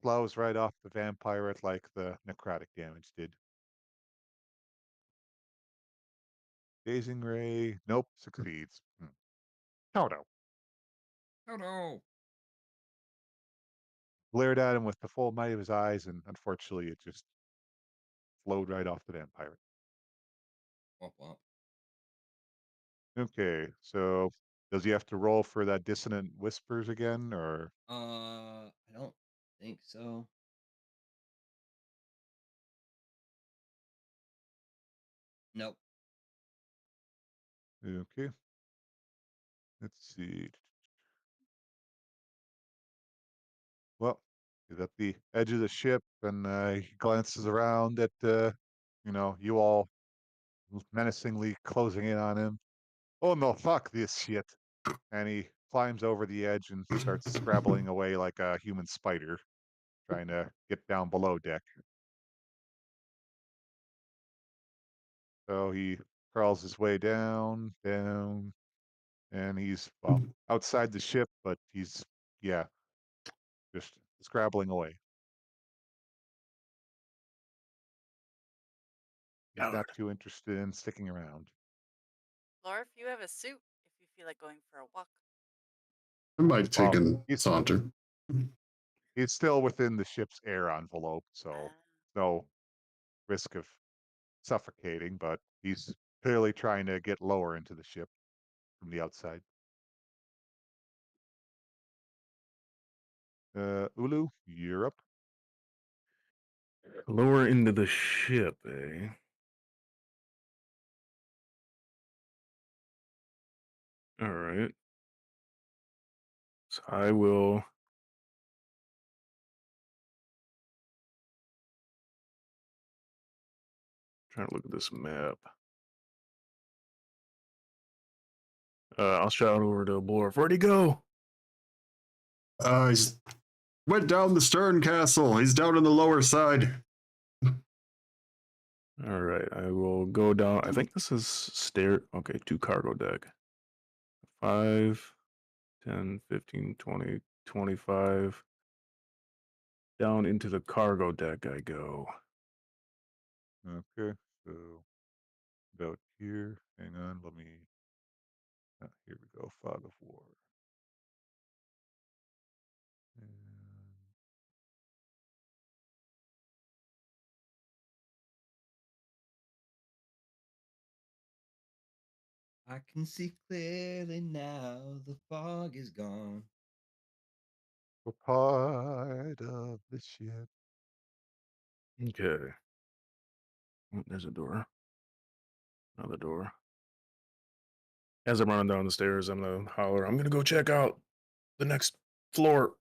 blows right off the Vampirate like the necrotic damage did. Dazing Ray. Nope, succeeds. Toto. Oh no. Glared at him with the full might of his eyes, and unfortunately, it just flowed right off the Vampirate. Womp womp. Okay, so does he have to roll for that dissonant whispers again, or I don't think so. Nope. okay? Let's see. Well, he's at the edge of the ship, and he glances around at you all menacingly closing in on him. Oh no, fuck this shit! And he climbs over the edge and starts scrabbling away like a human spider, trying to get down below deck. So he crawls his way down, and he's, well, outside the ship, but he's, yeah, just scrabbling away. He's not too interested in sticking around. Lorf, you have a suit if you feel like going for a walk. I might take Well, a saunter. he's still within the ship's air envelope, so Ah. no risk of suffocating, but he's clearly trying to get lower into the ship from the outside. Ulu, you're up. Lower into the ship, eh? All right. So I will. Trying to look at this map. I'll shout over to Blorf. Where'd he go? He's went down the stern castle. He's down on the lower side. All right. I will go down. I think this is stair. Okay, 2 cargo deck. 5, 10, 15, 20, 25. Down into the cargo deck I go. Okay, so about here. Hang on, let me. Here we go. Fog of War. And I can see clearly now. The fog is gone. we're part of the ship. Okay. Oh, there's a door. Another door. As I'm running down the stairs, I'm gonna holler, I'm gonna go check out the next floor.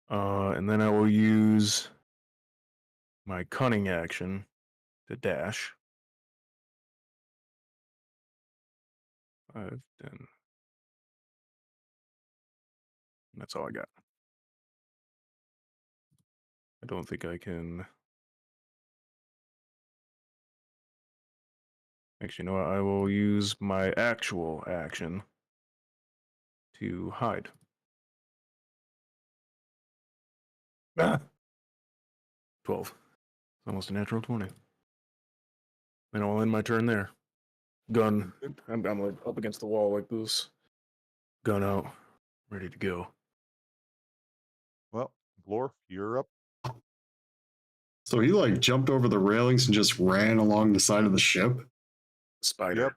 And then I will use my cunning action to dash. 5, 10. That's all I got. I don't think I can. Actually, you know what? I will use my actual action to hide. Ah! 12. It's almost a natural 20. And I'll end my turn there. Gun. I'm like up against the wall like this. Gun out. Ready to go. Well, Glorf, you're up. So he like jumped over the railings and just ran along the side of the ship. Spider. Yep.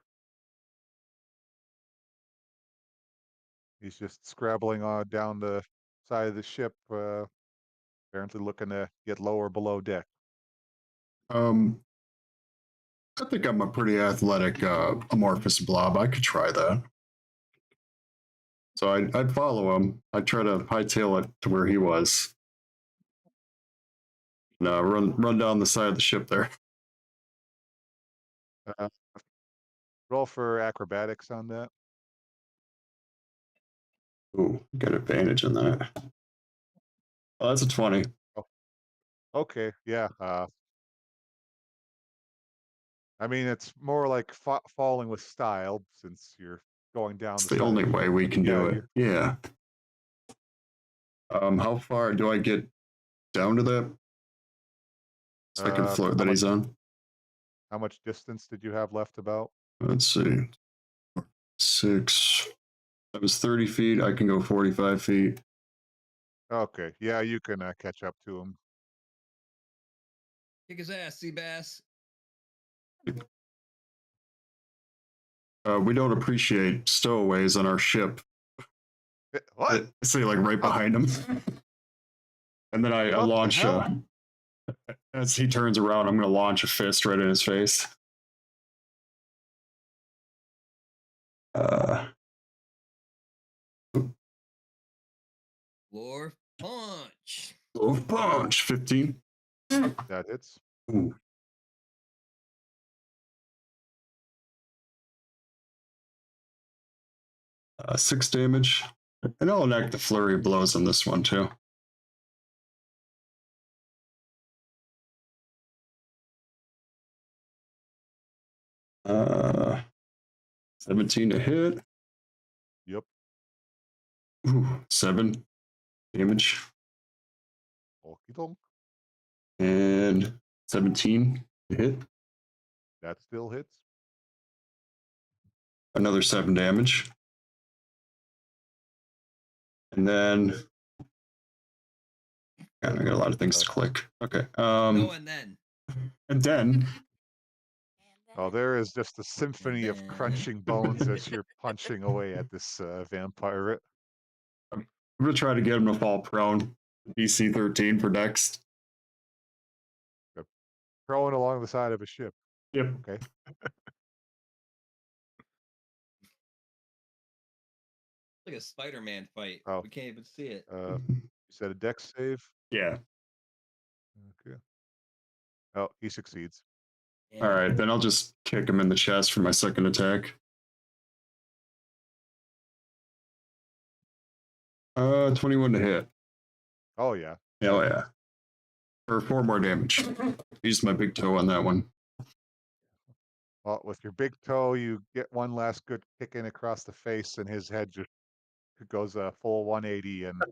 He's just scrabbling on down the side of the ship, apparently looking to get lower below deck. I think I'm a pretty athletic amorphous blob. I could try that. So I'd follow him. I'd try to hightail it to where he was. No, run down the side of the ship there. Roll for acrobatics on that. Ooh, got advantage on that. Oh, that's a 20. Okay, yeah. I mean, it's more like falling with style since you're going down. It's the the side only of the way ship, we but can do yeah, it. Yeah. How far do I get down to that second floor that he's on? How much distance did you have left about? Let's see. 6. That was 30 feet. I can go 45 feet. Okay, yeah, you can catch up to him. Kick his ass, Seabass. We don't appreciate stowaways on our ship. What? See, like right behind him. And then I What the launch. hell? As he turns around, I'm going to launch a fist right in his face. Lore punch. Punch. 15. That hits. Ooh. Six damage. And I'll enact the flurry of blows on this one too. Uh, 17 to hit. Yep. Ooh, 7 damage. Okie donk. And 17 to hit. That still hits. Another 7 damage. And then God, I got a lot of things to click. Okay. No, and then. And then Oh, there is just a symphony of then- crunching bones as you're punching away at this vampire. I'm gonna try to get him to fall prone. DC 13 for next. Throwing along the side of a ship. Yep. Okay. Like a Spider-Man fight. Oh. We can't even see it. You said a dex save? Yeah. Okay. Oh, he succeeds. Yeah. All right, then I'll just kick him in the chest for my second attack. 21 to hit. Oh, yeah. Hell yeah. For 4 more damage. Used my big toe on that one. Well, with your big toe, you get one last good kick in across the face, and his head just goes a full 180. And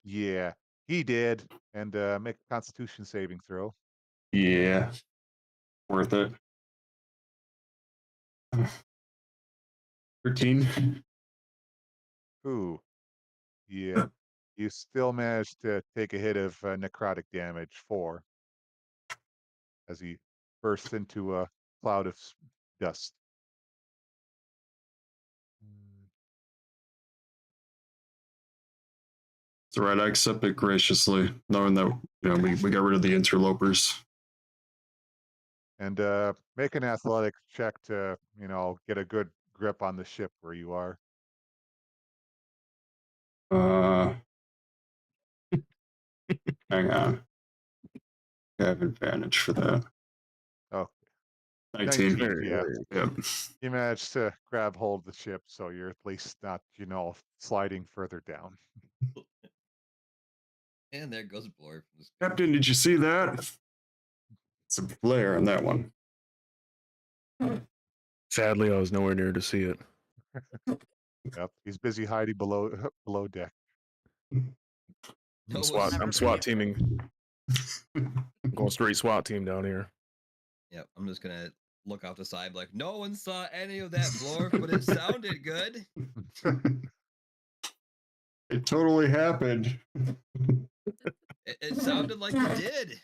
yeah, he did. And make a Constitution saving throw. Yeah. Worth it. 13. Ooh. Yeah. You still managed to take a hit of necrotic damage, 4, as he bursts into a cloud of dust. It's all right. I accept it graciously, knowing that we got rid of the interlopers. And make an athletics check to, get a good grip on the ship where you are. Hang on. I have advantage for that. Oh, 19. 19, yeah. Yep. You managed to grab hold of the ship, so you're at least not, sliding further down. And there goes Blore from the screen. Captain, did you see that? It's a flare on that one. Sadly, I was nowhere near to see it. Yep, he's busy hiding below below deck. No, I'm Never SWAT forget. teaming. I'm going straight SWAT team down here. Yep, I'm just gonna look off the side like no one saw any of that Blore, but it sounded good. It totally happened. It sounded like it did.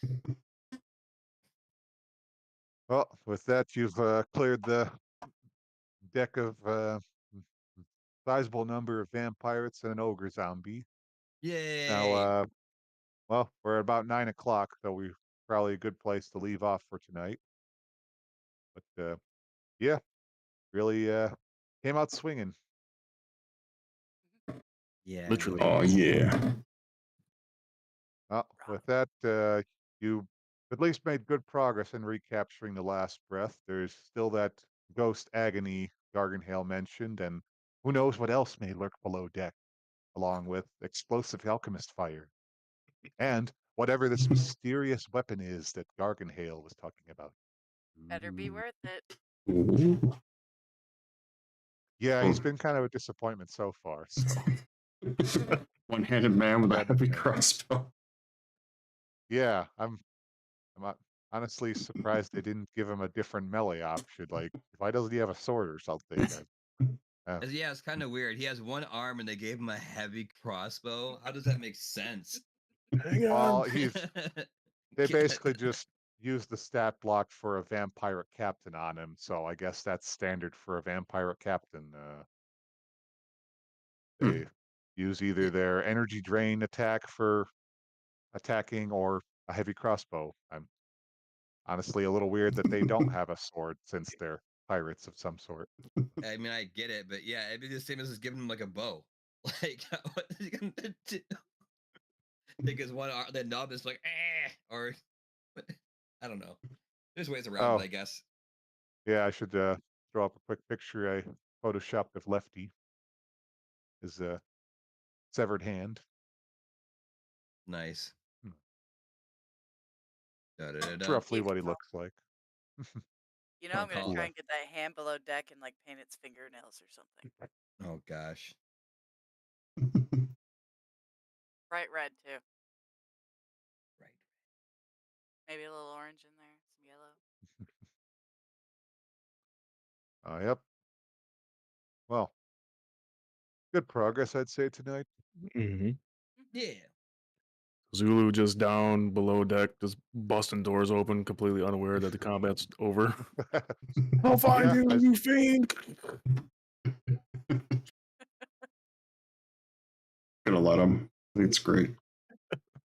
Well, with that, you've cleared the deck of sizable number of vampires and an ogre zombie. Yay! Now, well, we're at about 9 o'clock, so we're probably a good place to leave off for tonight. But yeah, really came out swinging. Yeah. Literally. Oh, yeah. With that, you at least made good progress in recapturing the last breath. There's still that ghost agony Garganhale mentioned, and who knows what else may lurk below deck, along with explosive alchemist fire. And whatever this mysterious weapon is that Garganhale was talking about. Better be worth it. Ooh. Yeah, he's been kind of a disappointment so far. So One-handed man with a Bad heavy man. crossbow. yeah, I'm honestly surprised they didn't give him a different melee option. Like, why doesn't he have a sword or something? Yeah, it's kind of weird. He has one arm and they gave him a heavy crossbow. How does that make sense? Hang Well, on. they Get- basically just used the stat block for a vampire captain on him, so I guess that's standard for a vampire captain. They use either their energy drain attack for attacking or a heavy crossbow. I'm honestly a little weird that they don't have a sword since they're pirates of some sort. I mean, I get it, but yeah, it'd be the same as just giving him like a bow. Like, what is he gonna do? Take his one arm, the nub is like, or I don't know. There's ways around it, I guess. Yeah, I should throw up a quick picture I photoshopped of Lefty. His severed hand. Nice. That's roughly what he looks like. You know, I'm gonna Oh. try and get that hand below deck and like paint its fingernails or something. Oh gosh. Bright red too. Right. Maybe a little orange in there, some yellow. Yep. Well, good progress, I'd say, tonight. Mm-hmm. Yeah. Zulu just down below deck, just busting doors open, completely unaware that the combat's over. I'll find Yeah, you, you fiend! Gonna let him. I think it's great.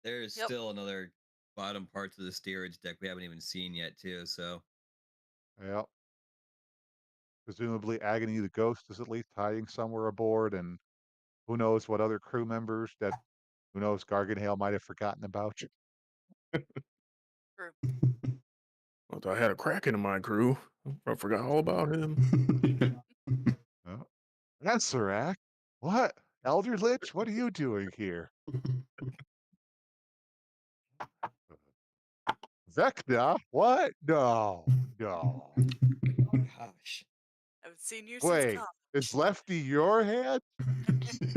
There's Yep. still another bottom parts of the steerage deck we haven't even seen yet, too. So Yeah. Presumably, Agony the Ghost is at least hiding somewhere aboard, and who knows what other crew members that who knows Garganhale might have forgotten about. True. Well, I had a Kraken in my crew. I forgot all about him. Oh. That's Serac. What? Elder Lich? What are you doing here? Vecna? What? No. No. gosh. I haven't seen you Wait, since college. is Lefty your hand?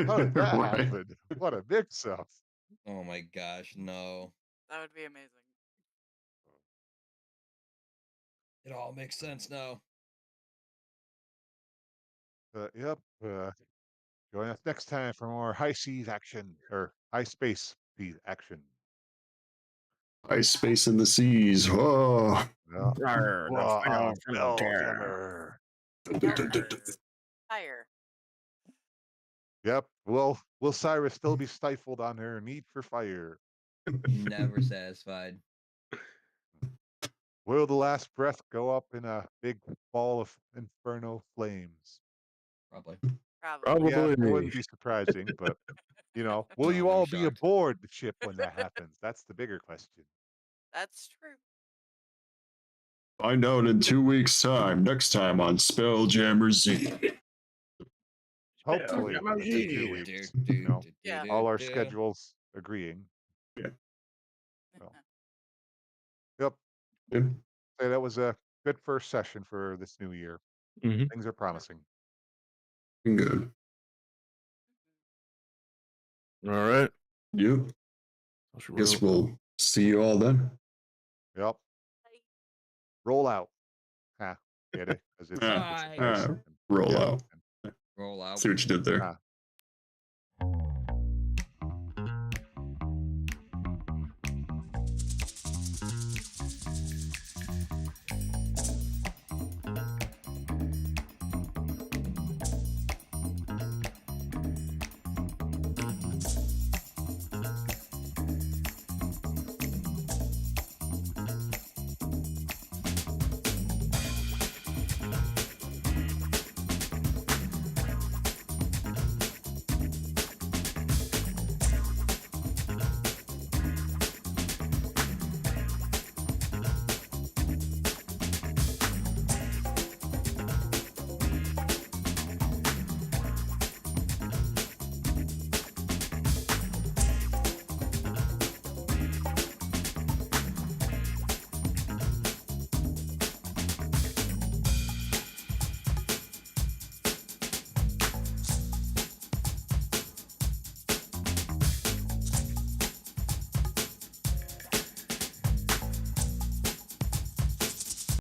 How did that Right. happen? What a mix-up. Oh my gosh, no. That would be amazing. It all makes sense now. Yep. Join us next time for more high seas action or high space seas action. Ice space in the seas. Oh. Yeah. Arr, Whoa, the Spelljammer. Fire. Yep. Will Cyrus still be stifled on her need for fire? Never satisfied. Will the last breath go up in a big ball of inferno flames? Probably. Probably. Yeah, that Probably. wouldn't be surprising, but will No, you I'm all be shocked. aboard the ship when that happens? That's the bigger question. That's true. Find out in 2 weeks' time. Next time on Spelljammer Z. Hopefully, Spelljammer in Z. 2 weeks. Yeah. All our schedules agreeing. So, yep. Yeah. Say that was a good first session for this new year. Mm-hmm. Things are promising. Good. All right. Yep. I should Guess roll. we'll see you all then. Yep. Bye. Roll out. Ha. Get it? Because it's Bye. dice. Roll Yeah. out. Roll out. See what you did there. Ah.